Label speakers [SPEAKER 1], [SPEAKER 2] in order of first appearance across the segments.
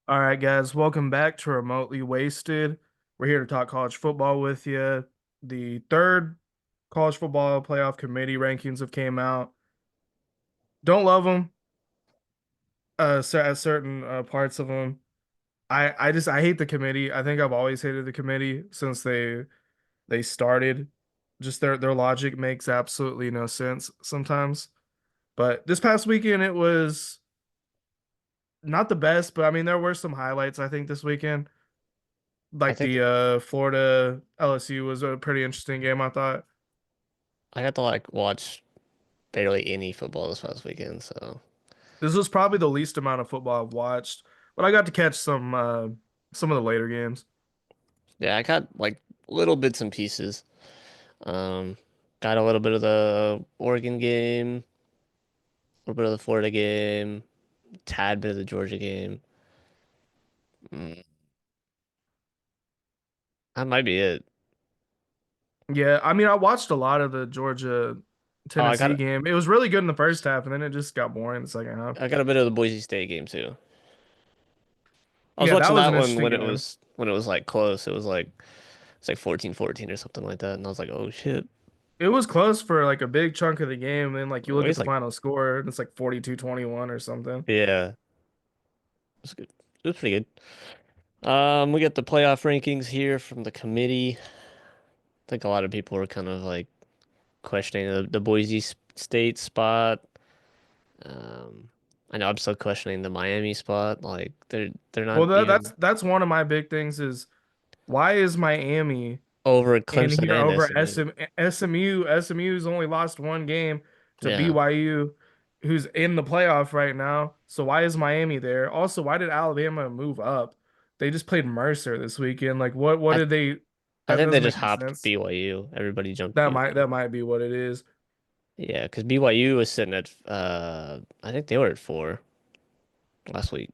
[SPEAKER 1] All right, guys, welcome back to Remotely Wasted. We're here to talk college football with you. The third college football playoff committee rankings have came out. Don't love them, at certain parts of them. I hate the committee. I think I've always hated the committee since they started. Just their logic makes absolutely no sense sometimes. But this past weekend it was not the best, but I mean there were some highlights I think this weekend.
[SPEAKER 2] I
[SPEAKER 1] Like
[SPEAKER 2] think
[SPEAKER 1] the Florida LSU was a pretty interesting game, I thought.
[SPEAKER 2] I got to watch barely any football this past weekend, so
[SPEAKER 1] This was probably the least amount of football I've watched, but I got to catch some of the later games.
[SPEAKER 2] yeah, I got little bits and pieces. Um, got a little bit of the Oregon game, a little bit of the Florida game, tad bit of the Georgia game. Mm, that might be it.
[SPEAKER 1] Yeah, I mean I watched a lot of the Georgia
[SPEAKER 2] Oh,
[SPEAKER 1] Tennessee game. It was really good in the first half, and then it just got boring in the second half.
[SPEAKER 2] I got a bit of the Boise State game too. I was
[SPEAKER 1] Yeah, that
[SPEAKER 2] watching
[SPEAKER 1] was
[SPEAKER 2] that
[SPEAKER 1] an
[SPEAKER 2] one
[SPEAKER 1] interesting
[SPEAKER 2] when it
[SPEAKER 1] game.
[SPEAKER 2] was when it was close. It was it's like 14-14 or something like that, and I was like, oh shit.
[SPEAKER 1] It was close for like a big chunk of the game, and then like you
[SPEAKER 2] It
[SPEAKER 1] look at
[SPEAKER 2] was
[SPEAKER 1] the
[SPEAKER 2] like
[SPEAKER 1] final score, and it's like 42-21 or something.
[SPEAKER 2] yeah, it was good. It was pretty good. We got the playoff rankings here from the committee. I think a lot of people were kind of questioning the Boise State spot. Um, I know I'm still questioning the Miami spot. Like they're not
[SPEAKER 1] Well,
[SPEAKER 2] even
[SPEAKER 1] that's one of my big things is why is Miami
[SPEAKER 2] over
[SPEAKER 1] in
[SPEAKER 2] Clemson
[SPEAKER 1] here
[SPEAKER 2] and
[SPEAKER 1] over
[SPEAKER 2] SMU.
[SPEAKER 1] SMU. SMU's only lost one game to
[SPEAKER 2] Yeah,
[SPEAKER 1] BYU, who's in the playoff right now. So why is Miami there? Also, why did Alabama move up? They just played Mercer this weekend. Like what
[SPEAKER 2] I
[SPEAKER 1] did they
[SPEAKER 2] I
[SPEAKER 1] that
[SPEAKER 2] think they
[SPEAKER 1] doesn't
[SPEAKER 2] just
[SPEAKER 1] make any
[SPEAKER 2] hopped
[SPEAKER 1] sense.
[SPEAKER 2] BYU. Everybody jumped
[SPEAKER 1] That might
[SPEAKER 2] BYU.
[SPEAKER 1] that might be what it is.
[SPEAKER 2] Yeah, because BYU was sitting at I think they were at 4 last week.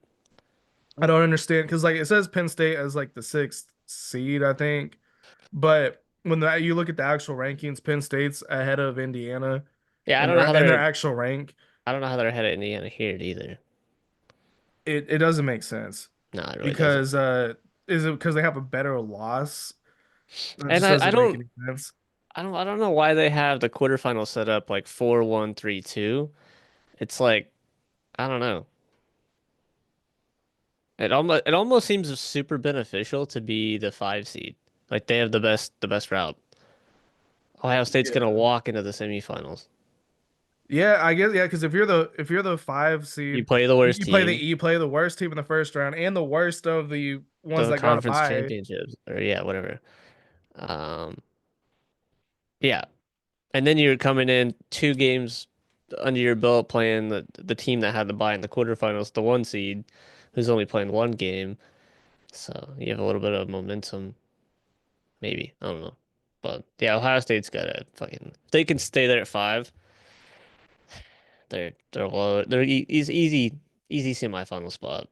[SPEAKER 1] I don't understand because like it says Penn State as like the sixth seed, I think. But you look at the actual rankings, Penn State's ahead of Indiana
[SPEAKER 2] Yeah,
[SPEAKER 1] in their actual rank.
[SPEAKER 2] I don't know how they're ahead of Indiana here either.
[SPEAKER 1] It doesn't make sense
[SPEAKER 2] No, it really doesn't.
[SPEAKER 1] because is it because they have a better loss? That
[SPEAKER 2] And
[SPEAKER 1] just
[SPEAKER 2] I
[SPEAKER 1] doesn't make
[SPEAKER 2] don't
[SPEAKER 1] any sense.
[SPEAKER 2] I don't know why they have the quarterfinal set up like 4-1-3-2. It's like I don't know. It almost seems super beneficial to be the 5 seed. Like they have the best route. Ohio State's gonna
[SPEAKER 1] Yeah.
[SPEAKER 2] walk into the semifinals.
[SPEAKER 1] Yeah, I guess yeah, because if you're the five
[SPEAKER 2] You
[SPEAKER 1] seed,
[SPEAKER 2] play the worst team,
[SPEAKER 1] you play the worst team in the first round and the worst of the ones
[SPEAKER 2] the
[SPEAKER 1] that got a
[SPEAKER 2] conference
[SPEAKER 1] bye.
[SPEAKER 2] championships, or yeah, whatever. Um, yeah, and then you're coming in 2 games under your belt playing the team that had the bye in the quarterfinals, the 1 seed, who's only playing 1 game. So you have a little bit of momentum, maybe. I don't know. But yeah, Ohio State's got to fucking if they can stay there at 5, they're low. Easy semifinal spot.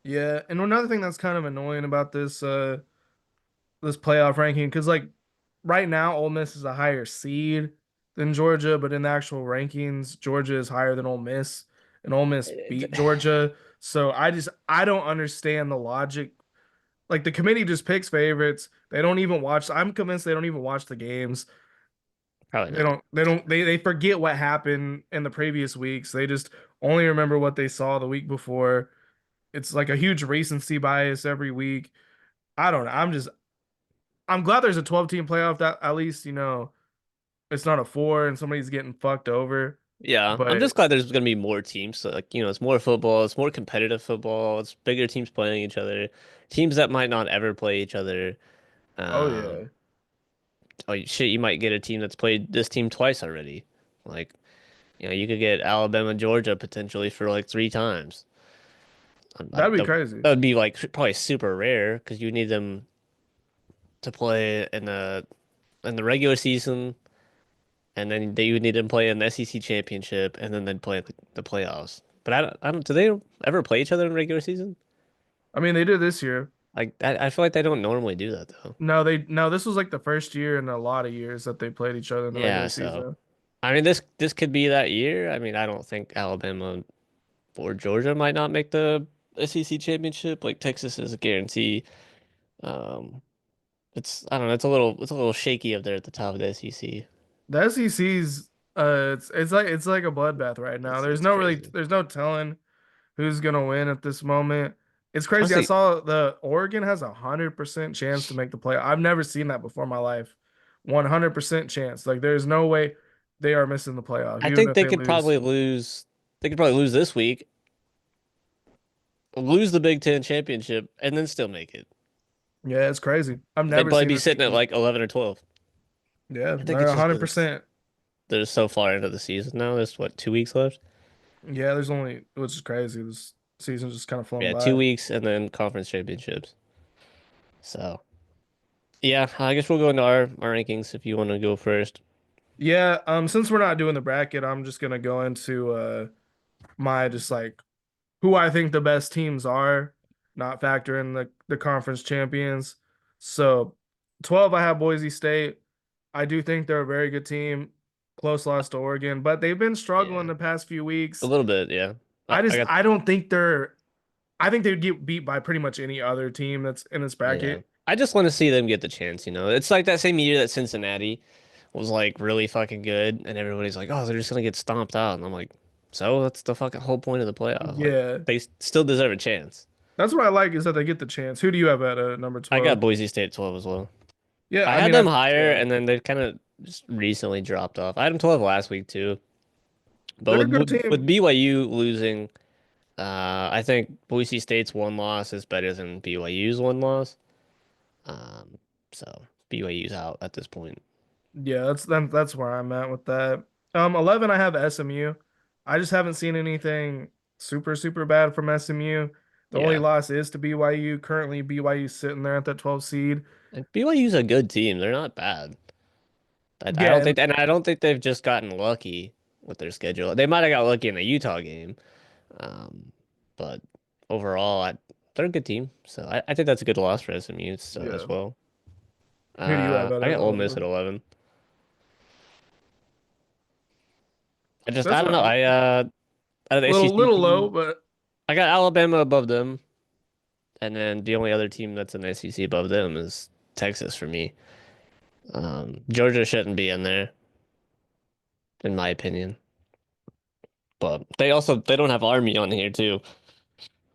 [SPEAKER 1] Yeah, and another thing that's kind of annoying about this playoff ranking because like right now Ole Miss is a higher seed than Georgia, but in the actual rankings, Georgia is higher than Ole Miss, and Ole Miss beat Georgia. So I don't understand the logic. Like the committee just picks favorites. They don't even watch. I'm convinced they don't even watch the games.
[SPEAKER 2] Probably not.
[SPEAKER 1] They forget what happened in the previous weeks. They just only remember what they saw the week before. It's like a huge recency bias every week. I don't know. I'm glad there's a 12 team playoff that at least, it's not a four and somebody's getting fucked over.
[SPEAKER 2] Yeah, I'm
[SPEAKER 1] But
[SPEAKER 2] just glad there's gonna be more teams. So, it's more football, it's more competitive football, it's bigger teams playing each other, teams that might not ever play each other.
[SPEAKER 1] oh
[SPEAKER 2] Um,
[SPEAKER 1] yeah.
[SPEAKER 2] oh shit, you might get a team that's played this team twice already. Like, you could get Alabama, Georgia potentially for like 3 times.
[SPEAKER 1] That'd be crazy.
[SPEAKER 2] That would be like probably super rare because you need them to play in the regular season, and then they would need them to play in the SEC championship, and then they'd play the playoffs. But I don't. Do they ever play each other in regular season?
[SPEAKER 1] I mean, they did this year.
[SPEAKER 2] I feel like they don't normally do that though.
[SPEAKER 1] No, this was like the first year in a lot of years that they played each other in the
[SPEAKER 2] Yeah,
[SPEAKER 1] regular
[SPEAKER 2] so
[SPEAKER 1] season.
[SPEAKER 2] I mean this could be that year. I mean, I don't think Alabama or Georgia might not make the SEC championship. Like Texas is a guarantee. Um, I don't know. It's a little shaky up there at the top of the SEC.
[SPEAKER 1] The SEC's it's like a bloodbath right now.
[SPEAKER 2] It's crazy.
[SPEAKER 1] There's no telling who's gonna win at this moment. It's crazy. I
[SPEAKER 2] Honestly,
[SPEAKER 1] saw the Oregon has 100% chance to make the play. I've never seen that before in my life. 100% chance. Like there's no way they are missing the playoff,
[SPEAKER 2] I
[SPEAKER 1] even
[SPEAKER 2] think
[SPEAKER 1] if they lose.
[SPEAKER 2] They could probably lose this week, lose the Big Ten championship, and then still make it.
[SPEAKER 1] Yeah, it's crazy. I've
[SPEAKER 2] They'd
[SPEAKER 1] never
[SPEAKER 2] probably
[SPEAKER 1] seen
[SPEAKER 2] be
[SPEAKER 1] a
[SPEAKER 2] sitting at
[SPEAKER 1] team.
[SPEAKER 2] like 11 or 12.
[SPEAKER 1] Yeah,
[SPEAKER 2] I think
[SPEAKER 1] they're
[SPEAKER 2] it's just because
[SPEAKER 1] 100%.
[SPEAKER 2] they're so far into the season now. There's what, 2 weeks left?
[SPEAKER 1] Yeah, there's only which is crazy. This season's just kind of flown
[SPEAKER 2] Yeah, two
[SPEAKER 1] by.
[SPEAKER 2] weeks and then conference championships. So yeah, I guess we'll go into our rankings if you want to go first.
[SPEAKER 1] Yeah, since we're not doing the bracket, I'm just gonna go into my just like who I think the best teams are, not factor in the conference champions. So 12, I have Boise State. I do think they're a very good team. Close loss to Oregon, but they've been struggling
[SPEAKER 2] Yeah,
[SPEAKER 1] the past few
[SPEAKER 2] a
[SPEAKER 1] weeks.
[SPEAKER 2] little bit. Yeah, I got
[SPEAKER 1] I don't think they're I think they'd get beat by pretty much any other team that's in this
[SPEAKER 2] yeah.
[SPEAKER 1] bracket.
[SPEAKER 2] I just want to see them get the chance. It's like that same year that Cincinnati was like really fucking good, and everybody's like, "Oh, they're just gonna get stomped out," and I'm like, "So that's the fucking whole point of the playoff. Like,
[SPEAKER 1] Yeah.
[SPEAKER 2] they still deserve a chance."
[SPEAKER 1] That's what I like is that they get the chance. Who do you have at number
[SPEAKER 2] I got
[SPEAKER 1] 12?
[SPEAKER 2] Boise State 12 as well.
[SPEAKER 1] Yeah,
[SPEAKER 2] I
[SPEAKER 1] I
[SPEAKER 2] had
[SPEAKER 1] mean
[SPEAKER 2] them
[SPEAKER 1] I
[SPEAKER 2] higher,
[SPEAKER 1] yeah.
[SPEAKER 2] and then they kind of just recently dropped off. I had them 12 last week too, but
[SPEAKER 1] They're a
[SPEAKER 2] with
[SPEAKER 1] good
[SPEAKER 2] with
[SPEAKER 1] team.
[SPEAKER 2] BYU losing, I think Boise State's one loss is better than BYU's one loss. Um, so BYU's out at this point.
[SPEAKER 1] Yeah, that's where I'm at with that. 11 I have SMU. I just haven't seen anything super bad from SMU. The only
[SPEAKER 2] Yeah,
[SPEAKER 1] loss is to BYU. Currently BYU sitting there at that 12 seed.
[SPEAKER 2] and BYU's a good team. They're not bad. I
[SPEAKER 1] Yeah,
[SPEAKER 2] don't think, and I don't think they've just gotten lucky with their schedule. They might have got lucky in the Utah game, um, but overall, they're a good team. So I think that's a good loss for SMU as
[SPEAKER 1] yeah.
[SPEAKER 2] well.
[SPEAKER 1] Who do you have at
[SPEAKER 2] I got Ole Miss at
[SPEAKER 1] 11?
[SPEAKER 2] 11. I
[SPEAKER 1] That's
[SPEAKER 2] don't
[SPEAKER 1] what
[SPEAKER 2] know.
[SPEAKER 1] I'm
[SPEAKER 2] Out of the SEC
[SPEAKER 1] little low,
[SPEAKER 2] team,
[SPEAKER 1] but
[SPEAKER 2] I got Alabama above them, and then the only other team that's in the SEC above them is Texas for me. Georgia shouldn't be in there, in my opinion. But they don't have Army on here too,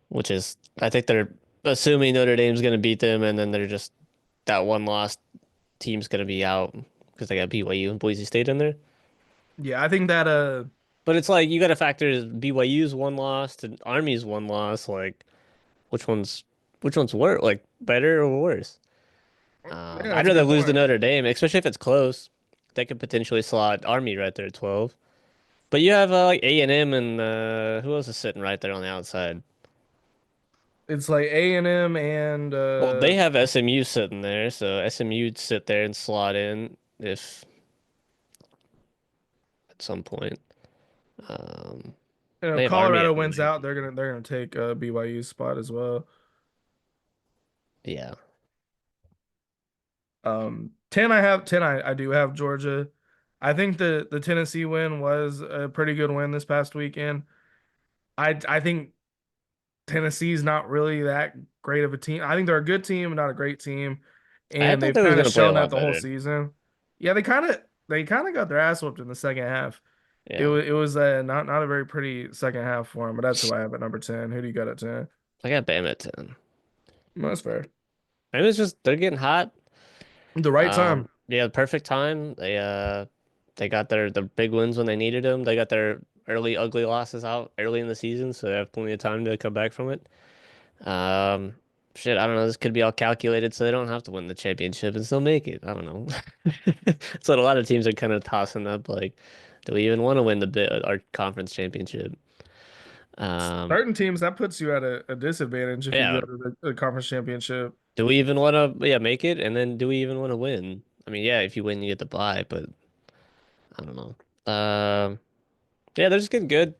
[SPEAKER 2] which is I think they're assuming Notre Dame's gonna beat them, and then they're just that one lost team's gonna be out because they got BYU and Boise State in there.
[SPEAKER 1] yeah, I think that
[SPEAKER 2] But it's like you got to factor BYU's one loss and Army's one loss. Like which one's which one's worse? Like better or worse?
[SPEAKER 1] yeah,
[SPEAKER 2] I'd
[SPEAKER 1] that's a
[SPEAKER 2] rather
[SPEAKER 1] good
[SPEAKER 2] lose to
[SPEAKER 1] point.
[SPEAKER 2] Notre Dame, especially if it's close. They could potentially slot Army right there at 12. But you have like A&M and who else is sitting right there on the outside?
[SPEAKER 1] It's like A&M and
[SPEAKER 2] Well, they have SMU sitting there, so SMU'd sit there and slot in if at some point. Um, they have Army
[SPEAKER 1] Colorado
[SPEAKER 2] at
[SPEAKER 1] wins
[SPEAKER 2] 9.
[SPEAKER 1] out, they're gonna take BYU's spot as well.
[SPEAKER 2] Yeah.
[SPEAKER 1] 10 I do have Georgia. I think the Tennessee win was a pretty good win this past weekend. I think Tennessee's not really that great of a team. I think they're a good team, not a great team,
[SPEAKER 2] I
[SPEAKER 1] and
[SPEAKER 2] thought
[SPEAKER 1] they've
[SPEAKER 2] they was
[SPEAKER 1] kind of
[SPEAKER 2] gonna play a
[SPEAKER 1] shown that
[SPEAKER 2] lot
[SPEAKER 1] the whole
[SPEAKER 2] better.
[SPEAKER 1] season. Yeah, they kind of got their ass whooped in the second half.
[SPEAKER 2] Yeah.
[SPEAKER 1] It was not a very pretty second half for them, but that's who I have at number 10. Who do you got at 10?
[SPEAKER 2] I got Bama at 10.
[SPEAKER 1] That's fair.
[SPEAKER 2] Maybe it's just they're getting hot.
[SPEAKER 1] The right time.
[SPEAKER 2] Yeah, perfect time. They got their big wins when they needed them. They got their early ugly losses out early in the season, so they have plenty of time to come back from it. Um, shit, I don't know. This could be all calculated, so they don't have to win the championship and still make it. I don't know. That's what a lot of teams are kind of tossing up. Like, do we even want to win our conference championship? Um,
[SPEAKER 1] Certain teams that puts you at a disadvantage if you go
[SPEAKER 2] yeah.
[SPEAKER 1] to the conference championship.
[SPEAKER 2] Do we even want to, make it? And then do we even want to win? I mean, yeah, if you win, you get the bye, but I don't know. Yeah, they're just getting good.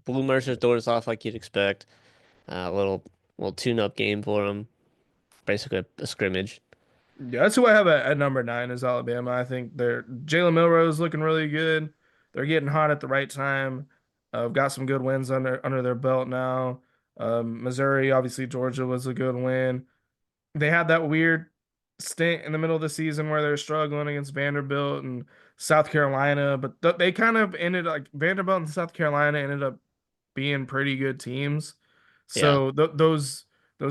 [SPEAKER 2] Blue Mercer throws off like you'd expect. Little tune-up game for them. Basically a scrimmage.
[SPEAKER 1] Yeah, that's who I have at number 9 is Alabama. I think they're Jalen Milroe is looking really good. They're getting hot at the right time. Got some good wins under their belt now. Missouri, obviously Georgia was a good win. They had that weird stint in the middle of the season where they were struggling against Vanderbilt and South Carolina, but they kind of ended like Vanderbilt and South Carolina ended up being pretty good teams.
[SPEAKER 2] Yeah,
[SPEAKER 1] So those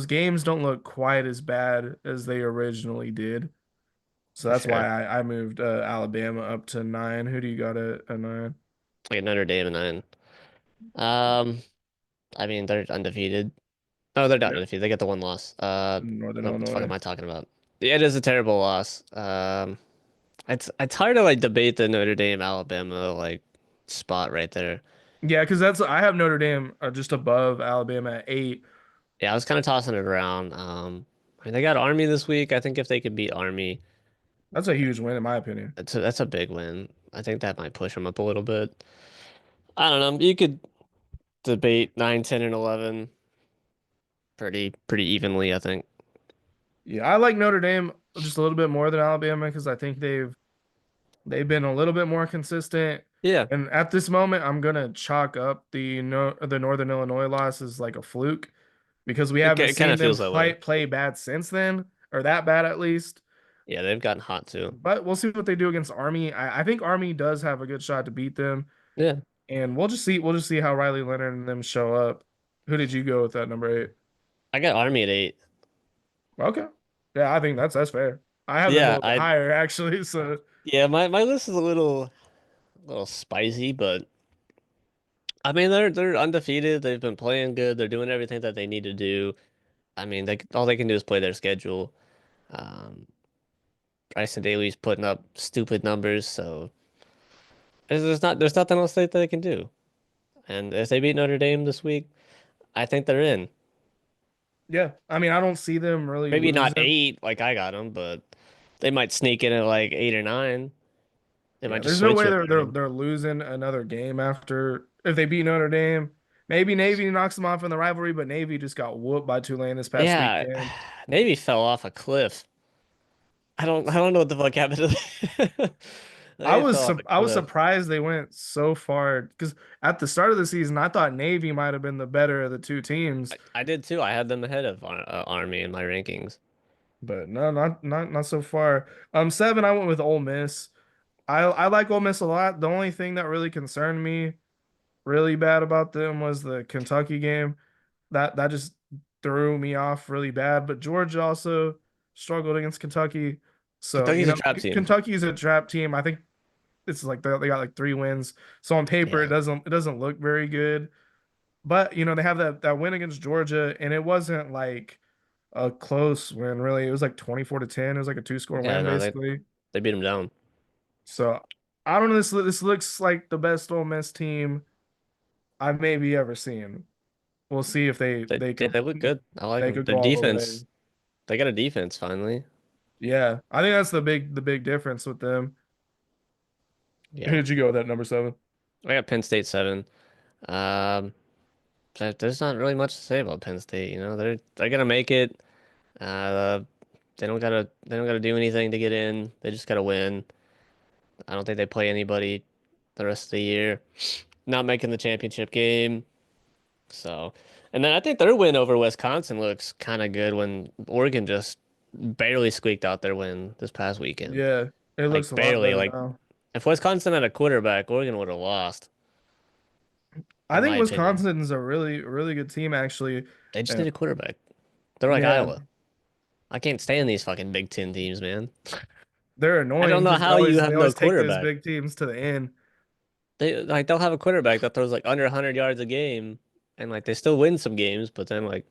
[SPEAKER 1] games don't look quite as bad as they originally did. So
[SPEAKER 2] for
[SPEAKER 1] that's why
[SPEAKER 2] sure.
[SPEAKER 1] I moved Alabama up to nine. Who do you got at nine?
[SPEAKER 2] Like Notre Dame and nine. Um, I mean they're undefeated. No, they're not
[SPEAKER 1] Yeah,
[SPEAKER 2] undefeated. They get the one loss.
[SPEAKER 1] Northern
[SPEAKER 2] What the fuck am
[SPEAKER 1] Illinois.
[SPEAKER 2] I talking about? Yeah, it is a terrible loss. It's hard to like debate the Notre Dame Alabama like spot right there.
[SPEAKER 1] Yeah, because that's I have Notre Dame just above Alabama at eight.
[SPEAKER 2] Yeah, I was kind of tossing it around. I mean, they got Army this week. I think if they could beat Army,
[SPEAKER 1] That's a huge win in my opinion.
[SPEAKER 2] that's a big win. I think that might push them up a little bit. I don't know. You could debate 9, 10, and 11 pretty evenly, I think.
[SPEAKER 1] Yeah, I like Notre Dame just a little bit more than Alabama because I think they've been a little bit more consistent.
[SPEAKER 2] Yeah,
[SPEAKER 1] And at this moment, I'm gonna chalk up the no the Northern Illinois loss as like a fluke because we haven't
[SPEAKER 2] it kind
[SPEAKER 1] seen
[SPEAKER 2] of
[SPEAKER 1] them
[SPEAKER 2] feels that way.
[SPEAKER 1] play bad since then, or that bad at least.
[SPEAKER 2] Yeah, they've gotten hot too.
[SPEAKER 1] But we'll see what they do against Army. I think Army does have a good shot to beat them,
[SPEAKER 2] Yeah,
[SPEAKER 1] and we'll just see how Riley Leonard and them show up. Who did you go with that number eight?
[SPEAKER 2] I got Army at 8.
[SPEAKER 1] Okay, yeah, I think that's fair. I have them a
[SPEAKER 2] Yeah,
[SPEAKER 1] little bit
[SPEAKER 2] I
[SPEAKER 1] higher actually. So
[SPEAKER 2] yeah, my list is a little spicy, but I mean they're undefeated. They've been playing good. They're doing everything that they need to do. I mean, all they can do is play their schedule. Um, Bryson Daly's putting up stupid numbers, so there's nothing else that they can do. And if they beat Notre Dame this week, I think they're in.
[SPEAKER 1] yeah, I mean I don't see them really
[SPEAKER 2] Maybe not
[SPEAKER 1] losing.
[SPEAKER 2] 8 like I got them, but they might sneak in at like 8 or 9. They
[SPEAKER 1] Yeah,
[SPEAKER 2] might just
[SPEAKER 1] there's no
[SPEAKER 2] switch
[SPEAKER 1] way
[SPEAKER 2] with
[SPEAKER 1] they're they're
[SPEAKER 2] them.
[SPEAKER 1] they're losing another game after if they beat Notre Dame. Maybe Navy knocks them off in the rivalry, but Navy just got whooped by Tulane this past
[SPEAKER 2] Yeah,
[SPEAKER 1] weekend.
[SPEAKER 2] Navy fell off a cliff. I don't know what the fuck happened to them.
[SPEAKER 1] I
[SPEAKER 2] They
[SPEAKER 1] was
[SPEAKER 2] fell off a
[SPEAKER 1] I was
[SPEAKER 2] cliff.
[SPEAKER 1] surprised they went so far because at the start of the season I thought Navy might have been the better of the two teams,
[SPEAKER 2] I did too. I had them ahead of Army in my rankings.
[SPEAKER 1] but no, not so far. Seven I went with Ole Miss. I like Ole Miss a lot. The only thing that really concerned me really bad about them was the Kentucky game. That just threw me off really bad. But Georgia also struggled against Kentucky. So,
[SPEAKER 2] Kentucky's a trap team.
[SPEAKER 1] Kentucky's a trap team. I think it's like they got like three wins. So on paper, it
[SPEAKER 2] Yeah.
[SPEAKER 1] doesn't look very good. But they have that win against Georgia, and it wasn't like a close win, really. It was like 24-10. It was like a two-score
[SPEAKER 2] Yeah,
[SPEAKER 1] win,
[SPEAKER 2] no,
[SPEAKER 1] basically.
[SPEAKER 2] they beat them down.
[SPEAKER 1] So I don't know. This looks like the best Ole Miss team I've maybe ever seen. We'll see if
[SPEAKER 2] They look good. I like
[SPEAKER 1] they
[SPEAKER 2] them.
[SPEAKER 1] could
[SPEAKER 2] Their
[SPEAKER 1] go all the way.
[SPEAKER 2] defense, they got a defense finally.
[SPEAKER 1] Yeah, I think that's the big difference with them. Who
[SPEAKER 2] Yeah.
[SPEAKER 1] did you go with that number seven?
[SPEAKER 2] I got Penn State 7. Um, there's not really much to say about Penn State, They're gonna make it. Uh, they don't gotta do anything to get in. They just gotta win. I don't think they play anybody the rest of the year. Not making the championship game. So, and then I think their win over Wisconsin looks kind of good when Oregon just barely squeaked out their win this past weekend.
[SPEAKER 1] Yeah, it looks
[SPEAKER 2] Like
[SPEAKER 1] a lot
[SPEAKER 2] barely.
[SPEAKER 1] better
[SPEAKER 2] Like
[SPEAKER 1] now.
[SPEAKER 2] if Wisconsin had a quarterback, Oregon would have lost,
[SPEAKER 1] I
[SPEAKER 2] in
[SPEAKER 1] think
[SPEAKER 2] my opinion.
[SPEAKER 1] Wisconsin's a really good team actually.
[SPEAKER 2] They just
[SPEAKER 1] Uh,
[SPEAKER 2] need a quarterback. They're like
[SPEAKER 1] yeah,
[SPEAKER 2] Iowa. I can't stand these fucking Big Ten teams, man.
[SPEAKER 1] they're
[SPEAKER 2] I don't
[SPEAKER 1] annoying
[SPEAKER 2] know
[SPEAKER 1] because they
[SPEAKER 2] how you
[SPEAKER 1] always they
[SPEAKER 2] have no
[SPEAKER 1] always take those
[SPEAKER 2] quarterback.
[SPEAKER 1] big teams to the end.
[SPEAKER 2] They'll have a quarterback that throws like under 100 yards a game, and like they still win some games, but then like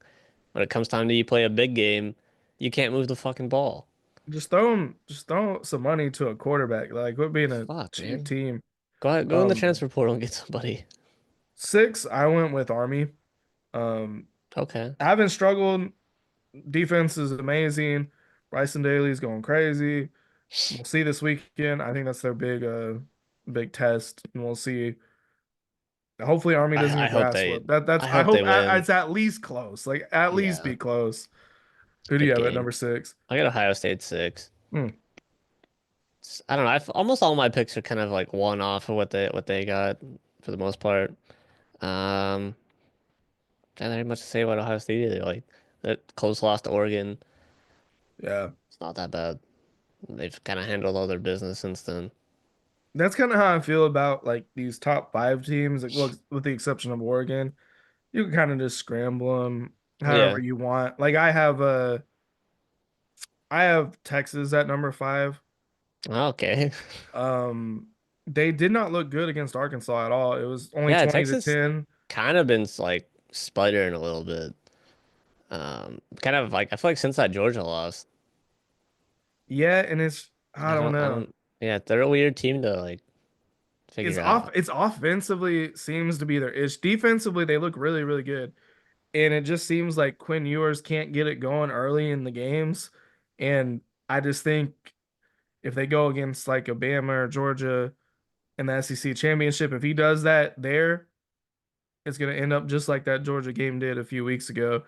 [SPEAKER 2] when it comes time to you play a big game, you can't move the fucking ball.
[SPEAKER 1] Just throw some money to a quarterback. Like we're being a
[SPEAKER 2] Fuck,
[SPEAKER 1] cheap
[SPEAKER 2] man.
[SPEAKER 1] team.
[SPEAKER 2] Go ahead, go in the
[SPEAKER 1] Um,
[SPEAKER 2] transfer portal and get somebody.
[SPEAKER 1] Six, I went with Army. Um,
[SPEAKER 2] Okay.
[SPEAKER 1] haven't struggled. Defense is amazing. Bryson Daly's going crazy. We'll see this weekend. I think that's their big test, and we'll see. Hopefully, Army doesn't
[SPEAKER 2] I
[SPEAKER 1] get their
[SPEAKER 2] hope
[SPEAKER 1] ass
[SPEAKER 2] they
[SPEAKER 1] whooped. That's
[SPEAKER 2] I
[SPEAKER 1] I
[SPEAKER 2] hope
[SPEAKER 1] hope
[SPEAKER 2] they win.
[SPEAKER 1] it's at least close. Like at least
[SPEAKER 2] Yeah.
[SPEAKER 1] be close. Who do you
[SPEAKER 2] Good
[SPEAKER 1] have at
[SPEAKER 2] game.
[SPEAKER 1] number six?
[SPEAKER 2] I got Ohio State 6.
[SPEAKER 1] Hmm.
[SPEAKER 2] I don't know. Almost all my picks are kind of like one off of what they got for the most part. Um, Can't very much to say about Ohio State either. Like that close loss to Oregon,
[SPEAKER 1] Yeah.
[SPEAKER 2] it's not that bad. They've kind of handled all their business since then.
[SPEAKER 1] That's kind of how I feel about like these top five teams, like looks with the exception of Oregon. You can kind of just scramble them however
[SPEAKER 2] Yeah.
[SPEAKER 1] you want. Like I have Texas at number five.
[SPEAKER 2] Okay.
[SPEAKER 1] Um, they did not look good against Arkansas at all. It was only
[SPEAKER 2] Yeah,
[SPEAKER 1] 20 to
[SPEAKER 2] Texas
[SPEAKER 1] 10.
[SPEAKER 2] kind of been like sputtering a little bit. Kind of like I feel like since that Georgia loss,
[SPEAKER 1] Yeah, and it's I don't
[SPEAKER 2] I
[SPEAKER 1] know.
[SPEAKER 2] don't. Yeah, they're a weird team to like
[SPEAKER 1] It's
[SPEAKER 2] figure
[SPEAKER 1] off.
[SPEAKER 2] out.
[SPEAKER 1] It's offensively seems to be their ish. Defensively, they look really, really good. And it just seems like Quinn Ewers can't get it going early in the games. And I just think if they go against like a Bama or Georgia in the SEC championship, if he does that there, it's going to end up just like that Georgia game did a few weeks ago.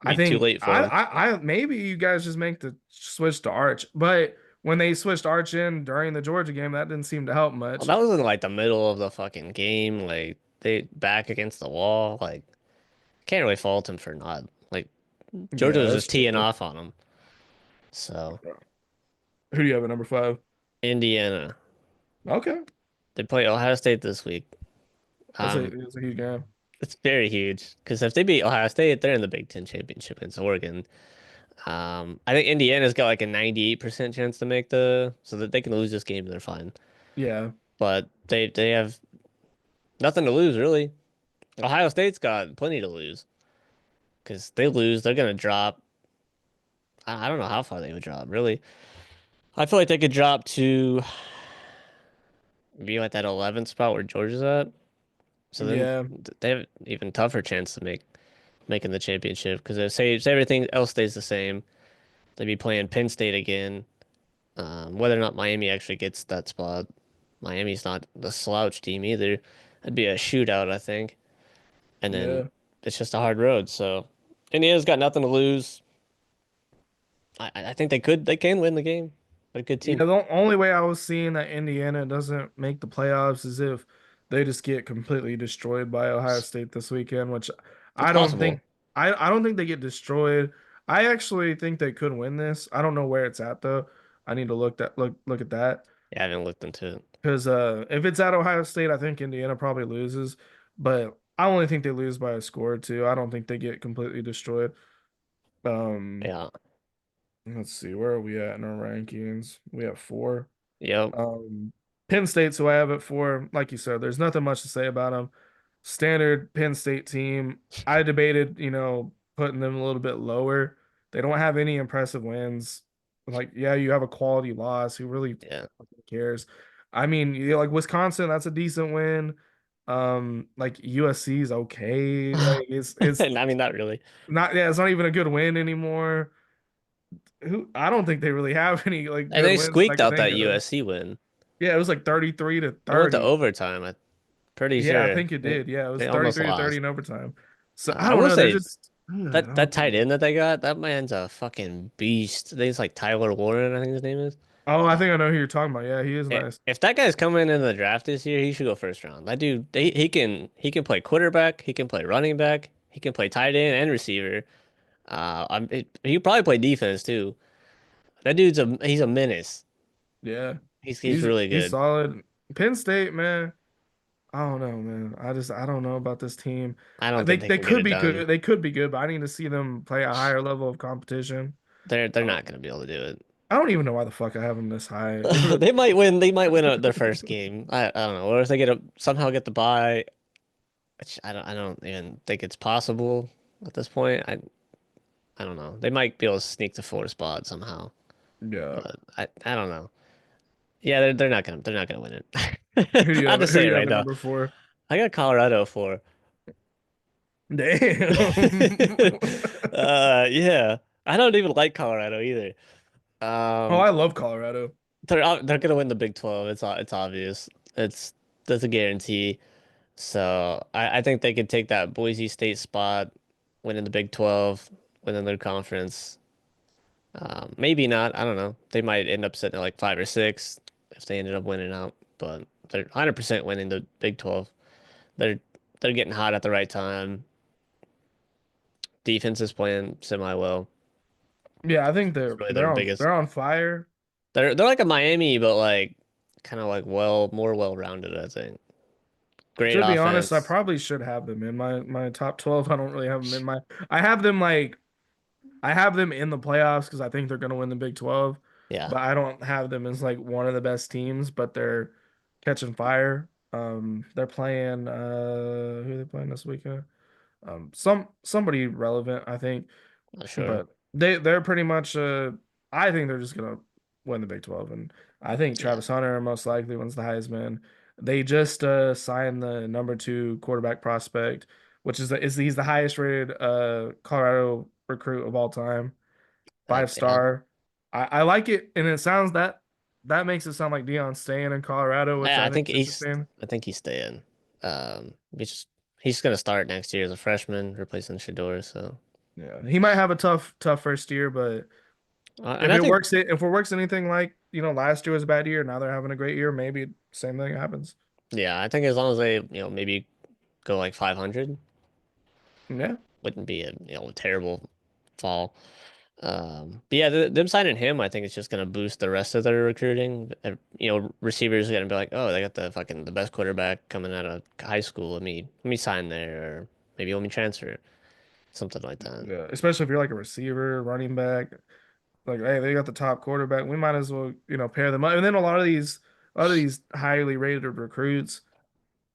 [SPEAKER 1] I
[SPEAKER 2] Be too
[SPEAKER 1] think
[SPEAKER 2] late for them.
[SPEAKER 1] I maybe you guys just make the switch to Arch, but when they switched Arch in during the Georgia game, that didn't seem to help
[SPEAKER 2] Well,
[SPEAKER 1] much.
[SPEAKER 2] that was in like the middle of the fucking game. Like they back against the wall. Like can't really fault him for not like Georgia
[SPEAKER 1] Yeah,
[SPEAKER 2] was
[SPEAKER 1] that's
[SPEAKER 2] just teeing
[SPEAKER 1] true.
[SPEAKER 2] off on him. So
[SPEAKER 1] Who do you have at number five?
[SPEAKER 2] Indiana,
[SPEAKER 1] Okay,
[SPEAKER 2] they play Ohio State this week. Um,
[SPEAKER 1] that's a huge game.
[SPEAKER 2] it's very huge because if they beat Ohio State, they're in the Big Ten championship against Oregon. I think Indiana's got like a 98% chance to make so that they can lose this game, they're fine.
[SPEAKER 1] Yeah,
[SPEAKER 2] But they have nothing to lose really. Ohio State's got plenty to lose because they lose, they're gonna drop. I don't know how far they would drop really. I feel like they could drop to be like that 11th spot where Georgia's at. So then
[SPEAKER 1] yeah,
[SPEAKER 2] they have even tougher chance to making the championship because if say everything else stays the same, they'd be playing Penn State again. Whether or not Miami actually gets that spot, Miami's not the slouch team either. That'd be a shootout, I think. And then
[SPEAKER 1] yeah.
[SPEAKER 2] it's just a hard road. So Indiana's got nothing to lose. I think they can win the game. They're a good
[SPEAKER 1] Yeah,
[SPEAKER 2] team.
[SPEAKER 1] the only way I was seeing that Indiana doesn't make the playoffs is if they just get completely destroyed by Ohio State this weekend, which
[SPEAKER 2] It's
[SPEAKER 1] I don't think
[SPEAKER 2] possible.
[SPEAKER 1] I don't think they get destroyed. I actually think they could win this. I don't know where it's at though. I need to look at that
[SPEAKER 2] Yeah, I haven't looked into it.
[SPEAKER 1] because if it's at Ohio State, I think Indiana probably loses, but I only think they lose by a score or two. I don't think they get completely destroyed. Um,
[SPEAKER 2] Yeah.
[SPEAKER 1] let's see, where are we at in our rankings? We have four.
[SPEAKER 2] Yep.
[SPEAKER 1] Um, Penn State's who I have it for. Like you said, there's nothing much to say about them. Standard Penn State team. I debated, putting them a little bit lower. They don't have any impressive wins. Like, yeah, you have a quality loss. Who really
[SPEAKER 2] Yeah.
[SPEAKER 1] fucking cares? I mean, like Wisconsin, that's a decent win. Like USC is okay. Like it's
[SPEAKER 2] I mean, not really.
[SPEAKER 1] not yeah, it's not even a good win anymore. Who I don't think they really have any like
[SPEAKER 2] And
[SPEAKER 1] good
[SPEAKER 2] they
[SPEAKER 1] wins that I
[SPEAKER 2] squeaked
[SPEAKER 1] could
[SPEAKER 2] out
[SPEAKER 1] think
[SPEAKER 2] that
[SPEAKER 1] of.
[SPEAKER 2] USC win.
[SPEAKER 1] Yeah, it was like 33 to
[SPEAKER 2] It went to
[SPEAKER 1] 30.
[SPEAKER 2] overtime. I'm pretty
[SPEAKER 1] Yeah, I
[SPEAKER 2] sure
[SPEAKER 1] think it did. Yeah, it was
[SPEAKER 2] they almost
[SPEAKER 1] 33 to 30
[SPEAKER 2] lost.
[SPEAKER 1] in overtime. So I
[SPEAKER 2] I
[SPEAKER 1] don't
[SPEAKER 2] will
[SPEAKER 1] know. They're
[SPEAKER 2] say
[SPEAKER 1] just I
[SPEAKER 2] that
[SPEAKER 1] don't
[SPEAKER 2] tight
[SPEAKER 1] think.
[SPEAKER 2] end that they got, that man's a fucking beast. I think it's like Tyler Warren, I think his name is.
[SPEAKER 1] Oh, I think I know who you're talking about. Yeah, he is nice.
[SPEAKER 2] If that guy's coming in the draft this year, he should go first round. That dude, he can play quarterback, he can play running back, he can play tight end and receiver. He could probably play defense too. That he's a menace.
[SPEAKER 1] Yeah,
[SPEAKER 2] He's really
[SPEAKER 1] he's
[SPEAKER 2] good.
[SPEAKER 1] solid. Penn State, man. I don't know, man. I don't know about this team.
[SPEAKER 2] I don't think they
[SPEAKER 1] They
[SPEAKER 2] can get
[SPEAKER 1] could
[SPEAKER 2] it
[SPEAKER 1] be
[SPEAKER 2] done.
[SPEAKER 1] good. They could be good, but I need to see them play a higher level of competition.
[SPEAKER 2] They're not
[SPEAKER 1] Um,
[SPEAKER 2] gonna be able to do it.
[SPEAKER 1] I don't even know why the fuck I have them this high. If it,
[SPEAKER 2] They might win. They might win their first game. I don't know. Or if they somehow get the bye, which I don't even think it's possible at this point. I don't know. They might be able to sneak the fourth spot somehow,
[SPEAKER 1] yeah.
[SPEAKER 2] but I don't know. Yeah, they're not gonna win
[SPEAKER 1] Who do
[SPEAKER 2] it.
[SPEAKER 1] you
[SPEAKER 2] I'll
[SPEAKER 1] have?
[SPEAKER 2] just
[SPEAKER 1] Who do
[SPEAKER 2] say it
[SPEAKER 1] you have
[SPEAKER 2] right
[SPEAKER 1] at
[SPEAKER 2] now.
[SPEAKER 1] number four?
[SPEAKER 2] I got Colorado for.
[SPEAKER 1] Damn.
[SPEAKER 2] Yeah. I don't even like Colorado either.
[SPEAKER 1] Oh,
[SPEAKER 2] Um,
[SPEAKER 1] I love Colorado.
[SPEAKER 2] they're gonna win the Big 12. It's obvious. It's That's a guarantee. So I think they could take that Boise State spot, win in the Big 12, win in their conference. Maybe not. I don't know. They might end up sitting at like 5 or 6 if they ended up winning out. But they're 100% winning the Big 12. They're they're getting hot at the right time. Defense is playing semi well.
[SPEAKER 1] Yeah, I think
[SPEAKER 2] It's really
[SPEAKER 1] they're
[SPEAKER 2] their
[SPEAKER 1] on
[SPEAKER 2] biggest.
[SPEAKER 1] they're on fire.
[SPEAKER 2] They're like a Miami, but like kind of like more well-rounded, I think. Great
[SPEAKER 1] To be honest, I
[SPEAKER 2] offense.
[SPEAKER 1] probably should have them in my top 12. I don't really have them in my I have them like I have them in the playoffs because I think they're going to win the Big 12,
[SPEAKER 2] Yeah,
[SPEAKER 1] but I don't have them as like one of the best teams, but they're catching fire. They're playing who are they playing this weekend? Somebody relevant, I think.
[SPEAKER 2] not sure.
[SPEAKER 1] But they're pretty much I think they're just gonna win the Big 12, and I think
[SPEAKER 2] Yeah,
[SPEAKER 1] Travis Hunter most likely wins the Heisman. They just signed the number two quarterback prospect, which is he's the highest rated Colorado recruit of all time, five
[SPEAKER 2] yeah.
[SPEAKER 1] star. I like it, and it sounds that makes it sound like Deion's staying in Colorado, which
[SPEAKER 2] I
[SPEAKER 1] I think
[SPEAKER 2] think
[SPEAKER 1] is interesting.
[SPEAKER 2] he's staying. He's gonna start next year as a freshman, replacing Shador. So,
[SPEAKER 1] Yeah, he might have a tough first year, but
[SPEAKER 2] and I think
[SPEAKER 1] if it works anything like, last year was a bad year, now they're having a great year, maybe same thing happens.
[SPEAKER 2] yeah, I think as long as they maybe go like 500,
[SPEAKER 1] Yeah.
[SPEAKER 2] wouldn't be a a terrible fall. But yeah, them signing him, I think it's just gonna boost the rest of their recruiting. Receivers are gonna be like, oh, they got the best quarterback coming out of high school. Let me sign there, or maybe let me transfer, something like that.
[SPEAKER 1] Yeah. Especially if you're like a receiver, running back, like, hey, they got the top quarterback. We might as well, pair them up. And then a lot of these highly rated recruits,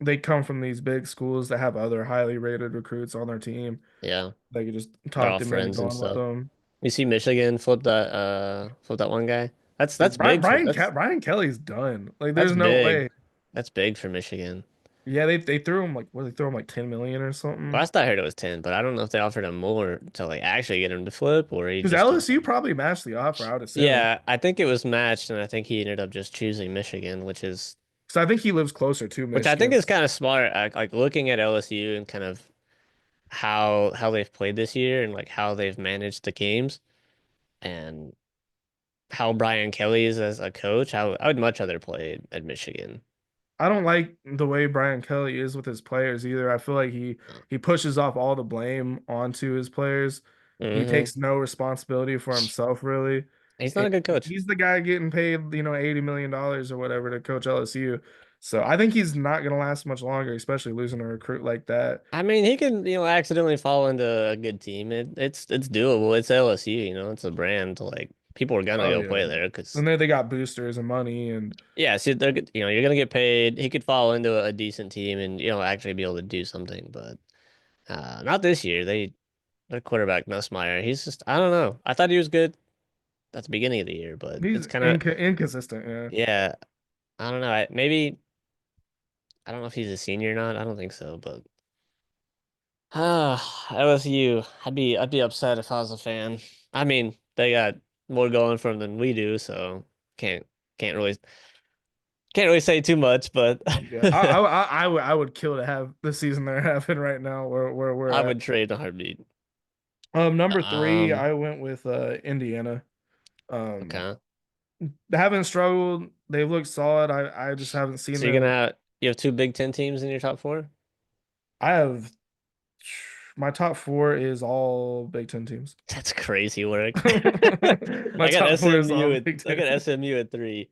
[SPEAKER 1] they come from these big schools that have other highly rated recruits on their team.
[SPEAKER 2] Yeah,
[SPEAKER 1] They could just
[SPEAKER 2] they're
[SPEAKER 1] talk
[SPEAKER 2] all
[SPEAKER 1] them into
[SPEAKER 2] friends and
[SPEAKER 1] going with
[SPEAKER 2] stuff.
[SPEAKER 1] them.
[SPEAKER 2] You see Michigan flip that one guy. That's big for
[SPEAKER 1] Brian Kelly's done. Like,
[SPEAKER 2] that's
[SPEAKER 1] there's no
[SPEAKER 2] big.
[SPEAKER 1] way.
[SPEAKER 2] That's big for Michigan.
[SPEAKER 1] Yeah, they threw him like, what, they threw him like 10 million or something.
[SPEAKER 2] Last I heard it was 10, but I don't know if they offered him more to like actually get him to flip or he
[SPEAKER 1] Because
[SPEAKER 2] just
[SPEAKER 1] LSU probably matched the offer, I would assume.
[SPEAKER 2] yeah, I think it was matched and I think he ended up just choosing Michigan,
[SPEAKER 1] So I think he lives closer to
[SPEAKER 2] which I think
[SPEAKER 1] Michigan.
[SPEAKER 2] is kind of smart. Like looking at LSU and kind of how they've played this year and like how they've managed the games and how Brian Kelly is as a coach. I would much rather play at Michigan.
[SPEAKER 1] I don't like the way Brian Kelly is with his players either. I feel like he pushes off all the blame onto his players. He
[SPEAKER 2] Hmm.
[SPEAKER 1] takes no responsibility for himself really.
[SPEAKER 2] He's not
[SPEAKER 1] And
[SPEAKER 2] a good coach.
[SPEAKER 1] he's the guy getting paid, $80 million or whatever to coach LSU. So I think he's not gonna last much longer, especially losing a recruit like that.
[SPEAKER 2] I mean, he can, accidentally fall into a good team. It's doable. It's LSU, it's a brand. Like people are gonna
[SPEAKER 1] Oh
[SPEAKER 2] go
[SPEAKER 1] yeah.
[SPEAKER 2] play there because
[SPEAKER 1] And then they got boosters and money and
[SPEAKER 2] yeah, see, you're gonna get paid. He could fall into a decent team and actually be able to do something, but not this year. Their quarterback Nussmeier, he's just I don't know. I thought he was good at the beginning of the year, but
[SPEAKER 1] he's
[SPEAKER 2] it's kind of
[SPEAKER 1] inconsistent, yeah.
[SPEAKER 2] yeah. I don't know. I don't know if he's a senior or not. I don't think so, but LSU. I'd be upset if I was a fan. I mean, they got more going for them than we do, so can't can't really can't really say too much, but
[SPEAKER 1] Yeah, I would kill to have the season they're having right now where we're
[SPEAKER 2] I
[SPEAKER 1] at.
[SPEAKER 2] would trade a heartbeat.
[SPEAKER 1] Number three,
[SPEAKER 2] Um,
[SPEAKER 1] I went with Indiana. Um,
[SPEAKER 2] okay.
[SPEAKER 1] they haven't struggled. They've looked solid. I just haven't seen
[SPEAKER 2] So
[SPEAKER 1] them.
[SPEAKER 2] you have two Big Ten teams in your top four?
[SPEAKER 1] I have my top four is all Big Ten teams.
[SPEAKER 2] That's crazy work.
[SPEAKER 1] My top four is all Big
[SPEAKER 2] I
[SPEAKER 1] Ten
[SPEAKER 2] got
[SPEAKER 1] teams.
[SPEAKER 2] SMU at three.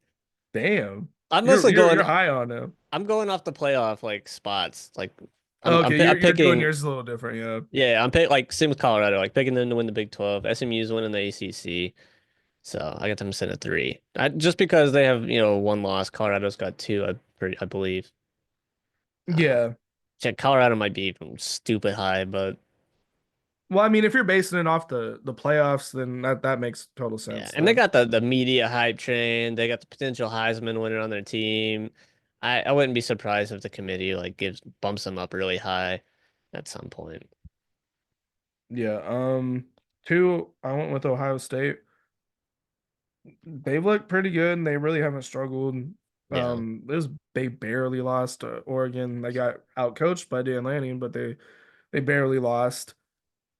[SPEAKER 1] Damn,
[SPEAKER 2] I'm
[SPEAKER 1] you're
[SPEAKER 2] mostly
[SPEAKER 1] you're
[SPEAKER 2] going
[SPEAKER 1] you're high on them.
[SPEAKER 2] I'm going off the playoff like spots. Like
[SPEAKER 1] Okay,
[SPEAKER 2] I'm
[SPEAKER 1] you're doing
[SPEAKER 2] picking
[SPEAKER 1] yours a little different. Yeah,
[SPEAKER 2] yeah, I'm pick like same with Colorado, like picking them to win the Big 12. SMU's winning the ACC. So I got them sitting at three. Just because they have, one loss. Colorado's got two, I believe. Uh,
[SPEAKER 1] yeah.
[SPEAKER 2] Colorado might be stupid high, but
[SPEAKER 1] Well, I mean, if you're basing it off the playoffs, then that makes total
[SPEAKER 2] yeah.
[SPEAKER 1] sense
[SPEAKER 2] And they
[SPEAKER 1] then.
[SPEAKER 2] got the media hype train. They got the potential Heisman winner on their team. I wouldn't be surprised if the committee like gives bumps them up really high at some point.
[SPEAKER 1] Yeah. Two, I went with Ohio State. They've looked pretty good and they really haven't struggled.
[SPEAKER 2] Yeah.
[SPEAKER 1] They barely lost to Oregon. They got outcoached by Dan Lanning, but they barely lost.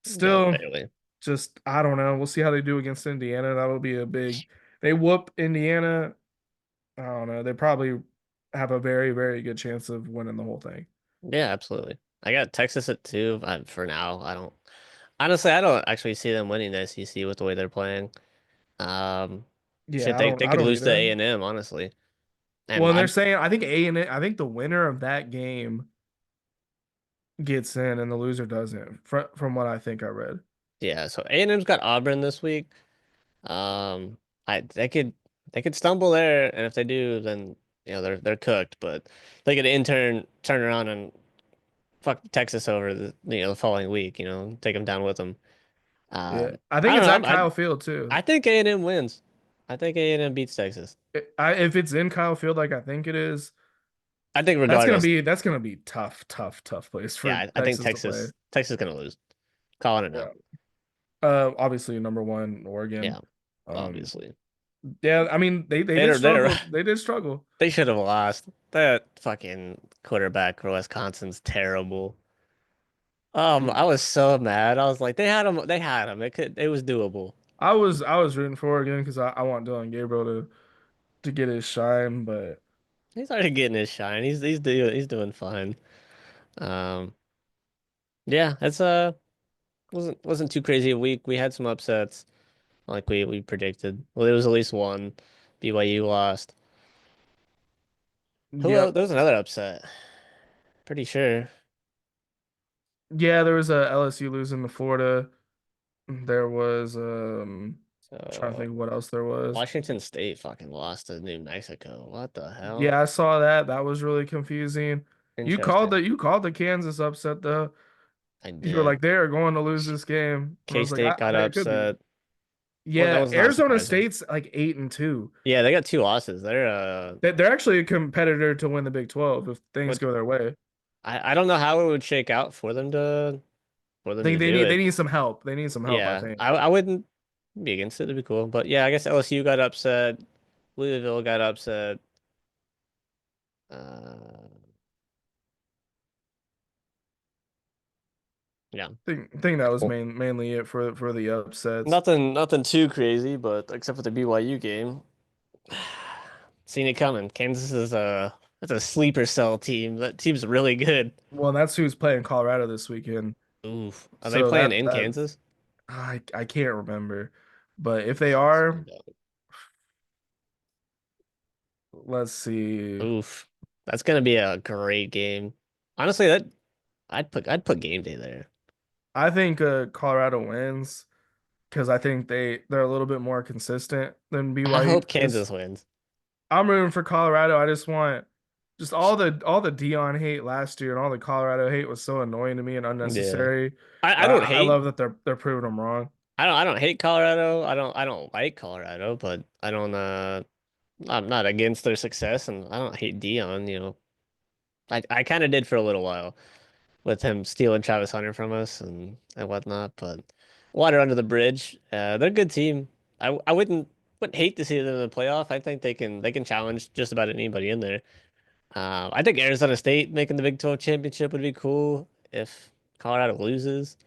[SPEAKER 2] Yeah,
[SPEAKER 1] Still,
[SPEAKER 2] barely.
[SPEAKER 1] just I don't know. We'll see how they do against Indiana. That'll be a big. They whoop Indiana. I don't know. They probably have a very, very good chance of winning the whole thing.
[SPEAKER 2] Yeah, absolutely. I got Texas at two. For now, Honestly, I don't actually see them winning the SEC with the way they're playing. Um, shit,
[SPEAKER 1] Yeah,
[SPEAKER 2] they
[SPEAKER 1] I
[SPEAKER 2] could
[SPEAKER 1] don't
[SPEAKER 2] lose to
[SPEAKER 1] either.
[SPEAKER 2] A&M, honestly.
[SPEAKER 1] Well,
[SPEAKER 2] And
[SPEAKER 1] and they're
[SPEAKER 2] I
[SPEAKER 1] saying I think A and I think the winner of that game gets in and the loser doesn't. From what I think I read.
[SPEAKER 2] yeah, so A&M's got Auburn this week. Um, I they could stumble there, and if they do, then they're cooked. But they could in turn turn around and fuck Texas over the following week. Take them down with them.
[SPEAKER 1] Yeah, I think
[SPEAKER 2] I don't
[SPEAKER 1] it's
[SPEAKER 2] know.
[SPEAKER 1] at Kyle Field
[SPEAKER 2] I
[SPEAKER 1] too.
[SPEAKER 2] think A&M wins. I think A&M beats Texas.
[SPEAKER 1] If it's in Kyle Field like I think it is,
[SPEAKER 2] I think regardless,
[SPEAKER 1] that's gonna be tough place for
[SPEAKER 2] yeah, I think
[SPEAKER 1] Texas to play.
[SPEAKER 2] Texas gonna lose. Calling it
[SPEAKER 1] Yeah.
[SPEAKER 2] now.
[SPEAKER 1] Obviously number one
[SPEAKER 2] Yeah,
[SPEAKER 1] Oregon. Um,
[SPEAKER 2] obviously.
[SPEAKER 1] yeah, I mean they did
[SPEAKER 2] They're
[SPEAKER 1] struggle. They did struggle.
[SPEAKER 2] they should have lost. That fucking quarterback for Wisconsin's terrible. I was so mad. I was like, they had him. They had him. It was doable.
[SPEAKER 1] I was rooting for Oregon because I want Dylan Gabriel to get his shine, but
[SPEAKER 2] He's already getting his shine. He's doing fine. Um, yeah, it's wasn't too crazy a week. We had some upsets like we predicted. Well, there was at least one. BYU lost. Who else?
[SPEAKER 1] yep.
[SPEAKER 2] There was another upset. Pretty sure.
[SPEAKER 1] Yeah, there was a LSU losing to Florida. There was trying to
[SPEAKER 2] So
[SPEAKER 1] think of what else there was.
[SPEAKER 2] Washington State fucking lost to New Mexico. What the hell?
[SPEAKER 1] Yeah, I saw that. That was really confusing.
[SPEAKER 2] Interesting.
[SPEAKER 1] You called the Kansas upset though.
[SPEAKER 2] I
[SPEAKER 1] You were
[SPEAKER 2] did.
[SPEAKER 1] like they're going to lose this game. And I was like,
[SPEAKER 2] K-State got
[SPEAKER 1] it could be.
[SPEAKER 2] upset. Well, that
[SPEAKER 1] Yeah,
[SPEAKER 2] was not
[SPEAKER 1] Arizona
[SPEAKER 2] surprising.
[SPEAKER 1] State's like 8-2.
[SPEAKER 2] Yeah, they got two losses.
[SPEAKER 1] They're actually a competitor to win the Big 12 if things
[SPEAKER 2] What
[SPEAKER 1] go their way.
[SPEAKER 2] I don't know how it would shake out for them to do
[SPEAKER 1] They
[SPEAKER 2] it.
[SPEAKER 1] need some help. They need some help, I
[SPEAKER 2] Yeah,
[SPEAKER 1] think.
[SPEAKER 2] I wouldn't be against it. It'd be cool. But yeah, I guess LSU got upset. Louisville got upset. Uh, yeah,
[SPEAKER 1] Think that was
[SPEAKER 2] cool.
[SPEAKER 1] mainly it for the upsets.
[SPEAKER 2] Nothing too crazy, but except for the BYU game, seen it coming. Kansas is that's a sleeper cell team. That team's really good.
[SPEAKER 1] Well, and that's who's playing Colorado this weekend.
[SPEAKER 2] Oof. Are they
[SPEAKER 1] So
[SPEAKER 2] playing in Kansas?
[SPEAKER 1] I can't remember. But if they
[SPEAKER 2] Let's
[SPEAKER 1] are,
[SPEAKER 2] find out.
[SPEAKER 1] let's see.
[SPEAKER 2] Oof. That's gonna be a great game. Honestly, that I'd put game day there.
[SPEAKER 1] I think Colorado wins because I think they're a little bit more consistent than
[SPEAKER 2] I
[SPEAKER 1] BYU
[SPEAKER 2] hope
[SPEAKER 1] is.
[SPEAKER 2] Kansas wins.
[SPEAKER 1] I'm rooting for Colorado. I just want just all the Dion hate last year and all the Colorado hate was so annoying to me and
[SPEAKER 2] Yeah.
[SPEAKER 1] unnecessary.
[SPEAKER 2] I don't
[SPEAKER 1] I
[SPEAKER 2] hate
[SPEAKER 1] love that they're proving them wrong.
[SPEAKER 2] I don't hate Colorado. I don't like Colorado, but I'm not against their success and I don't hate Dion. I kind of did for a little while with him stealing Travis Hunter from us and whatnot, but water under the bridge. They're a good team. I wouldn't hate to see them in the playoff. I think they can challenge just about anybody in there. I think Arizona State making the Big 12 championship would be cool if Colorado loses.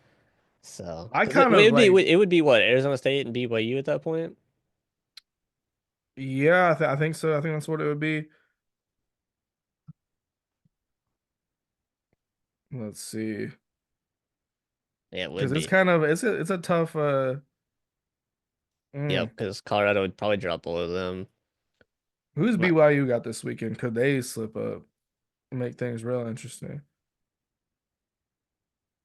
[SPEAKER 2] So,
[SPEAKER 1] I
[SPEAKER 2] because it
[SPEAKER 1] kind of
[SPEAKER 2] would be
[SPEAKER 1] like
[SPEAKER 2] it would be what Arizona State and BYU at that point.
[SPEAKER 1] yeah, I think so. I think that's what it would be. Let's see.
[SPEAKER 2] Yeah, it would
[SPEAKER 1] Because it's
[SPEAKER 2] be.
[SPEAKER 1] kind of it's a tough
[SPEAKER 2] Yep,
[SPEAKER 1] mm.
[SPEAKER 2] because Colorado would probably drop below them.
[SPEAKER 1] Who's
[SPEAKER 2] But
[SPEAKER 1] BYU got this weekend? Could they slip up and make things real interesting?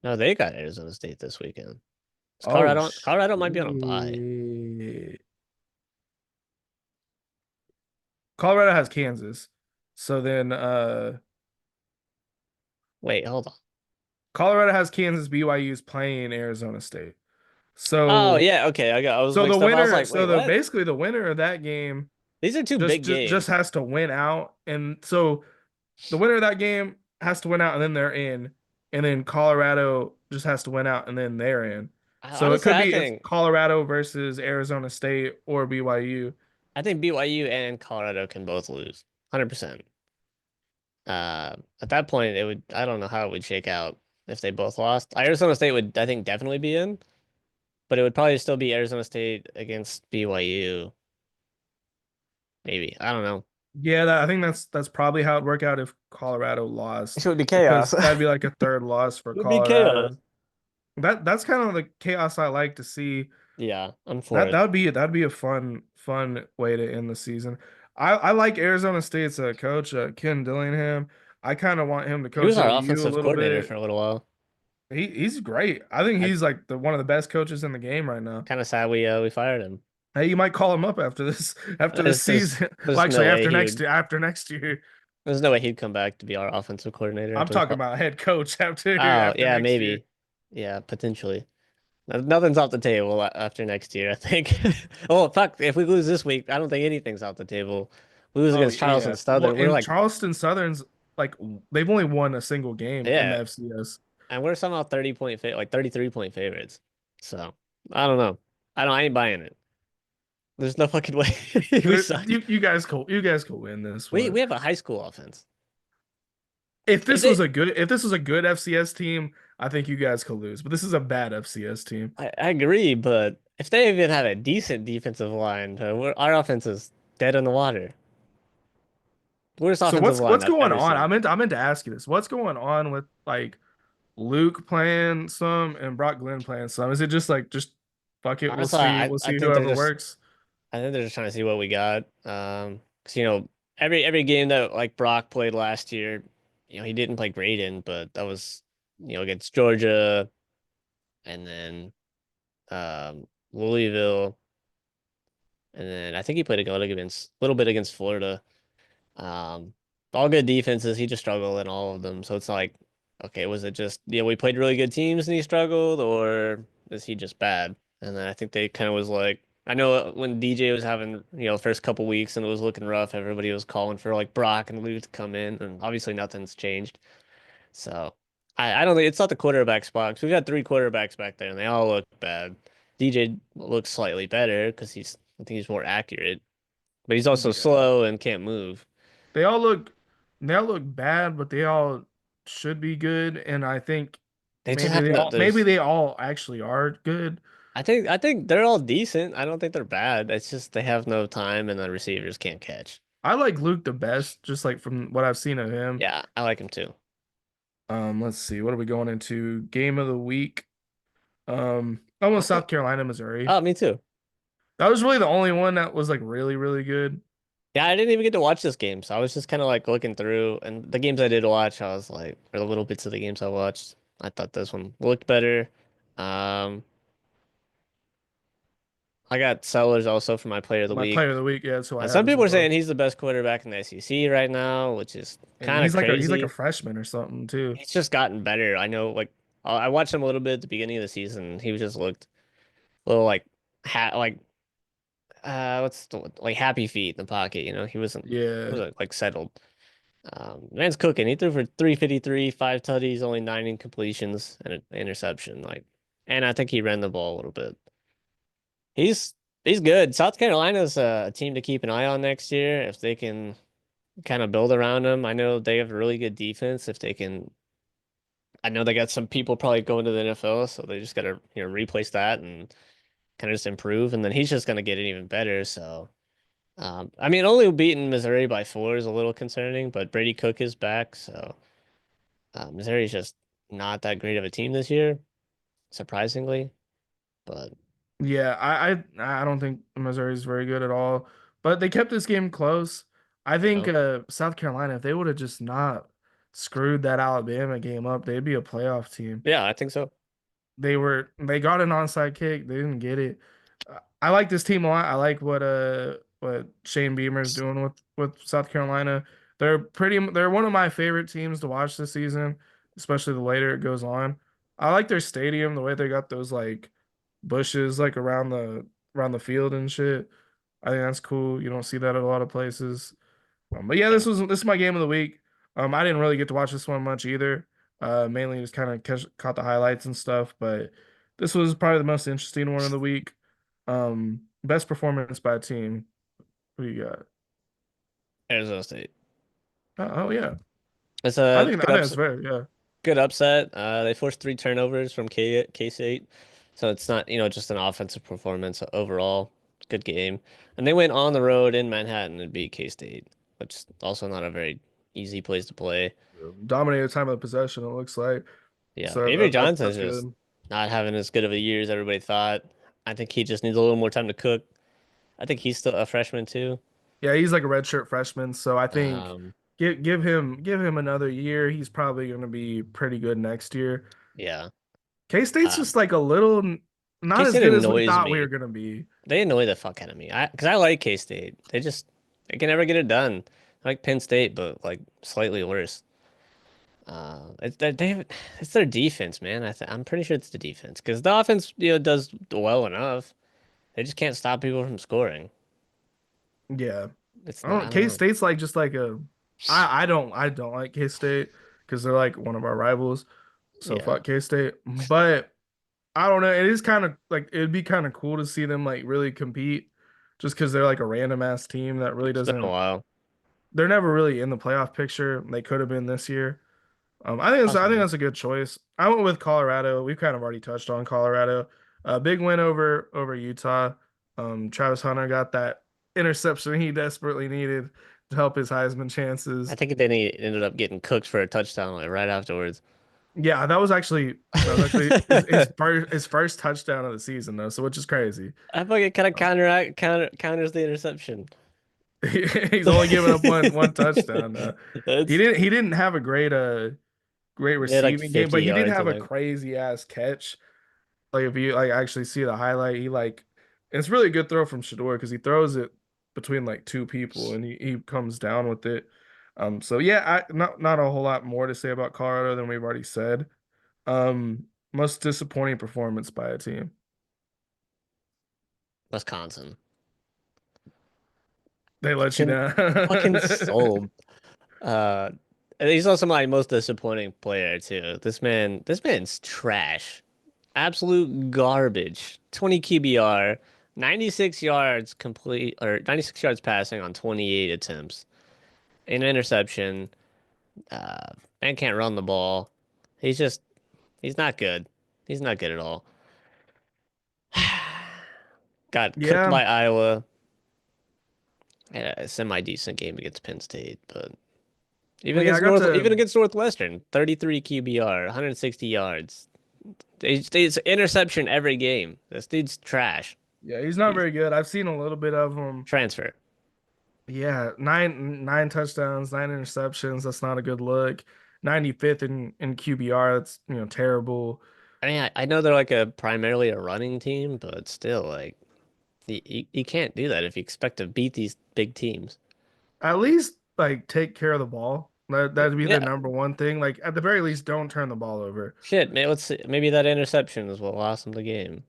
[SPEAKER 2] no, they got Arizona State this weekend. It's
[SPEAKER 1] Oh
[SPEAKER 2] Colorado might be on a bye.
[SPEAKER 1] shit. Colorado has Kansas. So then
[SPEAKER 2] Wait, hold on.
[SPEAKER 1] Colorado has Kansas, BYU's playing Arizona State.
[SPEAKER 2] Oh
[SPEAKER 1] So
[SPEAKER 2] yeah, okay. I was mixed up. I was like,
[SPEAKER 1] so
[SPEAKER 2] wait,
[SPEAKER 1] the
[SPEAKER 2] what?
[SPEAKER 1] basically the winner of that game
[SPEAKER 2] These are two big
[SPEAKER 1] just
[SPEAKER 2] games.
[SPEAKER 1] has to win out. And so the winner of that game has to win out and then they're in. And then Colorado just has to win out and then they're in. So it
[SPEAKER 2] Honestly,
[SPEAKER 1] could be it's Colorado versus Arizona State or BYU.
[SPEAKER 2] I think BYU and Colorado can both lose. 100%. At that point, it would. I don't know how it would shake out if they both lost. Arizona State would, I think, definitely be in, but it would probably still be Arizona State against BYU. Maybe I don't know.
[SPEAKER 1] Yeah, I think that's probably how it'd work out if Colorado
[SPEAKER 2] It
[SPEAKER 1] lost
[SPEAKER 2] would be
[SPEAKER 1] because
[SPEAKER 2] chaos.
[SPEAKER 1] that'd be like a third loss for
[SPEAKER 2] It would be chaos.
[SPEAKER 1] Colorado. that's kind of the chaos I like to see.
[SPEAKER 2] Yeah, I'm for
[SPEAKER 1] That
[SPEAKER 2] it.
[SPEAKER 1] that'd be a fun way to end the season. I like Arizona State's coach Ken Dillingham. I kind of want him to
[SPEAKER 2] He was
[SPEAKER 1] coach
[SPEAKER 2] our
[SPEAKER 1] OU a
[SPEAKER 2] offensive
[SPEAKER 1] little
[SPEAKER 2] coordinator for
[SPEAKER 1] bit.
[SPEAKER 2] a little while.
[SPEAKER 1] He's great. I think
[SPEAKER 2] I
[SPEAKER 1] he's like the one of the best coaches in the game right now.
[SPEAKER 2] kind of sad we fired him.
[SPEAKER 1] Hey, you might call him up after this after this season. Well,
[SPEAKER 2] There's no
[SPEAKER 1] actually,
[SPEAKER 2] way he would.
[SPEAKER 1] after next year.
[SPEAKER 2] There's no way he'd come back to be our offensive coordinator
[SPEAKER 1] I'm
[SPEAKER 2] after we
[SPEAKER 1] talking
[SPEAKER 2] fought.
[SPEAKER 1] about head coach
[SPEAKER 2] Oh,
[SPEAKER 1] after
[SPEAKER 2] yeah,
[SPEAKER 1] next year.
[SPEAKER 2] maybe. Yeah, potentially. Nothing's off the table after next year, I think. Oh, fuck. If we lose this week, I don't think anything's off the table. We lose
[SPEAKER 1] Oh
[SPEAKER 2] against Charleston
[SPEAKER 1] yeah. Well,
[SPEAKER 2] Southern. We're
[SPEAKER 1] in
[SPEAKER 2] like,
[SPEAKER 1] Charleston Southern's like they've only won a single game in the
[SPEAKER 2] yeah.
[SPEAKER 1] FCS.
[SPEAKER 2] And we're somehow 30-point, like 33-point favorites. So, I don't know. I ain't buying it. There's no fucking way. We suck.
[SPEAKER 1] You guys could win this
[SPEAKER 2] We
[SPEAKER 1] one.
[SPEAKER 2] we have a high school offense. If
[SPEAKER 1] If this was a good FCS team, I think you guys could lose. But this is a bad FCS team.
[SPEAKER 2] I agree, but if they even have a decent defensive line, our offense is dead in the water. Worst
[SPEAKER 1] So
[SPEAKER 2] offensive line
[SPEAKER 1] what's
[SPEAKER 2] I've
[SPEAKER 1] going
[SPEAKER 2] ever
[SPEAKER 1] on?
[SPEAKER 2] seen.
[SPEAKER 1] I meant to ask you this. What's going on with like Luke playing some and Brock Glenn playing some? Is it just like just fuck it,
[SPEAKER 2] Honestly,
[SPEAKER 1] we'll
[SPEAKER 2] I
[SPEAKER 1] see
[SPEAKER 2] think
[SPEAKER 1] whoever works?
[SPEAKER 2] I think they're just trying to see what we got. 'Cause every game that like Brock played last year, he didn't play great in, but that was against Georgia and then Louisville, and then I think he played a little bit against Florida. Um, all good defenses. He just struggled in all of them. So it's like, okay, was it just, we played really good teams and he struggled, or is he just bad? And then I think they kind of was like, I know when DJ was having, first couple weeks and it was looking rough, everybody was calling for like Brock and Luke to come in, and obviously nothing's changed. So I don't think it's not the quarterback spot, 'cause we've got three quarterbacks back there and they all look bad. DJ looks slightly better because I think he's more accurate, but he's also
[SPEAKER 1] Yeah.
[SPEAKER 2] slow and can't move.
[SPEAKER 1] They all look they all look bad, but they all should be good. And I think
[SPEAKER 2] They just have no,
[SPEAKER 1] maybe
[SPEAKER 2] there's
[SPEAKER 1] they all actually are good.
[SPEAKER 2] I think they're all decent. I don't think they're bad. It's just they have no time and the receivers can't catch.
[SPEAKER 1] I like Luke the best, just like from what I've seen of him.
[SPEAKER 2] Yeah, I like him too.
[SPEAKER 1] Let's see, what are we going into? Game of the week. Almost South Carolina, Missouri.
[SPEAKER 2] Oh, me too.
[SPEAKER 1] That was really the only one that was like really good.
[SPEAKER 2] Yeah, I didn't even get to watch this game, so I was just kind of like looking through, and the games I did watch, I was like, or the little bits of the games I watched, I thought this one looked better. Um, I got Sellers also for my player of the
[SPEAKER 1] My
[SPEAKER 2] week.
[SPEAKER 1] player of the week, yeah, that's who I
[SPEAKER 2] And
[SPEAKER 1] have
[SPEAKER 2] some
[SPEAKER 1] as
[SPEAKER 2] people are
[SPEAKER 1] well.
[SPEAKER 2] saying he's the best quarterback in the SEC right now, which is
[SPEAKER 1] And
[SPEAKER 2] kind of
[SPEAKER 1] he's like a
[SPEAKER 2] crazy.
[SPEAKER 1] freshman or something too.
[SPEAKER 2] He's just gotten better. I know, like I watched him a little bit at the beginning of the season. He just looked a little like like what's like happy feet in the pocket. He
[SPEAKER 1] Yeah.
[SPEAKER 2] wasn't like settled. Man's cooking. He threw for 353, five tutties, only nine incompletions, and an interception. And I think he ran the ball a little bit. He's he's good. South Carolina's a team to keep an eye on next year if they can kind of build around him. I know they have a really good defense. If they can, I know they got some people probably going to the NFL, so they just got to replace that and kind of just improve. And then he's just gonna get it even better. So, I mean, only beating Missouri by four is a little concerning, but Brady Cook is back, so Missouri's just not that great of a team this year, surprisingly. But
[SPEAKER 1] Yeah, I don't think Missouri's very good at all. But they kept this game close. I think
[SPEAKER 2] no,
[SPEAKER 1] South Carolina, if they would have just not screwed that Alabama game up, they'd be a playoff team.
[SPEAKER 2] yeah, I think so.
[SPEAKER 1] They got an onside kick. They didn't get it. I like this team a lot. I like what Shane Beamer's doing with South Carolina. They're one of my favorite teams to watch this season, especially the later it goes on. I like their stadium, the way they got those like bushes like around the field and shit. I think that's cool. You don't see that at a lot of places. But yeah,
[SPEAKER 2] Yeah,
[SPEAKER 1] this is my game of the week. I didn't really get to watch this one much either. Mainly just kind of caught the highlights and stuff. But this was probably the most interesting one of the week. Best performance by a team. Who you got?
[SPEAKER 2] Arizona State.
[SPEAKER 1] Oh yeah,
[SPEAKER 2] It's a
[SPEAKER 1] I think that's fair. Yeah,
[SPEAKER 2] good upset. They forced three turnovers from K-State, so it's not just an offensive performance overall. Good game, and they went on the road in Manhattan and beat K-State, which is also not a very easy place to play.
[SPEAKER 1] dominated time of the possession. It looks like
[SPEAKER 2] Yeah,
[SPEAKER 1] so.
[SPEAKER 2] Avery Johnson is
[SPEAKER 1] That's
[SPEAKER 2] just
[SPEAKER 1] good.
[SPEAKER 2] not having as good of a year as everybody thought. I think he just needs a little more time to cook. I think he's still a freshman too.
[SPEAKER 1] Yeah, he's like a redshirt freshman, so I think
[SPEAKER 2] Um,
[SPEAKER 1] give him another year. He's probably going to be pretty good next year.
[SPEAKER 2] yeah.
[SPEAKER 1] K-State's
[SPEAKER 2] Uh,
[SPEAKER 1] just like a little not as
[SPEAKER 2] K-State
[SPEAKER 1] good as we
[SPEAKER 2] annoys
[SPEAKER 1] thought we were
[SPEAKER 2] me.
[SPEAKER 1] going to be.
[SPEAKER 2] They annoy the fuck out of me. Because I like K-State. They can never get it done. I like Penn State, but like slightly worse. It's their defense, man. I'm pretty sure it's the defense because the offense, does well enough. They just can't stop people from scoring.
[SPEAKER 1] Yeah.
[SPEAKER 2] It's
[SPEAKER 1] I
[SPEAKER 2] not.
[SPEAKER 1] don't
[SPEAKER 2] I don't know.
[SPEAKER 1] K-State's like just like a I don't like K-State because they're like one of our rivals. So
[SPEAKER 2] Yeah,
[SPEAKER 1] fuck K-State. But I don't know. It is kind of like it'd be kind of cool to see them like really compete just because they're like a random ass team that really
[SPEAKER 2] it's been a
[SPEAKER 1] doesn't
[SPEAKER 2] while.
[SPEAKER 1] they're never really in the playoff picture. They could have been this year. I think
[SPEAKER 2] Possibly.
[SPEAKER 1] that's a good choice. I went with Colorado. We've kind of already touched on Colorado. Big win over Utah. Travis Hunter got that interception he desperately needed to help his Heisman
[SPEAKER 2] I
[SPEAKER 1] chances.
[SPEAKER 2] think then he ended up getting cooked for a touchdown like right afterwards.
[SPEAKER 1] Yeah, that was actually his first touchdown of the season though, so which is crazy.
[SPEAKER 2] I think it kind of counters the interception.
[SPEAKER 1] He's only given up one touchdown. He
[SPEAKER 2] That's
[SPEAKER 1] didn't he didn't have a great
[SPEAKER 2] They had like
[SPEAKER 1] receiving game,
[SPEAKER 2] 50
[SPEAKER 1] but he did
[SPEAKER 2] yards, I
[SPEAKER 1] have a
[SPEAKER 2] think.
[SPEAKER 1] crazy ass catch. Like if you like actually see the highlight, he like it's really a good throw from Shador because he throws it between like two people and he comes down with it. So yeah, not a whole lot more to say about Colorado than we've already said. Most disappointing performance by a team.
[SPEAKER 2] Wisconsin.
[SPEAKER 1] They let you
[SPEAKER 2] Fucking
[SPEAKER 1] down.
[SPEAKER 2] fucking sold. Uh, and he's also my most disappointing player too. This man's trash. Absolute garbage. 20 QBR, 96 yards complete or 96 yards passing on 28 attempts. An interception. Uh, Man can't run the ball. He's just he's not good. He's not good at all. Got cooked
[SPEAKER 1] Yeah,
[SPEAKER 2] by Iowa. Had a semi-decent game against Penn State, but
[SPEAKER 1] well, yeah, I got
[SPEAKER 2] Even
[SPEAKER 1] to.
[SPEAKER 2] against Northwestern, 33 QBR, 160 yards. It's interception every game. This dude's trash.
[SPEAKER 1] Yeah, he's not
[SPEAKER 2] He's
[SPEAKER 1] very good. I've seen a little bit of him.
[SPEAKER 2] transfer.
[SPEAKER 1] Yeah, nine touchdowns, nine interceptions. That's not a good look. 95th in QBR. That's terrible.
[SPEAKER 2] I mean, I know they're like a primarily a running team, but still, like you can't do that if you expect to beat these big teams.
[SPEAKER 1] At least like take care of the ball. That'd be the
[SPEAKER 2] Yeah,
[SPEAKER 1] number one thing. Like at the very least, don't turn the ball over.
[SPEAKER 2] shit, man. Let's see. Maybe that interception is what lost them the game.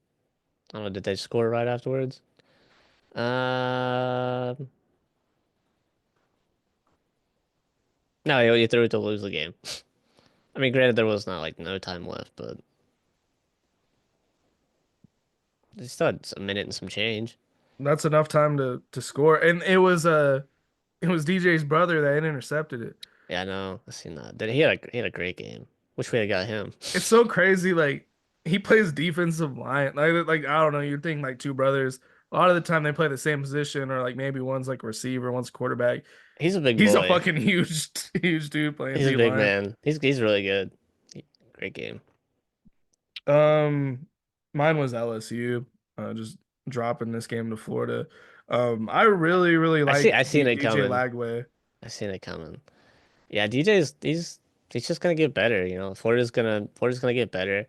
[SPEAKER 2] I don't know. Did they score right afterwards? Uh, no, you threw it to lose the game. I mean, granted, there was not like no time left, but they still had a minute and some change.
[SPEAKER 1] That's enough time to score. And it was DJ's brother that intercepted it.
[SPEAKER 2] Yeah, I know. I seen that. He had a great game. Wish we had got him.
[SPEAKER 1] It's so crazy. Like he plays defensive line. Like I don't know. You'd think like two brothers. A lot of the time they play the same position, or like maybe one's like receiver, one's quarterback.
[SPEAKER 2] He's a big
[SPEAKER 1] He's a
[SPEAKER 2] boy.
[SPEAKER 1] fucking huge, huge dude playing
[SPEAKER 2] He's a
[SPEAKER 1] D
[SPEAKER 2] big
[SPEAKER 1] line.
[SPEAKER 2] man. He's really good. Great game.
[SPEAKER 1] Um, Mine was LSU. Just dropping this game to Florida. I really, really like
[SPEAKER 2] I seen it
[SPEAKER 1] DJ
[SPEAKER 2] coming.
[SPEAKER 1] Lagway.
[SPEAKER 2] I seen it coming. Yeah, he's just gonna get better. Florida's gonna get better.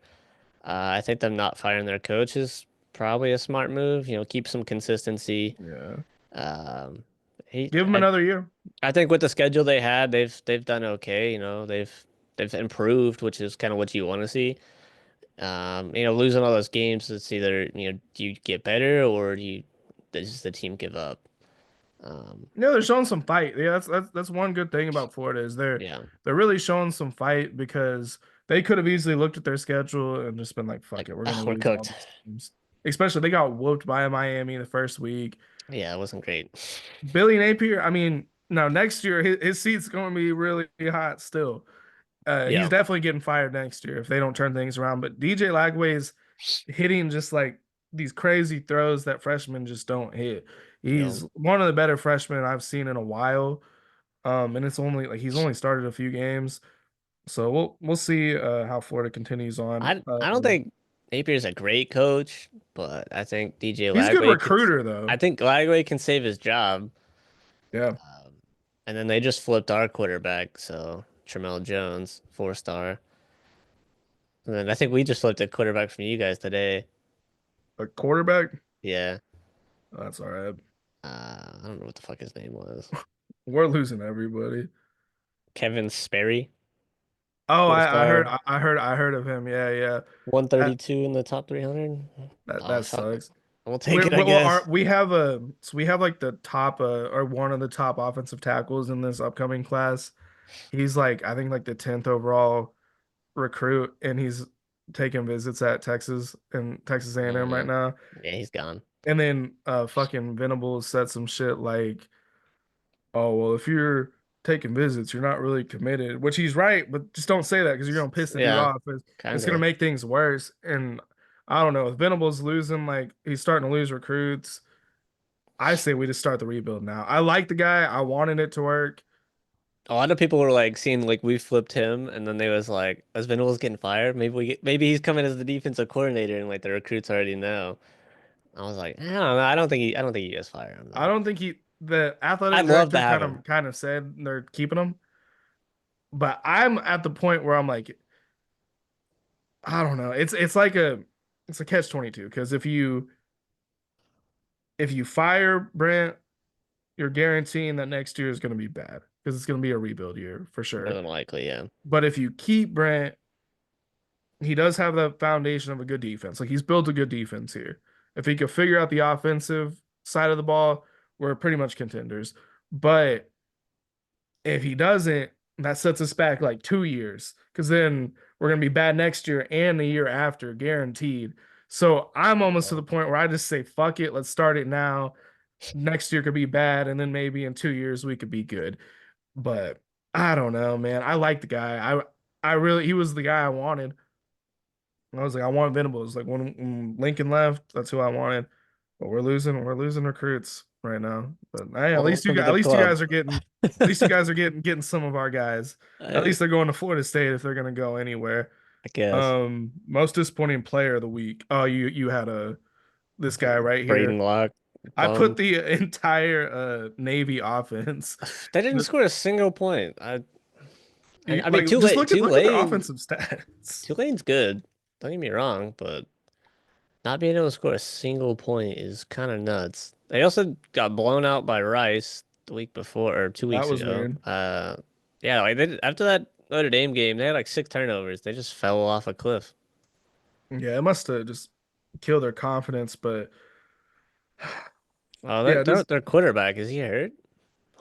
[SPEAKER 2] I think them not firing their coach is probably a smart move. Keep some consistency.
[SPEAKER 1] Yeah,
[SPEAKER 2] Um, he
[SPEAKER 1] give him another year.
[SPEAKER 2] I think with the schedule they had, they've done okay. They've improved, which is kind of what you want to see. Losing all those games, it's either do you get better or does the team give up? Um,
[SPEAKER 1] Yeah, they're showing some fight. Yeah, that's one good thing about Florida is they're
[SPEAKER 2] yeah,
[SPEAKER 1] they're really showing some fight because they could have easily looked at their schedule and just been like, "Fuck
[SPEAKER 2] like
[SPEAKER 1] it, we're gonna
[SPEAKER 2] we're
[SPEAKER 1] lose all
[SPEAKER 2] cooked.
[SPEAKER 1] these games." Especially they got whooped by Miami the first week.
[SPEAKER 2] Yeah, it wasn't great.
[SPEAKER 1] Billy Napier, I mean, no, next year his seat's going to be really hot still. He's
[SPEAKER 2] Yeah,
[SPEAKER 1] definitely getting fired next year if they don't turn things around. But DJ Lagway's hitting just like these crazy throws that freshmen just don't hit.
[SPEAKER 2] yeah.
[SPEAKER 1] He's one of the better freshmen I've seen in a while. And it's only like he's only started a few games, so we'll see how Florida continues on.
[SPEAKER 2] I don't think Napier's a great coach, but I think DJ
[SPEAKER 1] He's a good
[SPEAKER 2] Lagway could.
[SPEAKER 1] recruiter
[SPEAKER 2] I
[SPEAKER 1] though.
[SPEAKER 2] think Lagway can save his job.
[SPEAKER 1] Yeah,
[SPEAKER 2] And then they just flipped our quarterback, so Tramel Jones, 4 star. And then I think we just flipped a quarterback from you guys today.
[SPEAKER 1] a quarterback.
[SPEAKER 2] Yeah.
[SPEAKER 1] Oh, that's all right.
[SPEAKER 2] I don't know what the fuck his name was.
[SPEAKER 1] We're losing everybody.
[SPEAKER 2] Kevin Sperry,
[SPEAKER 1] Oh,
[SPEAKER 2] four
[SPEAKER 1] I heard,
[SPEAKER 2] star,
[SPEAKER 1] I heard of him. Yeah, yeah. That
[SPEAKER 2] 132 in the top 300. Oh,
[SPEAKER 1] that sucks.
[SPEAKER 2] I'll take it, I
[SPEAKER 1] Our,
[SPEAKER 2] guess.
[SPEAKER 1] we have a so we have like the top or one of the top offensive tackles in this upcoming class. He's like I think like the 10th overall recruit, and he's taking visits at Texas and Texas A&M right
[SPEAKER 2] Mm,
[SPEAKER 1] now.
[SPEAKER 2] yeah, he's gone.
[SPEAKER 1] And then fucking Venables said some shit like, "Oh well, if you're taking visits, you're not really committed," which he's right, but just don't say that because you're gonna piss the dude
[SPEAKER 2] Yeah,
[SPEAKER 1] off. It's
[SPEAKER 2] kind
[SPEAKER 1] gonna
[SPEAKER 2] of.
[SPEAKER 1] make things worse. And I don't know if Venables losing, like he's starting to lose recruits. I say we just start the rebuild now. I like the guy. I wanted it to work.
[SPEAKER 2] A lot of people were like seeing like we flipped him, and then they was like, "As Venables getting fired? Maybe he's coming as the defensive coordinator, and like the recruits already know." I was like, I don't know. I don't think he gets fired. I'm
[SPEAKER 1] I
[SPEAKER 2] not.
[SPEAKER 1] don't think the athletic
[SPEAKER 2] I'd love to
[SPEAKER 1] director
[SPEAKER 2] have him.
[SPEAKER 1] kind of said they're keeping him, but I'm at the point where I'm like, I don't know. It's a catch 22 because if you fire Brent, you're guaranteeing that next year is going to be bad because it's going to be a rebuild year for
[SPEAKER 2] More
[SPEAKER 1] sure.
[SPEAKER 2] than likely, yeah.
[SPEAKER 1] But if you keep Brent, he does have the foundation of a good defense. Like he's built a good defense here. If he could figure out the offensive side of the ball, we're pretty much contenders. But if he doesn't, that sets us back like 2 years because then we're gonna be bad next year and the year after, guaranteed. So I'm almost to
[SPEAKER 2] Yeah.
[SPEAKER 1] the point where I just say, fuck it, let's start it now. Next year could be bad, and then maybe in 2 years we could be good. But I don't know, man. I like the guy. I really he was the guy I wanted. I was like, I want Venables. Like when Lincoln left, that's who I wanted. But we're losing recruits right now. But hey,
[SPEAKER 2] Welcome to
[SPEAKER 1] at
[SPEAKER 2] the
[SPEAKER 1] least you
[SPEAKER 2] club.
[SPEAKER 1] guys are getting, at least you guys are getting some of our guys. At
[SPEAKER 2] I,
[SPEAKER 1] least they're going to Florida State if they're gonna go anywhere.
[SPEAKER 2] I guess.
[SPEAKER 1] Most disappointing player of the week. Oh, you had a this guy right
[SPEAKER 2] Braden
[SPEAKER 1] here.
[SPEAKER 2] Locke,
[SPEAKER 1] I put
[SPEAKER 2] bum.
[SPEAKER 1] the entire Navy offense.
[SPEAKER 2] They didn't
[SPEAKER 1] The,
[SPEAKER 2] score a single point. I mean,
[SPEAKER 1] like just look at their
[SPEAKER 2] Tulane,
[SPEAKER 1] offensive stats.
[SPEAKER 2] Tulane's good. Don't get me wrong, but not being able to score a single point is kind of nuts. They also got blown out by Rice the week before or two
[SPEAKER 1] That
[SPEAKER 2] weeks
[SPEAKER 1] was
[SPEAKER 2] ago.
[SPEAKER 1] weird.
[SPEAKER 2] Yeah, like after that Notre Dame game, they had like 6 turnovers. They just fell off a cliff.
[SPEAKER 1] Yeah, it must have just killed their confidence, but
[SPEAKER 2] Oh,
[SPEAKER 1] yeah, just
[SPEAKER 2] their quarterback, is he hurt?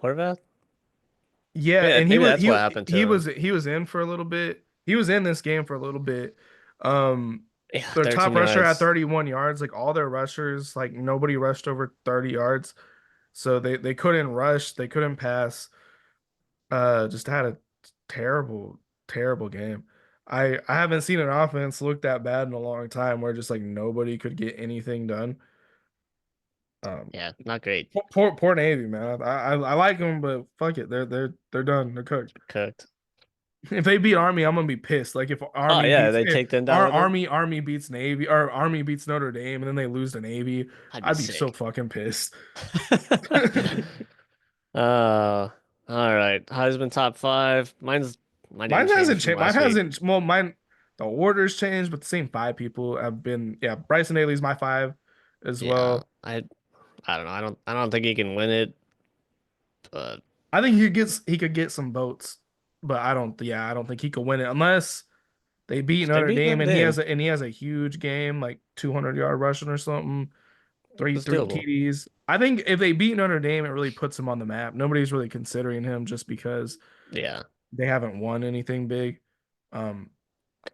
[SPEAKER 2] Horvath?
[SPEAKER 1] yeah, and
[SPEAKER 2] Maybe that's what happened to him.
[SPEAKER 1] he was in for a little bit. He was in this game for a little bit. Um,
[SPEAKER 2] Yeah,
[SPEAKER 1] their top
[SPEAKER 2] 13
[SPEAKER 1] rusher had
[SPEAKER 2] yards.
[SPEAKER 1] 31 yards. Like all their rushers, like nobody rushed over 30 yards. So they couldn't rush, they couldn't pass. Just had a terrible game. I haven't seen an offense look that bad in a long time where just like nobody could get anything done. Um,
[SPEAKER 2] Yeah, not great.
[SPEAKER 1] poor Navy, man. I like them, but fuck it, they're done. They're cooked.
[SPEAKER 2] Cooked.
[SPEAKER 1] If they beat Army, I'm gonna be pissed. Like if
[SPEAKER 2] Oh
[SPEAKER 1] Army
[SPEAKER 2] yeah,
[SPEAKER 1] beats
[SPEAKER 2] they
[SPEAKER 1] if
[SPEAKER 2] take them down
[SPEAKER 1] our
[SPEAKER 2] with it.
[SPEAKER 1] Army beats Navy or Army beats Notre Dame and then they lose to Navy,
[SPEAKER 2] I'd be
[SPEAKER 1] I'd be so
[SPEAKER 2] sick.
[SPEAKER 1] fucking pissed.
[SPEAKER 2] Uh, all right. Heisman top five. Mine didn't
[SPEAKER 1] Mine
[SPEAKER 2] change
[SPEAKER 1] hasn't
[SPEAKER 2] from
[SPEAKER 1] changed. Mine
[SPEAKER 2] last week.
[SPEAKER 1] hasn't. Well, mine the orders changed, but the same five people have been. Yeah, Bryson Daly's my five as
[SPEAKER 2] Yeah,
[SPEAKER 1] well.
[SPEAKER 2] I don't know. I don't think he can win it, but
[SPEAKER 1] I think he could get some votes, but I don't. Yeah, I don't think he could win it unless they beat
[SPEAKER 2] if they
[SPEAKER 1] Notre
[SPEAKER 2] beat
[SPEAKER 1] Dame
[SPEAKER 2] Notre
[SPEAKER 1] and
[SPEAKER 2] Dame,
[SPEAKER 1] he has a huge game like 200-yard rushing or something.
[SPEAKER 2] it's
[SPEAKER 1] Three
[SPEAKER 2] doable.
[SPEAKER 1] TDs. I think if they beat Notre Dame, it really puts him on the map. Nobody's really considering him just because
[SPEAKER 2] Yeah,
[SPEAKER 1] they haven't won anything big. Um,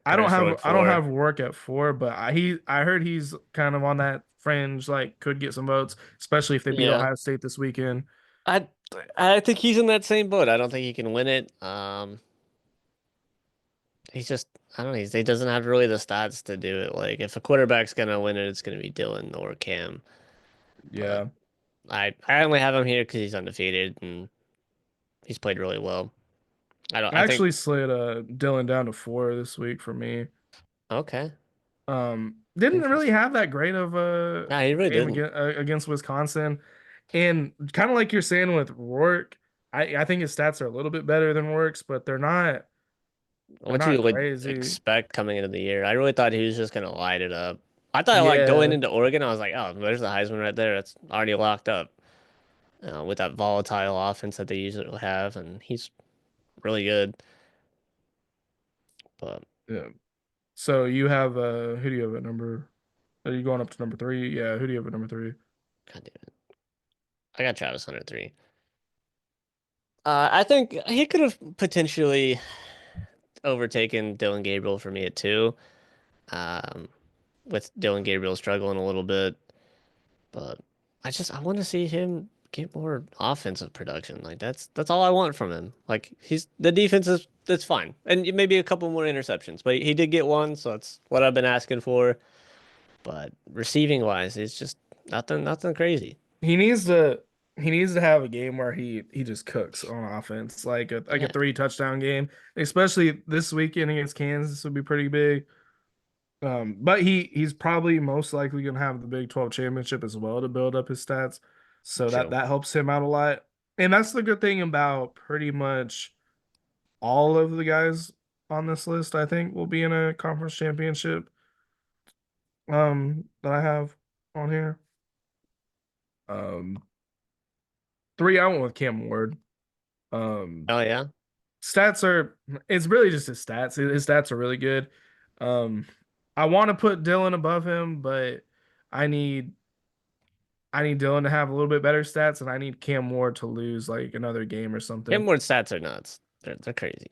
[SPEAKER 2] comparison with
[SPEAKER 1] I don't
[SPEAKER 2] four.
[SPEAKER 1] have work at four, but I heard he's kind of on that fringe, like could get some votes, especially if they beat
[SPEAKER 2] Yeah,
[SPEAKER 1] Ohio State this weekend.
[SPEAKER 2] I I think he's in that same boat. I don't think he can win it. He's just I don't know. He doesn't have really the stats to do it. Like if a quarterback's gonna win it, it's gonna be Dylan or Cam. But
[SPEAKER 1] Yeah,
[SPEAKER 2] I only have him here because he's undefeated and he's played really well.
[SPEAKER 1] I
[SPEAKER 2] I think
[SPEAKER 1] actually slid Dylan down to four this week for me.
[SPEAKER 2] okay.
[SPEAKER 1] didn't really
[SPEAKER 2] Interesting.
[SPEAKER 1] have that great of a
[SPEAKER 2] Nah, he really
[SPEAKER 1] game
[SPEAKER 2] didn't.
[SPEAKER 1] against Wisconsin. And kind of like you're saying with Rourke, I think his stats are a little bit better than Rourke's, but they're
[SPEAKER 2] What
[SPEAKER 1] not
[SPEAKER 2] you would
[SPEAKER 1] crazy.
[SPEAKER 2] expect coming into the year. I really thought he was just gonna light it up. I thought like going
[SPEAKER 1] Yeah.
[SPEAKER 2] into Oregon, I was like, oh, there's the Heisman right there. It's already locked up. With that volatile offense that they usually have, and he's really good. But
[SPEAKER 1] Yeah. So you have who do you have at number? Are you going up to number three? Yeah, who do you have at number three?
[SPEAKER 2] God damn it, I got Travis Hunter three. I think he could have potentially overtaken Dylan Gabriel for me at two. Um, with Dylan Gabriel struggling a little bit, but I want to see him get more offensive production. Like that's all I want from him. Like he's the defense is that's fine, and maybe a couple more interceptions, but he did get one, so that's what I've been asking for. But receiving wise, it's just nothing crazy.
[SPEAKER 1] He needs to he needs to have a game where he just cooks on offense, like a
[SPEAKER 2] Yeah,
[SPEAKER 1] three touchdown game, especially this weekend against Kansas would be pretty big. But he's probably most likely gonna have the Big 12 championship as well to build up his stats, so
[SPEAKER 2] true.
[SPEAKER 1] that helps him out a lot. And that's the good thing about pretty much all of the guys on this list. I think will be in a conference championship. That I have on here. Um, three I went with Cam Ward. Um,
[SPEAKER 2] Oh yeah,
[SPEAKER 1] stats are it's really just his stats. His stats are really good. Um, I want to put Dylan above him, but I need I need Dylan to have a little bit better stats, and I need Cam Ward to lose like another game or something.
[SPEAKER 2] inward stats are nuts. They're crazy.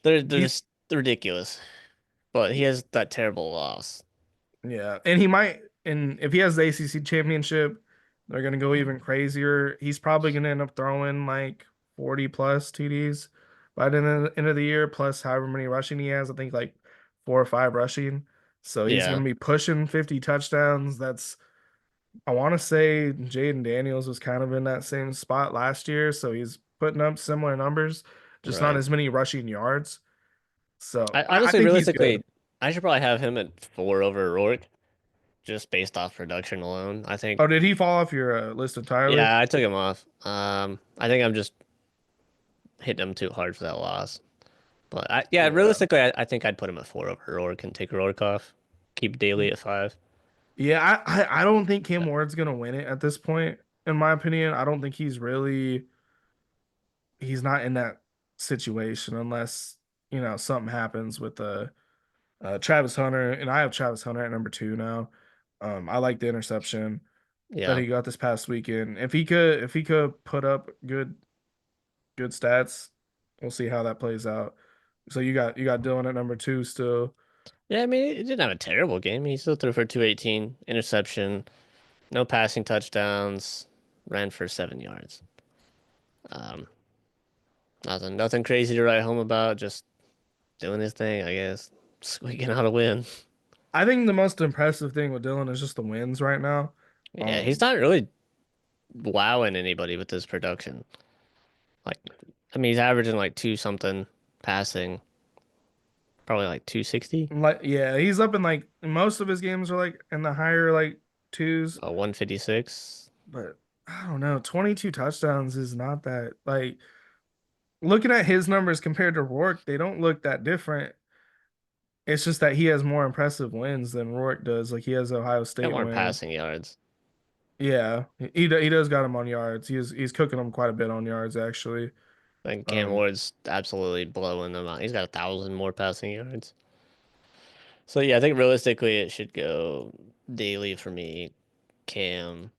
[SPEAKER 2] They're
[SPEAKER 1] He's
[SPEAKER 2] just ridiculous. But he has that terrible loss.
[SPEAKER 1] Yeah, and he might, and if he has the ACC championship, they're gonna go even crazier. He's probably gonna end up throwing like 40 plus TDs by the end of the year, plus however many rushing he has. I think like four or five rushing. So he's
[SPEAKER 2] Yeah,
[SPEAKER 1] gonna be pushing 50 touchdowns. I want to say Jaden Daniels was kind of in that same spot last year, so he's putting up similar numbers, just not
[SPEAKER 2] right.
[SPEAKER 1] as many rushing yards. So
[SPEAKER 2] I
[SPEAKER 1] I
[SPEAKER 2] honestly,
[SPEAKER 1] think he's good.
[SPEAKER 2] realistically, I should probably have him at four over Rourke, just based off production alone. I think.
[SPEAKER 1] Oh, did he fall off your list entirely?
[SPEAKER 2] Yeah, I took him off. I think I'm just hitting him too hard for that loss. But yeah,
[SPEAKER 1] Yeah.
[SPEAKER 2] realistically, I think I'd put him at four over Rourke and take Rourke off. Keep Daly at five.
[SPEAKER 1] Yeah, I don't think Cam Ward's gonna win it at this point, in my opinion. I don't think he's not in that situation unless, something happens with Travis Hunter, and I have Travis Hunter at number two now. I like the interception that
[SPEAKER 2] Yeah.
[SPEAKER 1] he got this past weekend. If he could put up good stats, we'll see how that plays out. So you got Dylan at number two still.
[SPEAKER 2] Yeah, I mean, he didn't have a terrible game. He still threw for 218, interception, no passing touchdowns, ran for 7 yards. Um, nothing crazy to write home about. Just doing his thing, I guess. Squeaking out a win.
[SPEAKER 1] I think the most impressive thing with Dylan is just the wins right now.
[SPEAKER 2] Yeah, he's
[SPEAKER 1] Um,
[SPEAKER 2] not really wowing anybody with his production. Like, I mean, he's averaging like two something passing, probably like 260,
[SPEAKER 1] Like, yeah, he's up in like most of his games are like in the higher like twos,
[SPEAKER 2] 156.
[SPEAKER 1] but I don't know. 22 touchdowns is not that like looking at his numbers compared to Rourke, they don't look that different. It's just that he has more impressive wins than Rourke does. Like he has the Ohio
[SPEAKER 2] Got
[SPEAKER 1] State
[SPEAKER 2] more
[SPEAKER 1] win.
[SPEAKER 2] passing yards.
[SPEAKER 1] Yeah, he does got him on yards. He's cooking him quite a bit on yards actually.
[SPEAKER 2] I think Cam
[SPEAKER 1] Um,
[SPEAKER 2] Ward's absolutely blowing them out. He's got 1,000 more passing yards. So yeah, I think realistically it should go Daly for me, Cam,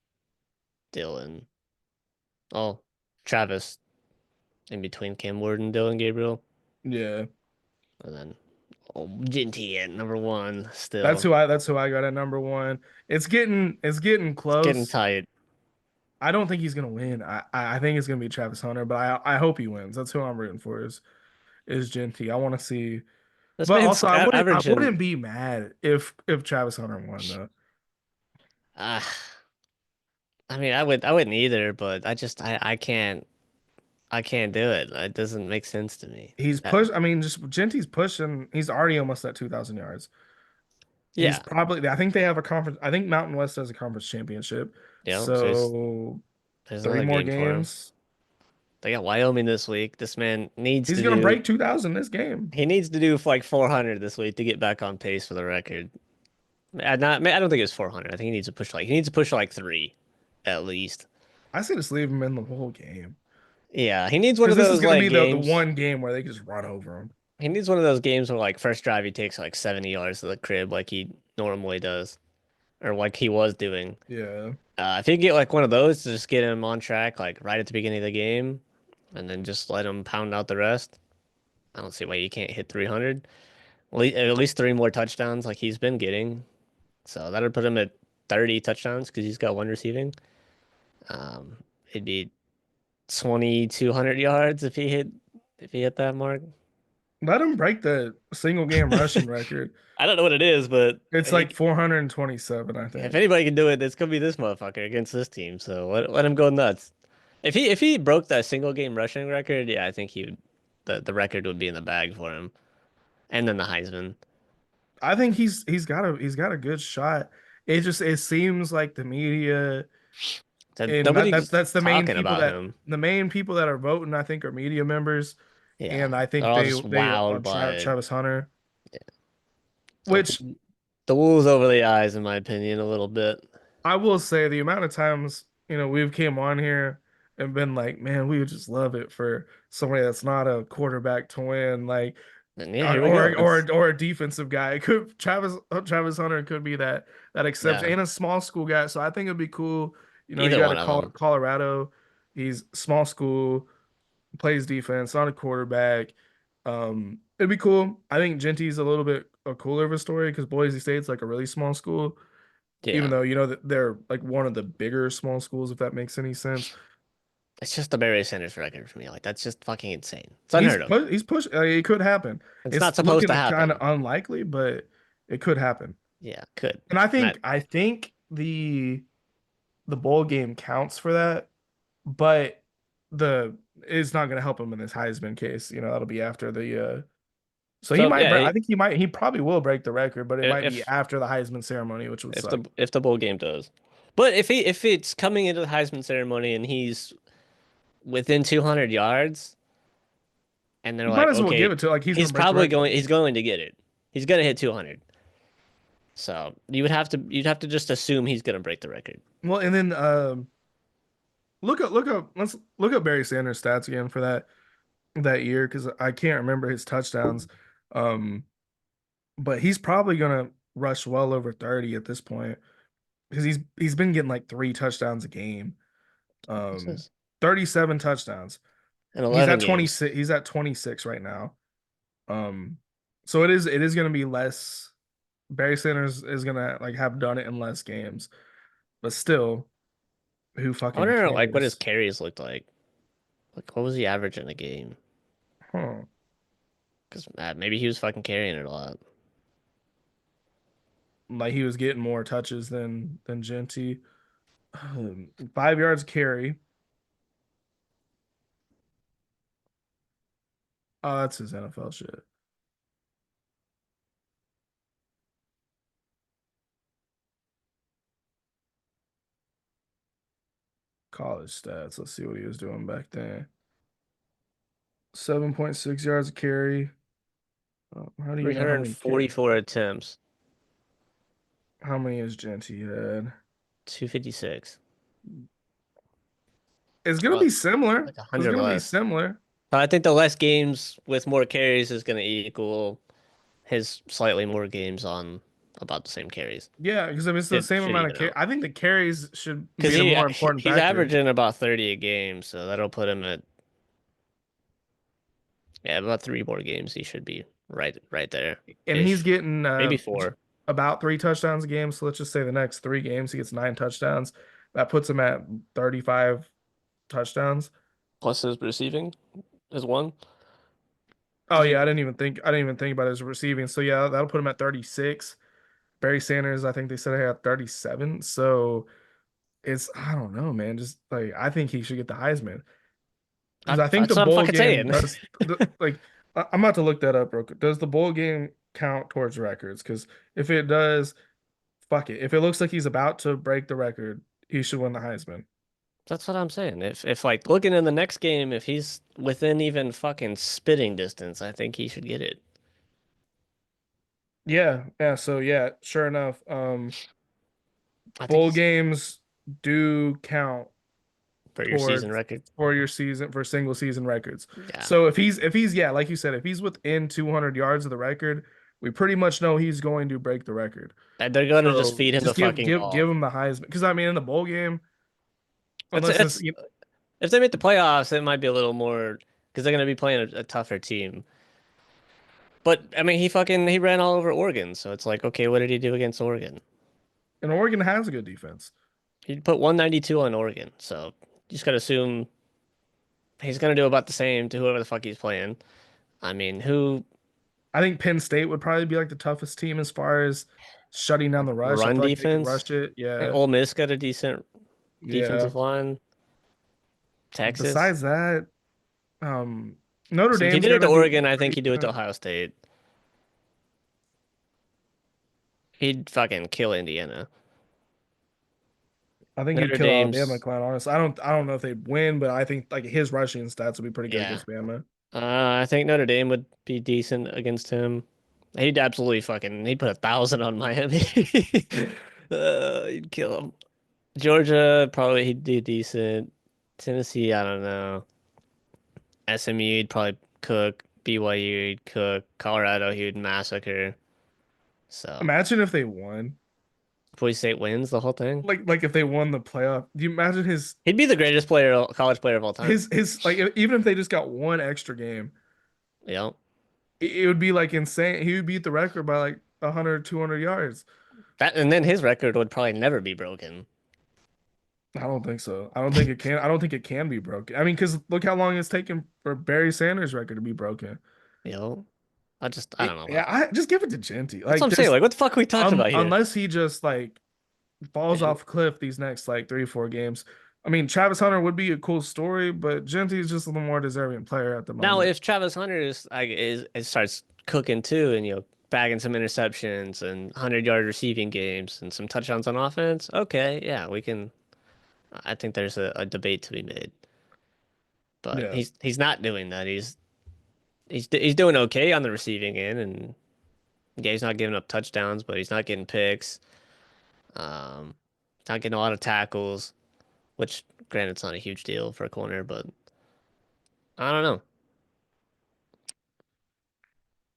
[SPEAKER 2] Dylan. Oh, Travis in between Cam Ward and Dylan Gabriel.
[SPEAKER 1] yeah,
[SPEAKER 2] And then Ginty at number one
[SPEAKER 1] that's
[SPEAKER 2] still.
[SPEAKER 1] who I got at number one. It's getting
[SPEAKER 2] It's getting
[SPEAKER 1] close.
[SPEAKER 2] tight.
[SPEAKER 1] I don't think he's gonna win. I think it's gonna be Travis Hunter, but I hope he wins. That's who I'm rooting for is Genty. I want to see,
[SPEAKER 2] This
[SPEAKER 1] but
[SPEAKER 2] man's
[SPEAKER 1] also I
[SPEAKER 2] averaging.
[SPEAKER 1] wouldn't be mad if Travis Hunter won though.
[SPEAKER 2] Uh, I mean, I wouldn't either, but I can't do it. It doesn't make sense to me.
[SPEAKER 1] He's
[SPEAKER 2] That,
[SPEAKER 1] push. I mean, just Genty's pushing. He's already almost at 2,000 yards. He's
[SPEAKER 2] Yeah.
[SPEAKER 1] probably, I think they have a conference. I think Mountain West has a conference championship.
[SPEAKER 2] Yeah. So
[SPEAKER 1] So
[SPEAKER 2] there's
[SPEAKER 1] three
[SPEAKER 2] another
[SPEAKER 1] more
[SPEAKER 2] game for him.
[SPEAKER 1] games.
[SPEAKER 2] They got Wyoming this week. This man needs
[SPEAKER 1] He's
[SPEAKER 2] to
[SPEAKER 1] gonna
[SPEAKER 2] do
[SPEAKER 1] break 2,000 this game.
[SPEAKER 2] he needs to do like 400 this week to get back on pace for the record. I don't think it's 400. I think he needs to push like three at least.
[SPEAKER 1] I say just leave him in the whole game
[SPEAKER 2] Yeah, he needs one
[SPEAKER 1] because
[SPEAKER 2] of
[SPEAKER 1] this is
[SPEAKER 2] those
[SPEAKER 1] gonna
[SPEAKER 2] like
[SPEAKER 1] be the
[SPEAKER 2] games.
[SPEAKER 1] one game where they just run over him.
[SPEAKER 2] He needs one of those games where like first drive he takes like 70 yards to the crib like he normally does or like he was doing.
[SPEAKER 1] Yeah.
[SPEAKER 2] If you get like one of those to just get him on track like right at the beginning of the game and then just let him pound out the rest. I don't see why you can't hit 300. At least three more touchdowns like he's been getting. So that'll put him at 30 touchdowns because he's got one receiving. It'd be 2,200 yards if he hit that mark.
[SPEAKER 1] Let him break the single game rushing record.
[SPEAKER 2] I don't know what it is, but
[SPEAKER 1] It's like 427, I
[SPEAKER 2] if
[SPEAKER 1] think.
[SPEAKER 2] anybody can do it, it's gonna be this motherfucker against this team. So let him go nuts. If he broke that single game rushing record, yeah, I think he would the record would be in the bag for him. And then the Heisman.
[SPEAKER 1] I think he's got a good shot. It seems like the media
[SPEAKER 2] That
[SPEAKER 1] and
[SPEAKER 2] nobody's
[SPEAKER 1] that's the main
[SPEAKER 2] talking
[SPEAKER 1] people
[SPEAKER 2] about
[SPEAKER 1] that
[SPEAKER 2] him.
[SPEAKER 1] are voting, I think, are media members,
[SPEAKER 2] Yeah,
[SPEAKER 1] and I
[SPEAKER 2] they're
[SPEAKER 1] think
[SPEAKER 2] all just
[SPEAKER 1] they
[SPEAKER 2] wowed
[SPEAKER 1] are
[SPEAKER 2] by
[SPEAKER 1] Travis Hunter,
[SPEAKER 2] the,
[SPEAKER 1] which
[SPEAKER 2] the wool's over the eyes, in my opinion, a little bit.
[SPEAKER 1] I will say the amount of times, we've came on here and been like, man, we would just love it for somebody that's not a quarterback to win, like
[SPEAKER 2] And yeah, here we go. It's
[SPEAKER 1] or a defensive guy. It could Travis Hunter could be that exception
[SPEAKER 2] yeah,
[SPEAKER 1] and a small school guy. So I think it'd be cool. He
[SPEAKER 2] either
[SPEAKER 1] got to
[SPEAKER 2] one of them.
[SPEAKER 1] Colorado. He's small school, plays defense, not a quarterback. It'd be cool. I think Genty's a little bit a cooler of a story because Boise State's like a really small school, even
[SPEAKER 2] Yeah,
[SPEAKER 1] though that they're like one of the bigger small schools, if that makes any sense.
[SPEAKER 2] it's just the Barry Sanders record for me. Like that's just fucking insane. It's unheard of.
[SPEAKER 1] He's pushed. It could happen.
[SPEAKER 2] It's
[SPEAKER 1] It's
[SPEAKER 2] not supposed to
[SPEAKER 1] looking kind of
[SPEAKER 2] happen.
[SPEAKER 1] unlikely, but it could happen.
[SPEAKER 2] Yeah, could.
[SPEAKER 1] And I
[SPEAKER 2] And I,
[SPEAKER 1] think I think the bowl game counts for that, but the it's not going to help him in this Heisman case. That'll be after so he
[SPEAKER 2] so
[SPEAKER 1] might
[SPEAKER 2] yeah,
[SPEAKER 1] break, I think he probably will break the record, but it might be
[SPEAKER 2] if
[SPEAKER 1] after the Heisman ceremony, which would suck.
[SPEAKER 2] if the bowl game does, but if it's coming into the Heisman ceremony and he's within 200 yards, and they're
[SPEAKER 1] You might
[SPEAKER 2] like,
[SPEAKER 1] as well give
[SPEAKER 2] okay,
[SPEAKER 1] it to like he's going to break the record.
[SPEAKER 2] he's going to get it. He's gonna hit 200. So you'd have to just assume he's gonna break the record.
[SPEAKER 1] Well, and then let's look up Barry Sanders' stats again for that year because I can't remember his touchdowns. Um, but he's probably gonna rush well over 30 at this point because he's been getting like 3 touchdowns a game.
[SPEAKER 2] What's
[SPEAKER 1] Um,
[SPEAKER 2] this?
[SPEAKER 1] 37 touchdowns.
[SPEAKER 2] In
[SPEAKER 1] He's
[SPEAKER 2] 11
[SPEAKER 1] at
[SPEAKER 2] games.
[SPEAKER 1] 26. He's at 26 right now. So it is gonna be less. Barry Sanders is gonna like have done it in less games, but still, who
[SPEAKER 2] I
[SPEAKER 1] fucking
[SPEAKER 2] wonder like what his
[SPEAKER 1] cares?
[SPEAKER 2] carries looked like. Like what was he average in a game?
[SPEAKER 1] Huh.
[SPEAKER 2] Because maybe he was fucking carrying it a lot.
[SPEAKER 1] Like he was getting more touches than Genty. 5 yards carry. Oh, that's his NFL shit. College stats. Let's see what he was doing back then. 7.6 yards a carry. How do you know how many
[SPEAKER 2] 344 attempts,
[SPEAKER 1] how many has Genty had?
[SPEAKER 2] 256.
[SPEAKER 1] It's gonna
[SPEAKER 2] Well,
[SPEAKER 1] be similar.
[SPEAKER 2] like a
[SPEAKER 1] It's
[SPEAKER 2] hundred
[SPEAKER 1] gonna be
[SPEAKER 2] less.
[SPEAKER 1] similar.
[SPEAKER 2] I think the less games with more carries is going to equal his slightly more games on about the same carries.
[SPEAKER 1] Yeah, because if it's the same
[SPEAKER 2] Should
[SPEAKER 1] amount of
[SPEAKER 2] even
[SPEAKER 1] carry,
[SPEAKER 2] out.
[SPEAKER 1] I think the carries should
[SPEAKER 2] Because
[SPEAKER 1] be the more important
[SPEAKER 2] he's
[SPEAKER 1] factor.
[SPEAKER 2] averaging about 30 a game, so that'll put him at yeah, about three more games he should be right there
[SPEAKER 1] And he's
[SPEAKER 2] ish.
[SPEAKER 1] getting
[SPEAKER 2] Maybe four.
[SPEAKER 1] about 3 touchdowns a game. So let's just say the next 3 games he gets 9 touchdowns. That puts him at 35 touchdowns.
[SPEAKER 2] Plus his receiving is one.
[SPEAKER 1] Oh
[SPEAKER 2] Because you
[SPEAKER 1] yeah, I didn't even think about his receiving. So yeah, that'll put him at 36. Barry Sanders, I think they said he had 37. So I don't know, man. Just like I think he should get the Heisman because I think
[SPEAKER 2] that's
[SPEAKER 1] the
[SPEAKER 2] what I'm
[SPEAKER 1] bowl
[SPEAKER 2] fucking
[SPEAKER 1] game
[SPEAKER 2] saying.
[SPEAKER 1] does like I'm about to look that up real quick. Does the bowl game count towards records because if it does, fuck it. If it looks like he's about to break the record, he should win the Heisman.
[SPEAKER 2] That's what I'm saying. If like looking in the next game, if he's within even fucking spitting distance, I think he should get it
[SPEAKER 1] Yeah, yeah. So yeah, sure enough,
[SPEAKER 2] I think
[SPEAKER 1] bowl
[SPEAKER 2] he's
[SPEAKER 1] games do count
[SPEAKER 2] for your season
[SPEAKER 1] towards
[SPEAKER 2] record.
[SPEAKER 1] for your season for single season records.
[SPEAKER 2] Yeah.
[SPEAKER 1] So if he's yeah, like you said, if he's within 200 yards of the record, we pretty much know he's going to break the record.
[SPEAKER 2] And they're gonna just
[SPEAKER 1] So
[SPEAKER 2] feed him the
[SPEAKER 1] just give
[SPEAKER 2] fucking
[SPEAKER 1] give give
[SPEAKER 2] ball.
[SPEAKER 1] him the Heisman because I mean in the bowl game,
[SPEAKER 2] It's
[SPEAKER 1] unless it's
[SPEAKER 2] it's if they make the playoffs, it might be a little more because they're gonna be playing a tougher team. But I mean, he ran all over Oregon, so it's like, okay, what did he do against Oregon?
[SPEAKER 1] and Oregon has a good defense.
[SPEAKER 2] He put 192 on Oregon, so you just gotta assume he's gonna do about the same to whoever the fuck he's playing. I mean, who
[SPEAKER 1] I think Penn State would probably be like the toughest team as far as shutting down the rush. I
[SPEAKER 2] run
[SPEAKER 1] feel like they could
[SPEAKER 2] defense?
[SPEAKER 1] rush it.
[SPEAKER 2] I think
[SPEAKER 1] Yeah,
[SPEAKER 2] Ole Miss got a decent
[SPEAKER 1] yeah.
[SPEAKER 2] defensive line. Texas.
[SPEAKER 1] Besides that, um, Notre
[SPEAKER 2] So if he
[SPEAKER 1] Dame's
[SPEAKER 2] did it
[SPEAKER 1] got
[SPEAKER 2] to
[SPEAKER 1] a
[SPEAKER 2] Oregon,
[SPEAKER 1] decent
[SPEAKER 2] I think he'd do it to
[SPEAKER 1] defense.
[SPEAKER 2] Ohio State. He'd fucking kill Indiana.
[SPEAKER 1] I think he'd
[SPEAKER 2] Notre
[SPEAKER 1] kill Alabama,
[SPEAKER 2] Dame's,
[SPEAKER 1] quite honest. I don't know if they'd win, but I think like his rushing stats would be pretty good
[SPEAKER 2] yeah.
[SPEAKER 1] against Bama.
[SPEAKER 2] I think Notre Dame would be decent against him. He'd absolutely fucking, he'd put 1,000 on Miami. He'd kill him. Georgia, probably he'd do decent. Tennessee, I don't know. SMU, he'd probably cook. BYU, he'd cook. Colorado, he would massacre. So,
[SPEAKER 1] Imagine if they won.
[SPEAKER 2] Boise State wins the whole thing.
[SPEAKER 1] Like if they won the playoff. Do you imagine
[SPEAKER 2] He'd be the greatest player, college player of all time.
[SPEAKER 1] his like even if they just got one extra game,
[SPEAKER 2] Yep.
[SPEAKER 1] it would be like insane. He would beat the record by like 100, 200 yards.
[SPEAKER 2] That and then his record would probably never be broken.
[SPEAKER 1] I don't think so. I don't think it can. I don't think it can be broken. I mean, because look how long it's taken for Barry Sanders' record to be broken.
[SPEAKER 2] I don't know
[SPEAKER 1] Yeah,
[SPEAKER 2] about.
[SPEAKER 1] I just give it to Genty.
[SPEAKER 2] That's what
[SPEAKER 1] Like,
[SPEAKER 2] I'm saying.
[SPEAKER 1] just
[SPEAKER 2] Like, what the fuck are we talking about here?
[SPEAKER 1] unless he just like falls
[SPEAKER 2] And
[SPEAKER 1] off a cliff these next like 3 or 4 games. I mean, Travis Hunter would be a cool story, but Genty is just a little more deserving player at the
[SPEAKER 2] now,
[SPEAKER 1] moment.
[SPEAKER 2] if Travis Hunter is like is starts cooking too, and bagging some interceptions and 100-yard receiving games and some touchdowns on offense, okay, yeah, we can. I think there's a debate to be made, but
[SPEAKER 1] Yeah,
[SPEAKER 2] he's not doing that. He's doing okay on the receiving end, and yeah, he's not giving up touchdowns, but he's not getting picks. Um, not getting a lot of tackles, which granted it's not a huge deal for a corner, but I don't know.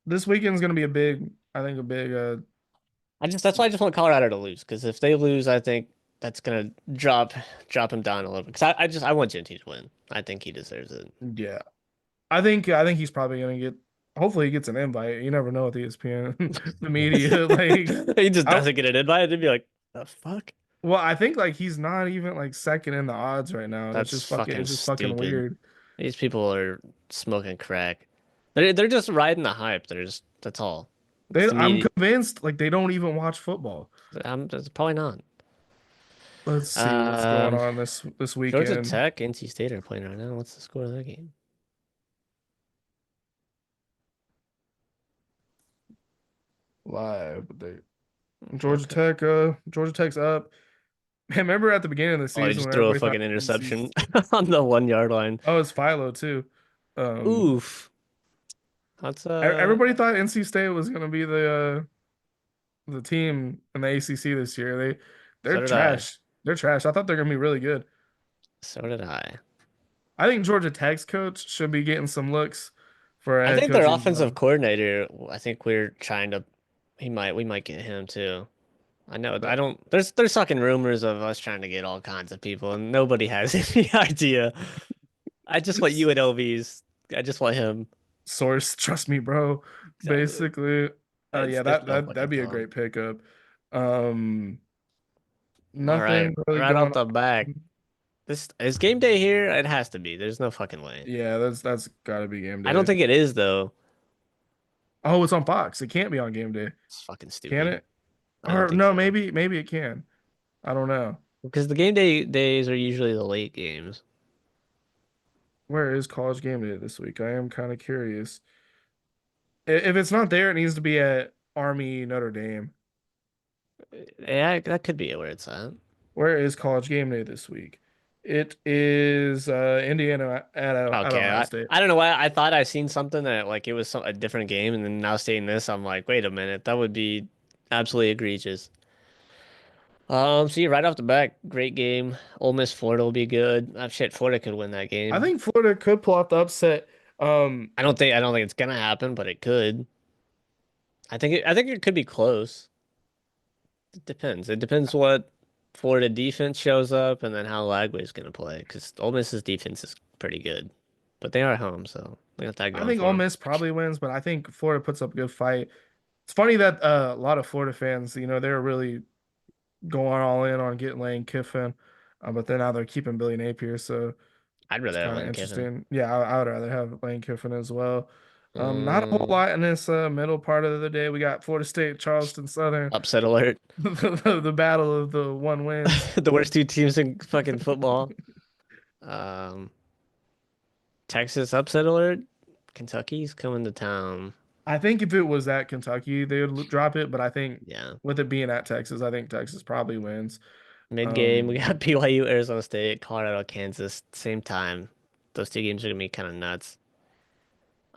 [SPEAKER 1] this weekend's gonna be a big, I think, a big.
[SPEAKER 2] That's why I just want Colorado to lose because if they lose, I think that's gonna drop him down a little bit. Because I want Genty to win. I think he deserves it.
[SPEAKER 1] Yeah, I think he's probably gonna get. Hopefully, he gets an invite. You never know with ESPN, the media. Like,
[SPEAKER 2] He just
[SPEAKER 1] I
[SPEAKER 2] doesn't get an invite. They'd be like, the fuck?
[SPEAKER 1] well, I think like he's not even like second in the odds right now, and
[SPEAKER 2] That's fucking
[SPEAKER 1] it's just fucking
[SPEAKER 2] stupid.
[SPEAKER 1] weird.
[SPEAKER 2] These people are smoking crack. They're just riding the hype. That's all. It's the
[SPEAKER 1] I'm
[SPEAKER 2] media.
[SPEAKER 1] convinced like they don't even watch football.
[SPEAKER 2] That's probably not.
[SPEAKER 1] Let's see what's going
[SPEAKER 2] Um,
[SPEAKER 1] on this
[SPEAKER 2] Georgia
[SPEAKER 1] weekend
[SPEAKER 2] Tech, NC State are playing right now. What's the score of that game?
[SPEAKER 1] live.
[SPEAKER 2] Okay.
[SPEAKER 1] Georgia Tech's up. Man, remember at the beginning of the
[SPEAKER 2] Oh, he
[SPEAKER 1] season
[SPEAKER 2] just
[SPEAKER 1] when
[SPEAKER 2] threw a
[SPEAKER 1] everybody thought
[SPEAKER 2] fucking interception
[SPEAKER 1] NC's
[SPEAKER 2] on the 1 yard line.
[SPEAKER 1] oh, it's Philo too. Um,
[SPEAKER 2] Oof. That's
[SPEAKER 1] everybody thought NC State was gonna be the team in the ACC this year. They're
[SPEAKER 2] so did I.
[SPEAKER 1] trash. They're trash. I thought they're gonna be really good.
[SPEAKER 2] So did I.
[SPEAKER 1] I think Georgia Tech's coach should be getting some looks for a
[SPEAKER 2] I
[SPEAKER 1] head
[SPEAKER 2] think their
[SPEAKER 1] coaching
[SPEAKER 2] offensive
[SPEAKER 1] job.
[SPEAKER 2] coordinator, I think we're trying to we might get him too. I don't there's fucking rumors of us trying to get all kinds of people and nobody has any idea. I just want UNLV's. I just want him.
[SPEAKER 1] Source, trust me, bro.
[SPEAKER 2] Exactly.
[SPEAKER 1] Basically,
[SPEAKER 2] It's
[SPEAKER 1] yeah,
[SPEAKER 2] there's no
[SPEAKER 1] that'd
[SPEAKER 2] fucking
[SPEAKER 1] be a
[SPEAKER 2] telling.
[SPEAKER 1] great pickup. Um,
[SPEAKER 2] All right,
[SPEAKER 1] nothing really
[SPEAKER 2] right off
[SPEAKER 1] going
[SPEAKER 2] the back.
[SPEAKER 1] on.
[SPEAKER 2] This is game day here. It has to be. There's no fucking way.
[SPEAKER 1] Yeah, that's got to be game
[SPEAKER 2] I don't
[SPEAKER 1] day.
[SPEAKER 2] think it is though.
[SPEAKER 1] Oh, it's on Fox. It can't be on game day,
[SPEAKER 2] It's fucking
[SPEAKER 1] can
[SPEAKER 2] stupid.
[SPEAKER 1] it?
[SPEAKER 2] I don't
[SPEAKER 1] Or
[SPEAKER 2] think
[SPEAKER 1] no,
[SPEAKER 2] so.
[SPEAKER 1] maybe it can. I don't know.
[SPEAKER 2] Because the game day days are usually the late games.
[SPEAKER 1] Where is college game day this week? I am kind of curious. If it's not there, it needs to be at Army Notre Dame.
[SPEAKER 2] Yeah, that could be where it's at.
[SPEAKER 1] Where is College Game Day this week? It is Indiana at
[SPEAKER 2] Okay,
[SPEAKER 1] Ohio
[SPEAKER 2] I,
[SPEAKER 1] State.
[SPEAKER 2] I don't know why I thought I seen something that like it was a different game, and then now seeing this, I'm like, wait a minute, that would be absolutely egregious. So yeah, right off the bat, great game. Ole Miss Florida will be good. Shit, Florida could win that
[SPEAKER 1] I
[SPEAKER 2] game.
[SPEAKER 1] think Florida could pull off the upset.
[SPEAKER 2] I don't think it's gonna happen, but it could. I think it could be close. It depends. It depends what Florida defense shows up, and then how Lagway's gonna play. Because Ole Miss's defense is pretty good, but they are at home, so they got that
[SPEAKER 1] I
[SPEAKER 2] going
[SPEAKER 1] think
[SPEAKER 2] for
[SPEAKER 1] Ole
[SPEAKER 2] them.
[SPEAKER 1] Miss probably wins, but I think Florida puts up a good fight. It's funny that a lot of Florida fans, they're really going all in on getting Lane Kiffin, but then now they're keeping Billy Napier, so
[SPEAKER 2] I'd
[SPEAKER 1] it's
[SPEAKER 2] rather have
[SPEAKER 1] kind of
[SPEAKER 2] Lane Kiffin.
[SPEAKER 1] interesting. Yeah, I would rather have Lane Kiffin as well. Not a whole
[SPEAKER 2] Mm,
[SPEAKER 1] lot in this middle part of the day. We got Florida State, Charleston Southern,
[SPEAKER 2] upset alert.
[SPEAKER 1] the battle of the one wins.
[SPEAKER 2] The worst two teams in fucking football. Um, Texas upset alert. Kentucky's coming to town.
[SPEAKER 1] I think if it was at Kentucky, they would drop it, but I think
[SPEAKER 2] Yeah.
[SPEAKER 1] with it being at Texas, I think Texas probably wins.
[SPEAKER 2] Mid game, we
[SPEAKER 1] Um,
[SPEAKER 2] got BYU, Arizona State, Colorado, Kansas, same time. Those two games are gonna be kind of nuts.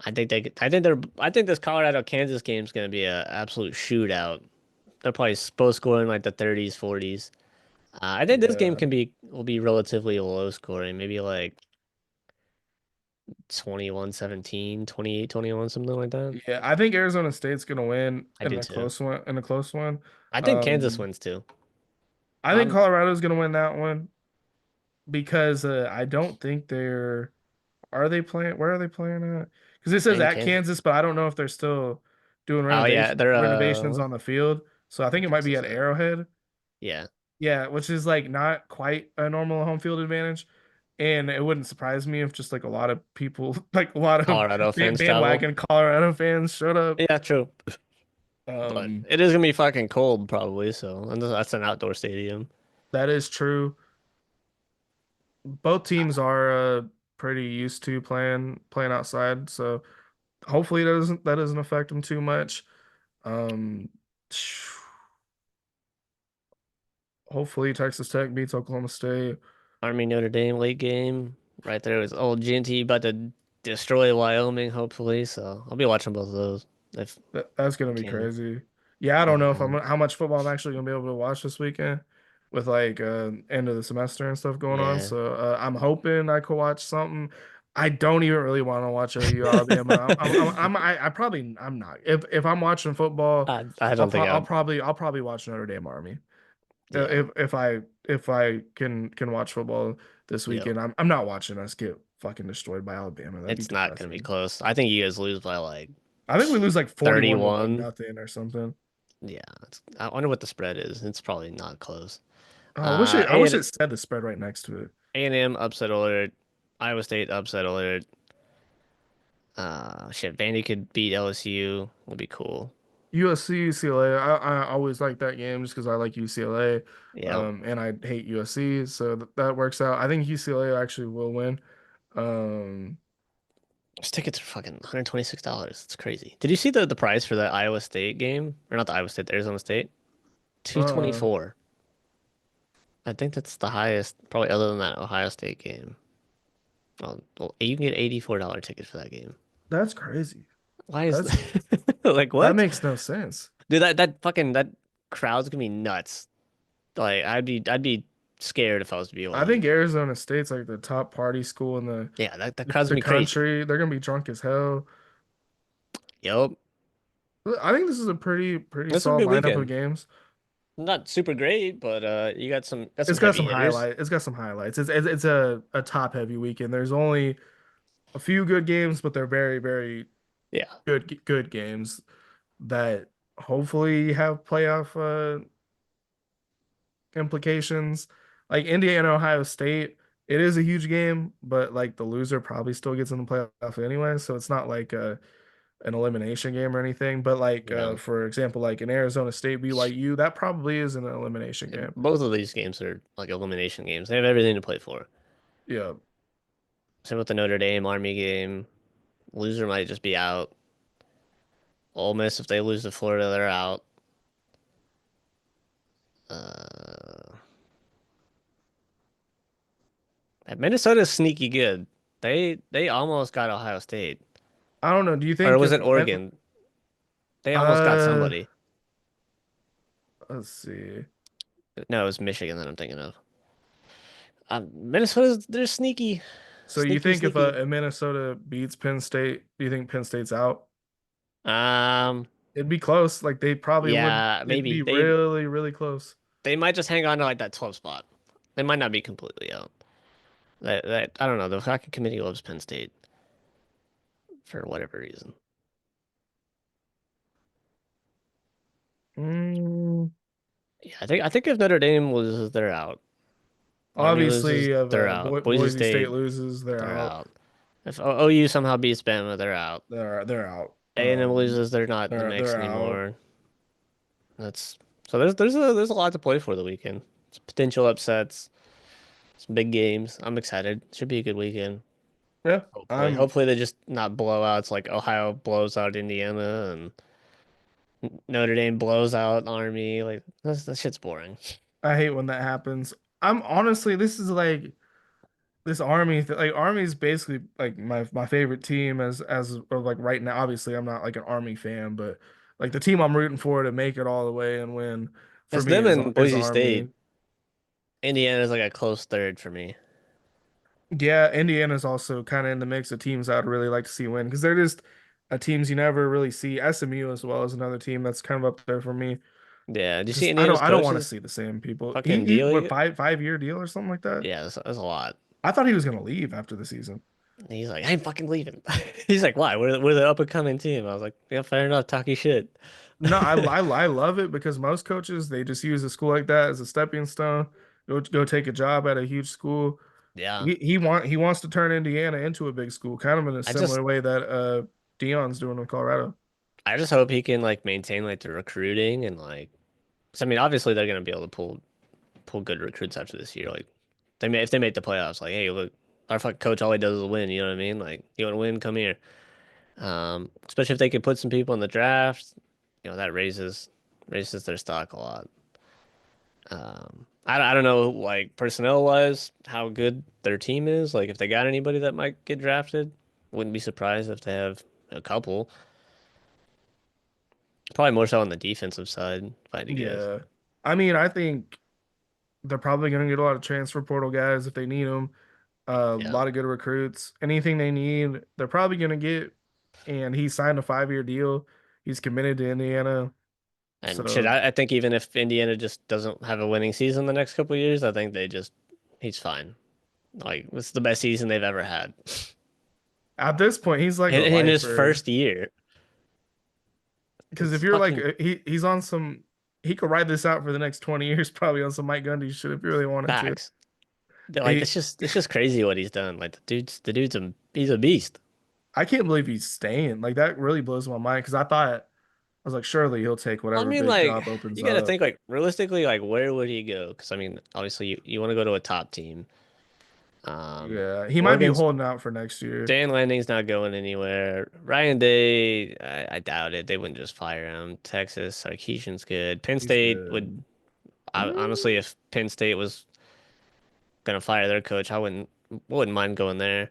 [SPEAKER 2] I think this Colorado Kansas game is gonna be a absolute shootout. They're probably both scoring like the 30s, 40s. I think this game
[SPEAKER 1] yeah,
[SPEAKER 2] will be relatively low scoring, maybe like 21-17, 28-21, something like that.
[SPEAKER 1] yeah, I think Arizona State's gonna win
[SPEAKER 2] I
[SPEAKER 1] in
[SPEAKER 2] do
[SPEAKER 1] a
[SPEAKER 2] too.
[SPEAKER 1] close one. In a close one,
[SPEAKER 2] I think Kansas
[SPEAKER 1] um,
[SPEAKER 2] wins too.
[SPEAKER 1] I think
[SPEAKER 2] Um,
[SPEAKER 1] Colorado's gonna win that one because I don't think they're. Are they playing? Where are they playing at? Because it says
[SPEAKER 2] in
[SPEAKER 1] at
[SPEAKER 2] Kansas.
[SPEAKER 1] Kansas, but I don't know if they're still doing
[SPEAKER 2] Oh yeah, they're
[SPEAKER 1] renovations
[SPEAKER 2] what?
[SPEAKER 1] on the field. So I
[SPEAKER 2] Where
[SPEAKER 1] think it might be
[SPEAKER 2] Texas
[SPEAKER 1] at
[SPEAKER 2] at?
[SPEAKER 1] Arrowhead.
[SPEAKER 2] Yeah,
[SPEAKER 1] Yeah, which is like not quite a normal home field advantage. And it wouldn't surprise me if just like a lot of people, like a lot of
[SPEAKER 2] Colorado fans travel.
[SPEAKER 1] bandwagon Colorado fans showed up.
[SPEAKER 2] Yeah, true. But
[SPEAKER 1] Um,
[SPEAKER 2] it is gonna be fucking cold probably, so and that's an outdoor stadium.
[SPEAKER 1] that is true. Both teams are pretty used to playing outside, so hopefully that doesn't affect them too much. Um, hopefully Texas Tech beats Oklahoma State.
[SPEAKER 2] Army Notre Dame late game. Right there was old GNT about to destroy Wyoming, hopefully. So I'll be watching both of those if
[SPEAKER 1] That's gonna be
[SPEAKER 2] can.
[SPEAKER 1] crazy. Yeah, I don't know if I'm
[SPEAKER 2] Um,
[SPEAKER 1] how much football I'm actually gonna be able to watch this weekend with like end of the semester and stuff going on.
[SPEAKER 2] yeah.
[SPEAKER 1] So I'm hoping I could watch something. I don't even really want to watch OU Alabama. I probably I'm not. If I'm watching football,
[SPEAKER 2] I don't think I'd.
[SPEAKER 1] I'll probably watch Notre Dame Army.
[SPEAKER 2] Yeah.
[SPEAKER 1] If I can watch football this
[SPEAKER 2] Yep.
[SPEAKER 1] weekend, I'm not watching us get fucking destroyed by Alabama. That'd be
[SPEAKER 2] It's not gonna be
[SPEAKER 1] depressing.
[SPEAKER 2] close. I think you guys lose by like
[SPEAKER 1] I think we lose like 41 to like
[SPEAKER 2] 31.
[SPEAKER 1] nothing or something.
[SPEAKER 2] Yeah. I wonder what the spread is. It's probably not close.
[SPEAKER 1] I wish
[SPEAKER 2] A
[SPEAKER 1] it said the spread right next to it.
[SPEAKER 2] and M upset alert. Iowa State upset alert. Shit, Vandy could beat LSU. Would be cool.
[SPEAKER 1] USC, UCLA. I always like that game just because I like UCLA,
[SPEAKER 2] Yeah.
[SPEAKER 1] and I hate USC, so that works out. I think UCLA actually will win. Um,
[SPEAKER 2] Those tickets are fucking $126. It's crazy. Did you see the price for that Iowa State game? Or not the Iowa State, the Arizona State?
[SPEAKER 1] uh,
[SPEAKER 2] 224. I think that's the highest, probably other than that Ohio State game. Well, you can get $84 tickets for that game.
[SPEAKER 1] that's crazy.
[SPEAKER 2] Why is
[SPEAKER 1] That's
[SPEAKER 2] that? Like
[SPEAKER 1] that
[SPEAKER 2] what?
[SPEAKER 1] makes no sense.
[SPEAKER 2] Dude, that crowd's gonna be nuts. Like I'd be scared if I was to
[SPEAKER 1] I think
[SPEAKER 2] BYU.
[SPEAKER 1] Arizona State's like the top party school in
[SPEAKER 2] Yeah, that crowd's
[SPEAKER 1] the
[SPEAKER 2] gonna be crazy.
[SPEAKER 1] country. They're gonna be drunk as hell.
[SPEAKER 2] Yup.
[SPEAKER 1] I think this is a pretty
[SPEAKER 2] This is a
[SPEAKER 1] solid
[SPEAKER 2] good
[SPEAKER 1] lineup of
[SPEAKER 2] weekend.
[SPEAKER 1] games.
[SPEAKER 2] Not super great, but you got some
[SPEAKER 1] It's got
[SPEAKER 2] heavy
[SPEAKER 1] some
[SPEAKER 2] hitters.
[SPEAKER 1] highlight. It's got some highlights. It's a top heavy weekend. There's only a few good games, but they're very
[SPEAKER 2] Yeah.
[SPEAKER 1] good games that hopefully have playoff implications. Like Indiana, Ohio State, it is a huge game, but like the loser probably still gets in the playoff anyway, so it's not like an elimination game or anything. But like
[SPEAKER 2] Yeah.
[SPEAKER 1] for example, like in Arizona State BYU, that probably is an elimination game.
[SPEAKER 2] Both of these games are like elimination games. They have everything to play for.
[SPEAKER 1] Yeah.
[SPEAKER 2] Same with the Notre Dame Army game. Loser might just be out. Ole Miss, if they lose to Florida, they're out. Uh, and Minnesota's sneaky good. They almost got Ohio State,
[SPEAKER 1] I don't know. Do you
[SPEAKER 2] or
[SPEAKER 1] think
[SPEAKER 2] was
[SPEAKER 1] if
[SPEAKER 2] it Oregon? They almost got
[SPEAKER 1] uh
[SPEAKER 2] somebody.
[SPEAKER 1] let's see.
[SPEAKER 2] No, it was Michigan that I'm thinking of. Minnesota's they're sneaky,
[SPEAKER 1] So you
[SPEAKER 2] sneaky,
[SPEAKER 1] think if
[SPEAKER 2] sneaky.
[SPEAKER 1] Minnesota beats Penn State, do you think Penn State's out?
[SPEAKER 2] Um,
[SPEAKER 1] It'd be close. Like they probably would.
[SPEAKER 2] yeah,
[SPEAKER 1] It'd
[SPEAKER 2] maybe
[SPEAKER 1] be really, really close.
[SPEAKER 2] they might just hang on to like that 12 spot. They might not be completely out. That I don't know. The hockey committee loves Penn State for whatever reason.
[SPEAKER 1] Mm,
[SPEAKER 2] Yeah, I think if Notre Dame loses, they're out. Army loses,
[SPEAKER 1] obviously, if
[SPEAKER 2] they're out. Boise
[SPEAKER 1] Boise State
[SPEAKER 2] State,
[SPEAKER 1] loses, they're
[SPEAKER 2] they're
[SPEAKER 1] out.
[SPEAKER 2] out. If OU somehow beats Bama, they're out.
[SPEAKER 1] They're out.
[SPEAKER 2] A&M loses, they're not in the mix
[SPEAKER 1] They're out.
[SPEAKER 2] anymore. That's so there's a lot to play for the weekend. It's potential upsets, some big games. I'm excited. Should be a good weekend.
[SPEAKER 1] Yeah, I'm.
[SPEAKER 2] Hopefully they just not blowouts like Ohio blows out Indiana and Notre Dame blows out Army. Like that shit's boring.
[SPEAKER 1] I hate when that happens. I'm honestly, this is like this like Army is basically like my favorite team as or like right now. Obviously, I'm not like an Army fan, but like the team I'm rooting for to make it all the way and win for
[SPEAKER 2] It's
[SPEAKER 1] me
[SPEAKER 2] them and
[SPEAKER 1] is
[SPEAKER 2] Boise State.
[SPEAKER 1] Army.
[SPEAKER 2] Indiana's like a close third for me.
[SPEAKER 1] Yeah, Indiana's also kind of in the mix of teams I'd really like to see win because they're just teams you never really see. SMU as well as another team that's kind of up there for me.
[SPEAKER 2] Yeah. Do you see
[SPEAKER 1] Just
[SPEAKER 2] Indiana's
[SPEAKER 1] I don't want to
[SPEAKER 2] coaches
[SPEAKER 1] see the same people.
[SPEAKER 2] fucking
[SPEAKER 1] He
[SPEAKER 2] deal?
[SPEAKER 1] what 5 year deal or something like that.
[SPEAKER 2] Yeah, that's a lot.
[SPEAKER 1] I thought he was gonna leave after the season.
[SPEAKER 2] And he's like, I ain't fucking leaving. He's like, why? We're the up and coming team. I was like, yeah, fair enough. Talk your shit.
[SPEAKER 1] No, I love it because most coaches they just use a school like that as a stepping stone. Go take a job at a huge school.
[SPEAKER 2] Yeah.
[SPEAKER 1] He wants to turn Indiana into a big school, kind of in a
[SPEAKER 2] I just
[SPEAKER 1] similar way that Dion's doing in Colorado.
[SPEAKER 2] I just hope he can like maintain like the recruiting and like 'cause, I mean obviously they're gonna be able to pull good recruits after this year. Like if they make the playoffs, like, hey, look, our fucking coach all he does is win, you know what I mean? Like, you wanna win, come here. Especially if they could put some people in the draft, that raises their stock a lot. I don't know, like personnel wise, how good their team is. Like if they got anybody that might get drafted, wouldn't be surprised if they have a couple. Probably more so on the defensive side, if I had to guess.
[SPEAKER 1] Yeah, I mean, I think they're probably going to get a lot of transfer portal guys if they need them. A
[SPEAKER 2] Yeah.
[SPEAKER 1] lot of good recruits. Anything they need, they're probably going to get. And he signed a 5 year deal. He's committed to Indiana.
[SPEAKER 2] And shit,
[SPEAKER 1] So
[SPEAKER 2] I think even if Indiana just doesn't have a winning season the next couple of years, I think he's fine. Like, it's the best season they've ever had.
[SPEAKER 1] at this point, he's like a
[SPEAKER 2] In his
[SPEAKER 1] lifer.
[SPEAKER 2] first year.
[SPEAKER 1] Because if
[SPEAKER 2] It's
[SPEAKER 1] you're like
[SPEAKER 2] fucking
[SPEAKER 1] he's on some, he could ride this out for the next 20 years, probably on some Mike Gundy shit if you really wanted to.
[SPEAKER 2] facts. Like,
[SPEAKER 1] He,
[SPEAKER 2] it's just crazy what he's done. Like, he's a beast.
[SPEAKER 1] I can't believe he's staying. Like that really blows my mind because I was like, surely he'll take
[SPEAKER 2] I
[SPEAKER 1] whatever
[SPEAKER 2] mean,
[SPEAKER 1] big
[SPEAKER 2] like,
[SPEAKER 1] job opens
[SPEAKER 2] you got to
[SPEAKER 1] up.
[SPEAKER 2] think, like, realistically, like, where would he go? Because, I mean, obviously, you want to go to a top team.
[SPEAKER 1] Yeah, he might be
[SPEAKER 2] Oregon's
[SPEAKER 1] holding out for next year.
[SPEAKER 2] Dan Lanning's not going anywhere. Ryan Day, I doubt it. They wouldn't just fire him. Texas, Sarkisian's good. Penn
[SPEAKER 1] He's
[SPEAKER 2] State
[SPEAKER 1] good.
[SPEAKER 2] would, honestly, if Penn State was gonna fire their coach, I wouldn't mind going there.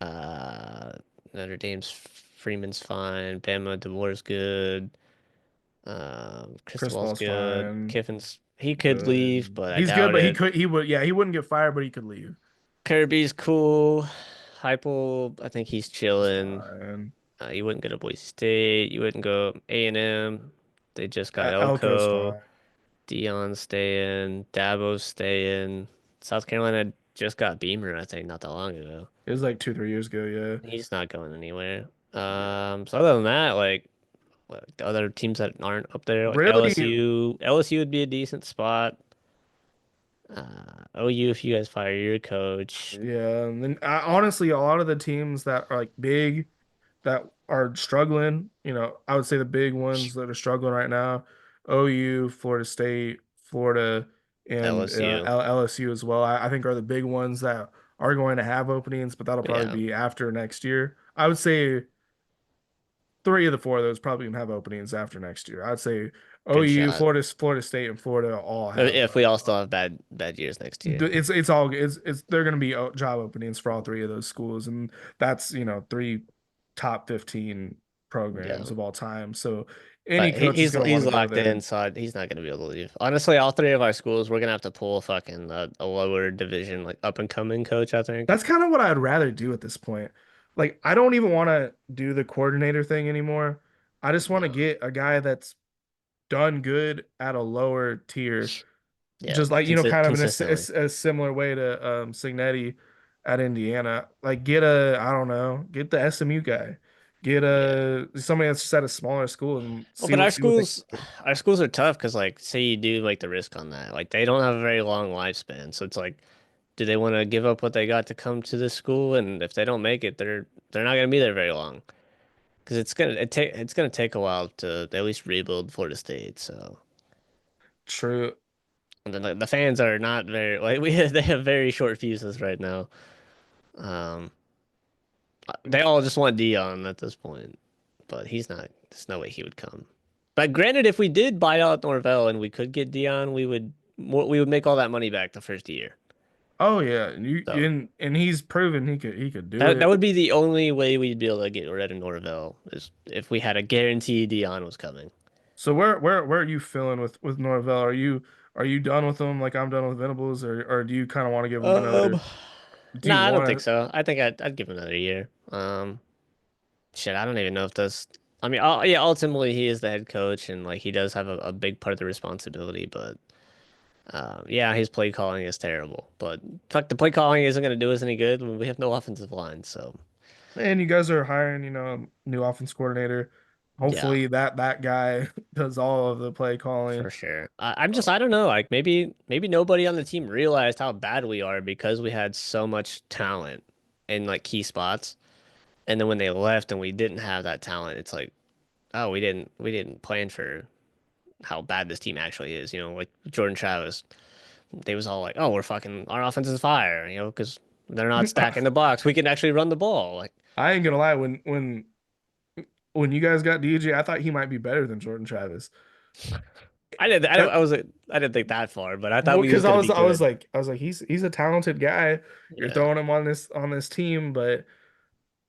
[SPEAKER 2] Uh, Notre Dame's Freeman's fine. Bama DeBoer's good. Cristobal's
[SPEAKER 1] Ball's
[SPEAKER 2] good.
[SPEAKER 1] fine.
[SPEAKER 2] Kiffin's he could leave,
[SPEAKER 1] Good.
[SPEAKER 2] but I
[SPEAKER 1] He's good,
[SPEAKER 2] doubt
[SPEAKER 1] but
[SPEAKER 2] it.
[SPEAKER 1] he would, yeah, he wouldn't get fired, but he could leave.
[SPEAKER 2] Kirby's cool. Heupel, I think he's
[SPEAKER 1] He's
[SPEAKER 2] chilling.
[SPEAKER 1] fine.
[SPEAKER 2] You wouldn't go to Boise State. You wouldn't go A&M. They just got
[SPEAKER 1] Elko's
[SPEAKER 2] Elko.
[SPEAKER 1] fine.
[SPEAKER 2] Dion's staying. Dabo's staying. South Carolina just got Beamer, I think, not that long ago.
[SPEAKER 1] It was like 2 3 years ago, yeah.
[SPEAKER 2] He's not going anywhere.
[SPEAKER 1] Yeah.
[SPEAKER 2] So other than that, like the other teams that aren't up there, like
[SPEAKER 1] Really,
[SPEAKER 2] LSU would be a decent spot. OU if you guys fire your coach.
[SPEAKER 1] yeah. And then honestly, a lot of the teams that are like big that are struggling, I would say the big ones that are struggling right now, OU, Florida State, Florida, and
[SPEAKER 2] LSU.
[SPEAKER 1] LSU as well. I think are the big ones that are going to have openings, but that'll probably
[SPEAKER 2] Yeah.
[SPEAKER 1] be after next year. I would say three of the four of those probably gonna have openings after next year. I'd say
[SPEAKER 2] Good
[SPEAKER 1] OU,
[SPEAKER 2] shot.
[SPEAKER 1] Florida State, and Florida all have.
[SPEAKER 2] If we all still have bad years next year.
[SPEAKER 1] It's all it's they're gonna be job openings for all three of those schools, and that's three top 15
[SPEAKER 2] Yeah.
[SPEAKER 1] programs of all time. So any
[SPEAKER 2] But
[SPEAKER 1] coach is gonna want
[SPEAKER 2] he's
[SPEAKER 1] to go
[SPEAKER 2] locked
[SPEAKER 1] there.
[SPEAKER 2] in, so he's not gonna be able to leave. Honestly, all three of our schools, we're gonna have to pull a fucking a lower division, like up and coming coach, I think.
[SPEAKER 1] That's kind of what I'd rather do at this point. Like, I don't even want to do the coordinator thing anymore. I just want to
[SPEAKER 2] No.
[SPEAKER 1] get a guy that's done good at a lower tier,
[SPEAKER 2] Yeah,
[SPEAKER 1] just like, kind of in
[SPEAKER 2] consistently.
[SPEAKER 1] a similar way to Signetti at Indiana. Like, get a, I don't know, get the SMU guy, get
[SPEAKER 2] Yeah.
[SPEAKER 1] a somebody that's just at a smaller school and
[SPEAKER 2] Well, but
[SPEAKER 1] see what they.
[SPEAKER 2] our schools are tough because, like, say you do like the risk on that, like they don't have a very long lifespan. So it's like, do they want to give up what they got to come to this school? And if they don't make it, they're not gonna be there very long because it's gonna take a while to at least rebuild Florida State. So,
[SPEAKER 1] True.
[SPEAKER 2] and then the fans are not very like they have very short fuses right now. Um, they all just want Dion at this point, but he's not. There's no way he would come. But granted, if we did buy out Norvell and we could get Dion, we would make all that money back the first year.
[SPEAKER 1] Oh yeah, and
[SPEAKER 2] So
[SPEAKER 1] and he's proven he could do
[SPEAKER 2] that
[SPEAKER 1] it.
[SPEAKER 2] would be the only way we'd be able to get rid of Norvell is if we had a guarantee Dion was coming.
[SPEAKER 1] So where are you feeling with Norvell? Are you done with him like I'm done with Venables, or do you kind of want to give him
[SPEAKER 2] Um,
[SPEAKER 1] another? Do you
[SPEAKER 2] nah, I don't think
[SPEAKER 1] want
[SPEAKER 2] so. I think I'd give him another year. Shit, I don't even know if that's. I mean, yeah, ultimately he is the head coach and like he does have a big part of the responsibility, but yeah, his play calling is terrible. But fuck, the play calling isn't going to do us any good when we have no offensive line. So
[SPEAKER 1] to? And you guys are hiring, a new offense coordinator.
[SPEAKER 2] yeah,
[SPEAKER 1] Hopefully that guy does all of the play calling.
[SPEAKER 2] for sure. I don't know. Like maybe nobody on the team realized how bad we are because we had so much talent in like key spots. And then when they left and we didn't have that talent, it's like, oh, we didn't plan for how bad this team actually is. You know, like Jordan Travis, they was all like, oh, we're fucking our offense is fire. You know, because they're not stacking the box. We can actually run the ball. Like.
[SPEAKER 1] I ain't gonna lie, when you guys got DJ, I thought he might be better than Jordan Travis. That
[SPEAKER 2] I didn't think that far, but I thought
[SPEAKER 1] Well,
[SPEAKER 2] we was
[SPEAKER 1] because
[SPEAKER 2] gonna be good.
[SPEAKER 1] I was like he's a talented guy. You're
[SPEAKER 2] Yeah.
[SPEAKER 1] throwing him on this team, but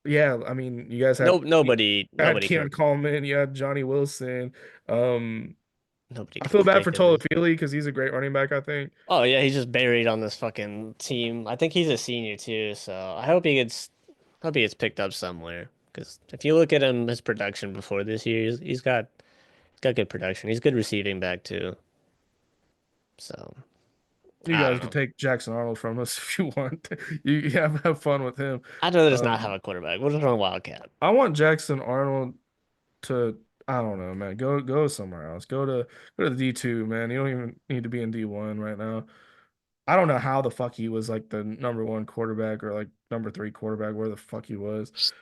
[SPEAKER 1] yeah, I mean, you guys
[SPEAKER 2] No,
[SPEAKER 1] had
[SPEAKER 2] nobody
[SPEAKER 1] Keon
[SPEAKER 2] could,
[SPEAKER 1] Coleman, you had Johnny Wilson. Um,
[SPEAKER 2] nobody
[SPEAKER 1] I
[SPEAKER 2] could
[SPEAKER 1] feel bad for
[SPEAKER 2] predict this.
[SPEAKER 1] Philly because he's a great running back, I think.
[SPEAKER 2] Oh yeah, he's just buried on this fucking team. I think he's a senior too, so hope he gets picked up somewhere. Because if you look at him, his production before this year, he's got good production. He's good receiving back too. So
[SPEAKER 1] You
[SPEAKER 2] I
[SPEAKER 1] guys
[SPEAKER 2] don't
[SPEAKER 1] could
[SPEAKER 2] know.
[SPEAKER 1] take Jackson Arnold from us if you want. You have fun with him.
[SPEAKER 2] I'd rather just not have
[SPEAKER 1] Um,
[SPEAKER 2] a quarterback. We'll just run Wildcat.
[SPEAKER 1] I want Jackson Arnold to I don't know, man. Go somewhere else. Go to the D2, man. You don't even need to be in D1 right now. I don't know how the fuck he was like the number one quarterback or like number three quarterback, where the fuck he was.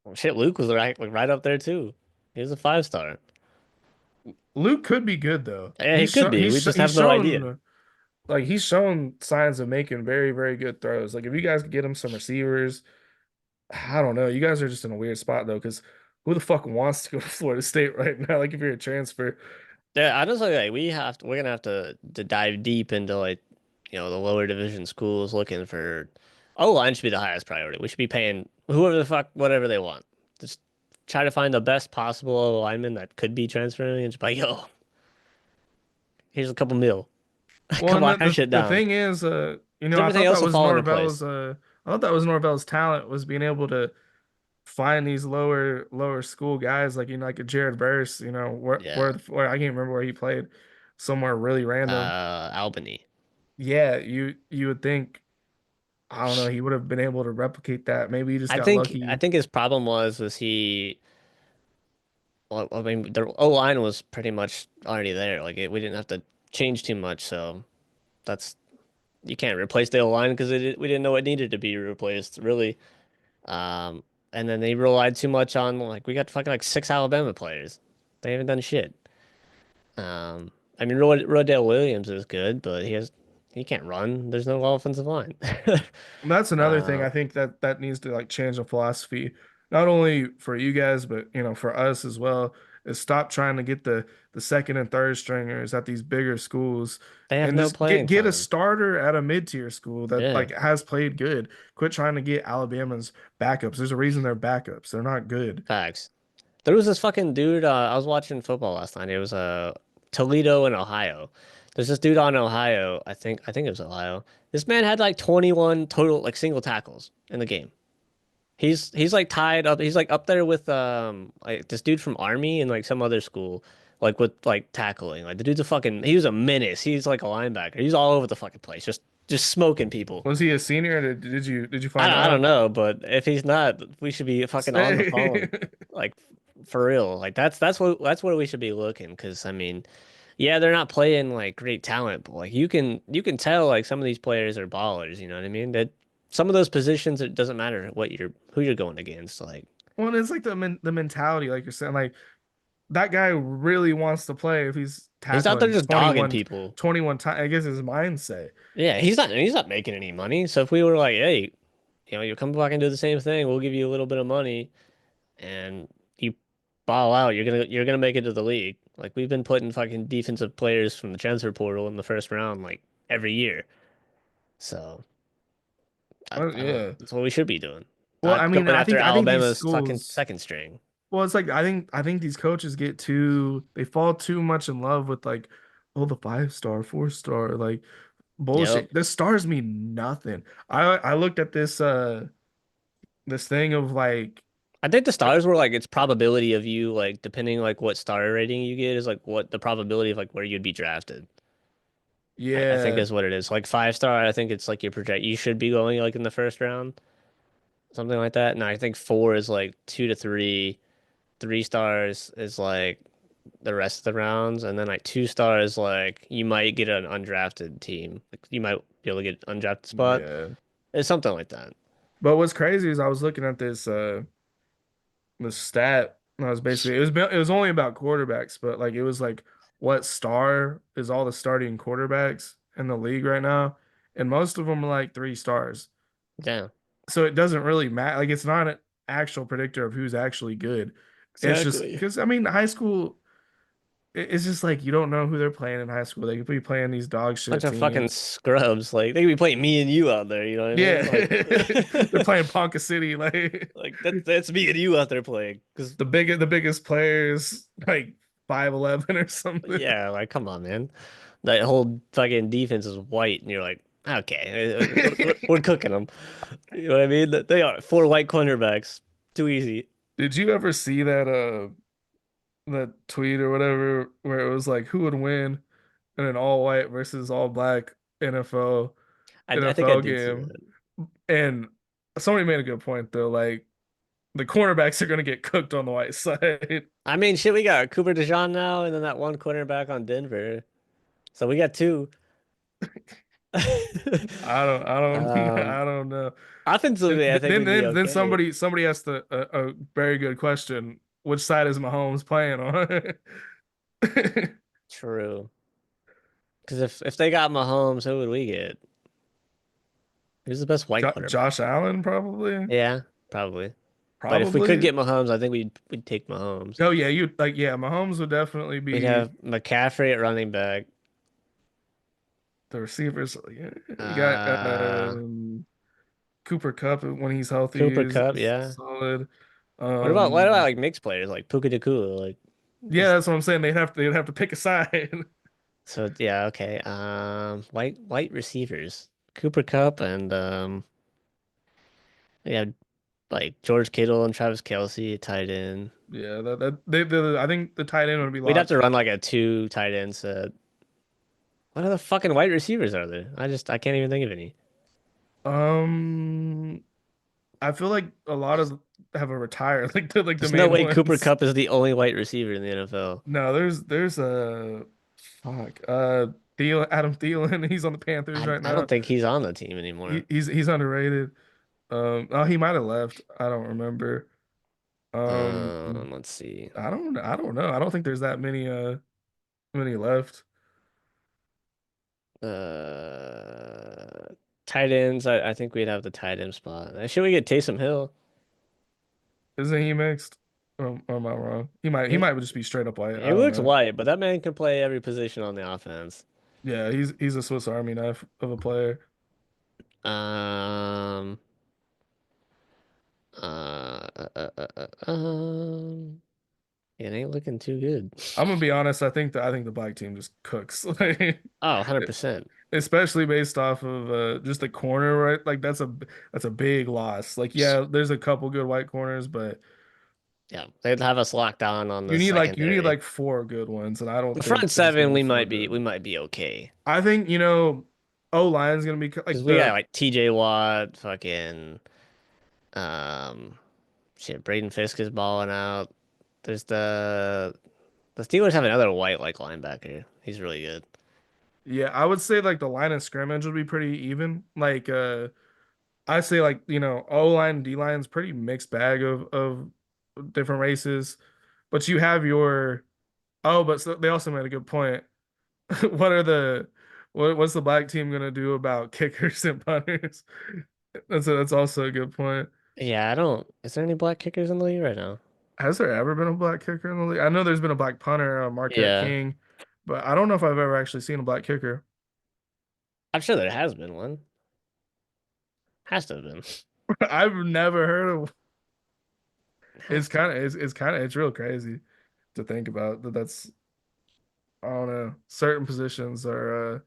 [SPEAKER 2] Well, shit, Luke was right up there too. He was a 5-star.
[SPEAKER 1] Luke could be good though.
[SPEAKER 2] Yeah, he could be. We just
[SPEAKER 1] He's
[SPEAKER 2] have no idea.
[SPEAKER 1] shown like he's shown signs of making very, very good throws. Like if you guys could get him some receivers, I don't know. You guys are just in a weird spot though, because who the fuck wants to go to Florida State right now? Like if you're a transfer.
[SPEAKER 2] Yeah, honestly, like we're gonna have to dive deep into like the lower division schools looking for O line should be the highest priority. We should be paying whoever the fuck whatever they want. Just try to find the best possible O lineman that could be transferring and just be like, yo, here's a couple mil.
[SPEAKER 1] Well,
[SPEAKER 2] Come
[SPEAKER 1] and
[SPEAKER 2] on, that shit
[SPEAKER 1] the
[SPEAKER 2] down.
[SPEAKER 1] thing is,
[SPEAKER 2] 'Cause
[SPEAKER 1] I
[SPEAKER 2] everything
[SPEAKER 1] thought that
[SPEAKER 2] else will
[SPEAKER 1] was
[SPEAKER 2] fall into place.
[SPEAKER 1] I thought that was Norvell's talent was being able to find these lower school guys like like a Jared Verse,
[SPEAKER 2] Yeah.
[SPEAKER 1] where I can't remember where he played, somewhere really random.
[SPEAKER 2] Albany.
[SPEAKER 1] Yeah, you would think I don't know he would have been able to replicate that. Maybe he just got
[SPEAKER 2] I
[SPEAKER 1] lucky.
[SPEAKER 2] think his problem was he well, I mean the O line was pretty much already there. We didn't have to change too much, so that's you can't replace the O line because we didn't know it needed to be replaced really. Um, and then they relied too much on like we got fucking like 6 Alabama players. They haven't done shit. I mean Rodale Williams is good, but he can't run. There's no offensive line.
[SPEAKER 1] And that's another thing
[SPEAKER 2] Uh,
[SPEAKER 1] I think that needs to like change the philosophy. not only for you guys, but for us as well, is stop trying to get the second and third stringers at these bigger schools
[SPEAKER 2] They have
[SPEAKER 1] and
[SPEAKER 2] no
[SPEAKER 1] just
[SPEAKER 2] playing
[SPEAKER 1] get a
[SPEAKER 2] time.
[SPEAKER 1] starter at a mid-tier school that
[SPEAKER 2] Yeah,
[SPEAKER 1] like has played good. Quit trying to get Alabama's backups. There's a reason they're backups. They're not good.
[SPEAKER 2] facts. There was this fucking dude. I was watching football last night. It was Toledo in Ohio. There's this dude on Ohio. I think it was Ohio. This man had like 21 total like single tackles in the game. He's like tied up. He's like up there with like this dude from Army and like some other school, like with like tackling. Like the dude's a fucking. He was a menace. He's like a linebacker. He's all over the fucking place, just smoking people.
[SPEAKER 1] Was he a senior? Or did you
[SPEAKER 2] I
[SPEAKER 1] find
[SPEAKER 2] don't, I don't
[SPEAKER 1] out?
[SPEAKER 2] know, but if he's not, we should be fucking on the phone, like for real. Like that's what we should be looking. Because I mean, yeah, they're not playing like great talent, but like you can tell like some of these players are ballers. You know what I mean? That some of those positions it doesn't matter who you're going against. Like
[SPEAKER 1] Well, it's like the mentality, like you're saying, like that guy really wants to play if he's
[SPEAKER 2] he's out there
[SPEAKER 1] tackling
[SPEAKER 2] just dogging people.
[SPEAKER 1] 21 times. I guess his mindset.
[SPEAKER 2] Yeah, he's not making any money. So if we were like, hey, you come back and do the same thing, we'll give you a little bit of money. And you ball out, you're gonna make it to the league. Like we've been putting fucking defensive players from the transfer portal in the first round like every year. So
[SPEAKER 1] Well,
[SPEAKER 2] I don't.
[SPEAKER 1] yeah.
[SPEAKER 2] That's what we should be doing.
[SPEAKER 1] Well, I
[SPEAKER 2] Not
[SPEAKER 1] mean,
[SPEAKER 2] going
[SPEAKER 1] I
[SPEAKER 2] after
[SPEAKER 1] think I think these
[SPEAKER 2] Alabama's fucking
[SPEAKER 1] schools.
[SPEAKER 2] second string.
[SPEAKER 1] Well, it's like I think these coaches get too they fall too much in love with like, oh, the 5-star, 4-star, like
[SPEAKER 2] Yep.
[SPEAKER 1] bullshit. The stars mean nothing. I looked at this thing of like,
[SPEAKER 2] I think the stars were like its probability of you like depending like what star rating you get is like what the probability of like where you'd be drafted. I think
[SPEAKER 1] yeah,
[SPEAKER 2] is what it is. Like 5 star, I think it's like your project you should be going like in the first round, something like that. And I think 4 is like 2 to 3. 3 stars is like the rest of the rounds, and then like 2 stars, like you might get an undrafted team. Like you might be able to get an undrafted spot.
[SPEAKER 1] yeah.
[SPEAKER 2] It's something like that.
[SPEAKER 1] But what's crazy is I was looking at this stat. And I was basically it was only about quarterbacks, but like it was like what star is all the starting quarterbacks in the league right now, and most of them are like 3 stars.
[SPEAKER 2] Yeah,
[SPEAKER 1] So it doesn't really matter. Like it's not an actual predictor of who's actually good. It's just
[SPEAKER 2] exactly.
[SPEAKER 1] because I mean high school. It's just like you don't know who they're playing in high school. They could be playing these dog
[SPEAKER 2] Bunch
[SPEAKER 1] shit
[SPEAKER 2] of fucking
[SPEAKER 1] teams.
[SPEAKER 2] scrubs. Like they could be playing me and you out there. You know what I mean?
[SPEAKER 1] Yeah,
[SPEAKER 2] Like,
[SPEAKER 1] they're playing Ponca City. Like
[SPEAKER 2] like that's me and you out there playing. Because
[SPEAKER 1] the biggest players like 5'11" or something.
[SPEAKER 2] yeah, like come on, man. That whole fucking defense is white, and you're like, okay, we're cooking them. You know what I mean? They are 4 white cornerbacks. Too easy.
[SPEAKER 1] Did you ever see that tweet or whatever where it was like who would win in an all white versus all black NFL
[SPEAKER 2] I think I
[SPEAKER 1] NFL
[SPEAKER 2] did see
[SPEAKER 1] game?
[SPEAKER 2] that.
[SPEAKER 1] And somebody made a good point though. Like the cornerbacks are gonna get cooked on the white side.
[SPEAKER 2] I mean, shit, we got Cooper DeJean now, and then that one cornerback on Denver. So we got two.
[SPEAKER 1] I don't
[SPEAKER 2] Um,
[SPEAKER 1] I don't know. And
[SPEAKER 2] offensively, I think
[SPEAKER 1] then
[SPEAKER 2] we'd be
[SPEAKER 1] then then
[SPEAKER 2] okay.
[SPEAKER 1] somebody asked a very good question. Which side is Mahomes playing on?
[SPEAKER 2] True. Because if they got Mahomes, who would we get? Who's the best white quarterback?
[SPEAKER 1] Josh Allen probably.
[SPEAKER 2] Yeah, probably. But if we could
[SPEAKER 1] Probably.
[SPEAKER 2] get Mahomes, I think we'd take Mahomes.
[SPEAKER 1] Oh yeah, you like yeah, Mahomes would definitely
[SPEAKER 2] We'd
[SPEAKER 1] be
[SPEAKER 2] have McCaffrey at running back.
[SPEAKER 1] the receivers. Yeah, you got
[SPEAKER 2] Uh,
[SPEAKER 1] Cooper Cup when he's healthy
[SPEAKER 2] Cooper
[SPEAKER 1] is,
[SPEAKER 2] Cup,
[SPEAKER 1] is
[SPEAKER 2] yeah.
[SPEAKER 1] solid.
[SPEAKER 2] What about like mixed players like Puka Nacua? Like
[SPEAKER 1] Yeah, that's what I'm saying. They'd have to pick a side.
[SPEAKER 2] so yeah, okay. White receivers. Cooper Cup and yeah, like George Kittle and Travis Kelce tight end.
[SPEAKER 1] Yeah, I think the tight end would be
[SPEAKER 2] We'd have
[SPEAKER 1] locked
[SPEAKER 2] to
[SPEAKER 1] in.
[SPEAKER 2] run like a 2 tight end set. What other fucking wide receivers are there? I can't even think of any.
[SPEAKER 1] Um, I feel like a lot of have a retired like the
[SPEAKER 2] There's no
[SPEAKER 1] main
[SPEAKER 2] way Cooper
[SPEAKER 1] ones.
[SPEAKER 2] Cup is the only white receiver in the NFL.
[SPEAKER 1] No, there's a fuck Adam Thielen. He's on the Panthers right
[SPEAKER 2] I don't
[SPEAKER 1] now.
[SPEAKER 2] think he's on the team anymore.
[SPEAKER 1] He's underrated. Oh, he might have left. I don't remember. Um,
[SPEAKER 2] Let's see.
[SPEAKER 1] I don't know. I don't think there's that many left.
[SPEAKER 2] Uh, tight ends. I think we'd have the tight end spot. Should we get Taysom Hill?
[SPEAKER 1] Isn't he mixed? Or am I wrong? He
[SPEAKER 2] He
[SPEAKER 1] might just be straight up white. I
[SPEAKER 2] he
[SPEAKER 1] don't
[SPEAKER 2] looks
[SPEAKER 1] know.
[SPEAKER 2] white, but that man can play every position on the offense.
[SPEAKER 1] Yeah, he's a Swiss Army knife of a player.
[SPEAKER 2] Um, it ain't looking too good.
[SPEAKER 1] I'm gonna be honest. I think the black team just cooks, like,
[SPEAKER 2] Oh, 100%.
[SPEAKER 1] especially based off of just the corner, right? Like that's a big loss. Like, yeah, there's a couple good white corners, but
[SPEAKER 2] Yeah, they'd have us locked down on the
[SPEAKER 1] you need
[SPEAKER 2] secondary.
[SPEAKER 1] like four good ones, and I don't
[SPEAKER 2] The front
[SPEAKER 1] think there's
[SPEAKER 2] seven,
[SPEAKER 1] gonna be four good.
[SPEAKER 2] we might be okay.
[SPEAKER 1] I think O line's gonna be
[SPEAKER 2] Because
[SPEAKER 1] like
[SPEAKER 2] we got
[SPEAKER 1] the
[SPEAKER 2] like TJ Watt, fucking um shit, Braden Fisk is balling out. There's the Steelers have another white like linebacker. He's really good.
[SPEAKER 1] yeah. I would say like the line of scrimmage would be pretty even. Like I say like O line D line's pretty mixed bag of different races, but you have your but so they also made a good point. What are the what's the black team gonna do about kickers and punters? That's also a good point.
[SPEAKER 2] Yeah, I don't. Is there any black kickers in the league right now?
[SPEAKER 1] Has there ever been a black kicker in the league? I know there's been a black punter, Marquette
[SPEAKER 2] Yeah,
[SPEAKER 1] King, but I don't know if I've ever actually seen a black kicker.
[SPEAKER 2] I'm sure there has been one. Has to have been.
[SPEAKER 1] I've never heard of.
[SPEAKER 2] Has to.
[SPEAKER 1] It's real crazy to think about that. That's I don't know. Certain positions are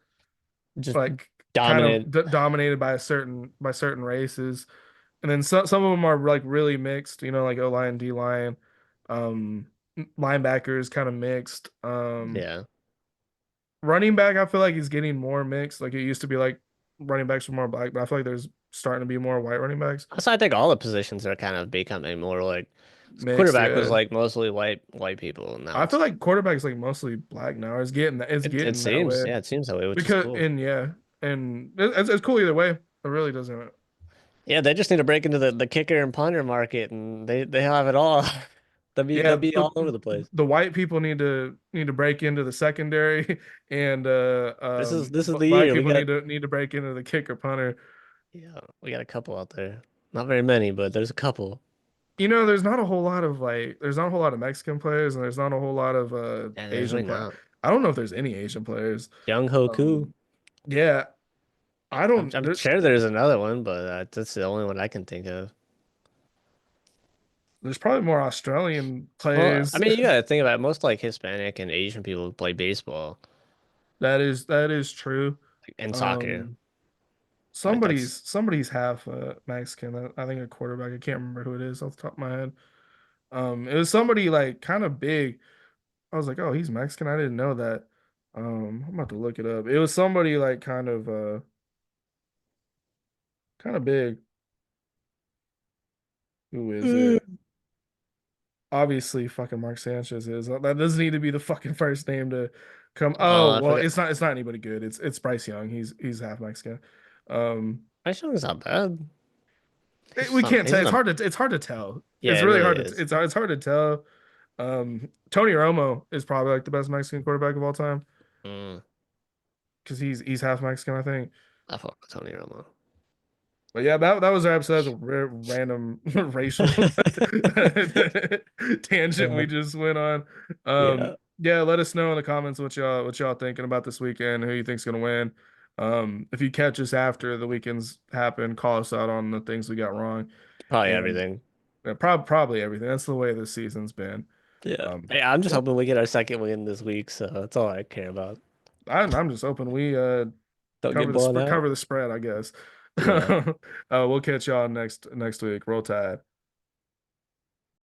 [SPEAKER 2] Just
[SPEAKER 1] like kind of
[SPEAKER 2] dominant.
[SPEAKER 1] dominated by certain races. And then some of them are like really mixed, like O line, D line, um, linebackers kind of mixed.
[SPEAKER 2] Yeah.
[SPEAKER 1] Running back, I feel like he's getting more mixed. Like it used to be like running backs were more black, but I feel like there's starting to be more white running backs
[SPEAKER 2] So I think all the positions are kind of becoming more like
[SPEAKER 1] mixed.
[SPEAKER 2] quarterback was
[SPEAKER 1] Yeah,
[SPEAKER 2] like mostly white people, and now
[SPEAKER 1] I feel
[SPEAKER 2] it's
[SPEAKER 1] like quarterback is like mostly black now. It's
[SPEAKER 2] it
[SPEAKER 1] getting that
[SPEAKER 2] seems
[SPEAKER 1] way
[SPEAKER 2] yeah it seems that way, which is
[SPEAKER 1] because
[SPEAKER 2] cool.
[SPEAKER 1] and yeah, and it's cool either way. It really doesn't.
[SPEAKER 2] Yeah, they just need to break into the kicker and punter market, and they have it all.
[SPEAKER 1] Yeah,
[SPEAKER 2] They'll be all over the place.
[SPEAKER 1] the white people need to break into the secondary, and
[SPEAKER 2] This is the
[SPEAKER 1] black
[SPEAKER 2] year
[SPEAKER 1] people need to break into the kicker punter.
[SPEAKER 2] we got a couple out there. Not very many, but there's a couple.
[SPEAKER 1] There's not a whole lot of there's not a whole lot of Mexican players, and there's not a whole lot of
[SPEAKER 2] And there's
[SPEAKER 1] Asian
[SPEAKER 2] really
[SPEAKER 1] play.
[SPEAKER 2] not.
[SPEAKER 1] I don't know if there's any Asian players.
[SPEAKER 2] Young Hoku.
[SPEAKER 1] Yeah, I don't.
[SPEAKER 2] I'm sure there's another one, but that's the only one I can think of.
[SPEAKER 1] There's probably more Australian
[SPEAKER 2] Well, I
[SPEAKER 1] players.
[SPEAKER 2] mean, you gotta think about it. Most like Hispanic and Asian people play baseball
[SPEAKER 1] That is true.
[SPEAKER 2] and soccer.
[SPEAKER 1] Um,
[SPEAKER 2] Like that's
[SPEAKER 1] somebody's half Mexican. I think a quarterback. I can't remember who it is off the top of my head. It was somebody like kind of big. I was like, oh, he's Mexican. I didn't know that. I'm about to look it up. It was somebody like kind of big. Who is it? Obviously, fucking Mark Sanchez is. That doesn't need to be the fucking first name to come. Oh,
[SPEAKER 2] I
[SPEAKER 1] well,
[SPEAKER 2] forgot.
[SPEAKER 1] it's not anybody good. It's Bryce Young. He's half Mexican. Um,
[SPEAKER 2] Actually, not bad.
[SPEAKER 1] we can't
[SPEAKER 2] He's
[SPEAKER 1] tell.
[SPEAKER 2] not.
[SPEAKER 1] It's hard to tell.
[SPEAKER 2] Yeah,
[SPEAKER 1] It's
[SPEAKER 2] it
[SPEAKER 1] really
[SPEAKER 2] really
[SPEAKER 1] hard to.
[SPEAKER 2] is.
[SPEAKER 1] It's hard to tell. Tony Romo is probably like the best Mexican quarterback of all time
[SPEAKER 2] Mm,
[SPEAKER 1] because he's half Mexican, I think.
[SPEAKER 2] I fuck with Tony Romo.
[SPEAKER 1] But yeah, that was our episode. That's a random racial tangent
[SPEAKER 2] Yeah.
[SPEAKER 1] we just went on.
[SPEAKER 2] Yeah.
[SPEAKER 1] Yeah, let us know in the comments what y'all thinking about this weekend, who you think's gonna win. If you catch us after the weekends happen, call us out on the things we got wrong,
[SPEAKER 2] Probably
[SPEAKER 1] and
[SPEAKER 2] everything.
[SPEAKER 1] probably everything. That's the way this season's been.
[SPEAKER 2] Yeah.
[SPEAKER 1] Um,
[SPEAKER 2] Yeah, I'm just
[SPEAKER 1] yeah,
[SPEAKER 2] hoping we get our second win this week, so that's all I care about.
[SPEAKER 1] I'm just hoping we
[SPEAKER 2] Don't get blown out.
[SPEAKER 1] cover the spread, I guess.
[SPEAKER 2] Yeah.
[SPEAKER 1] We'll catch y'all next week. Roll Tide.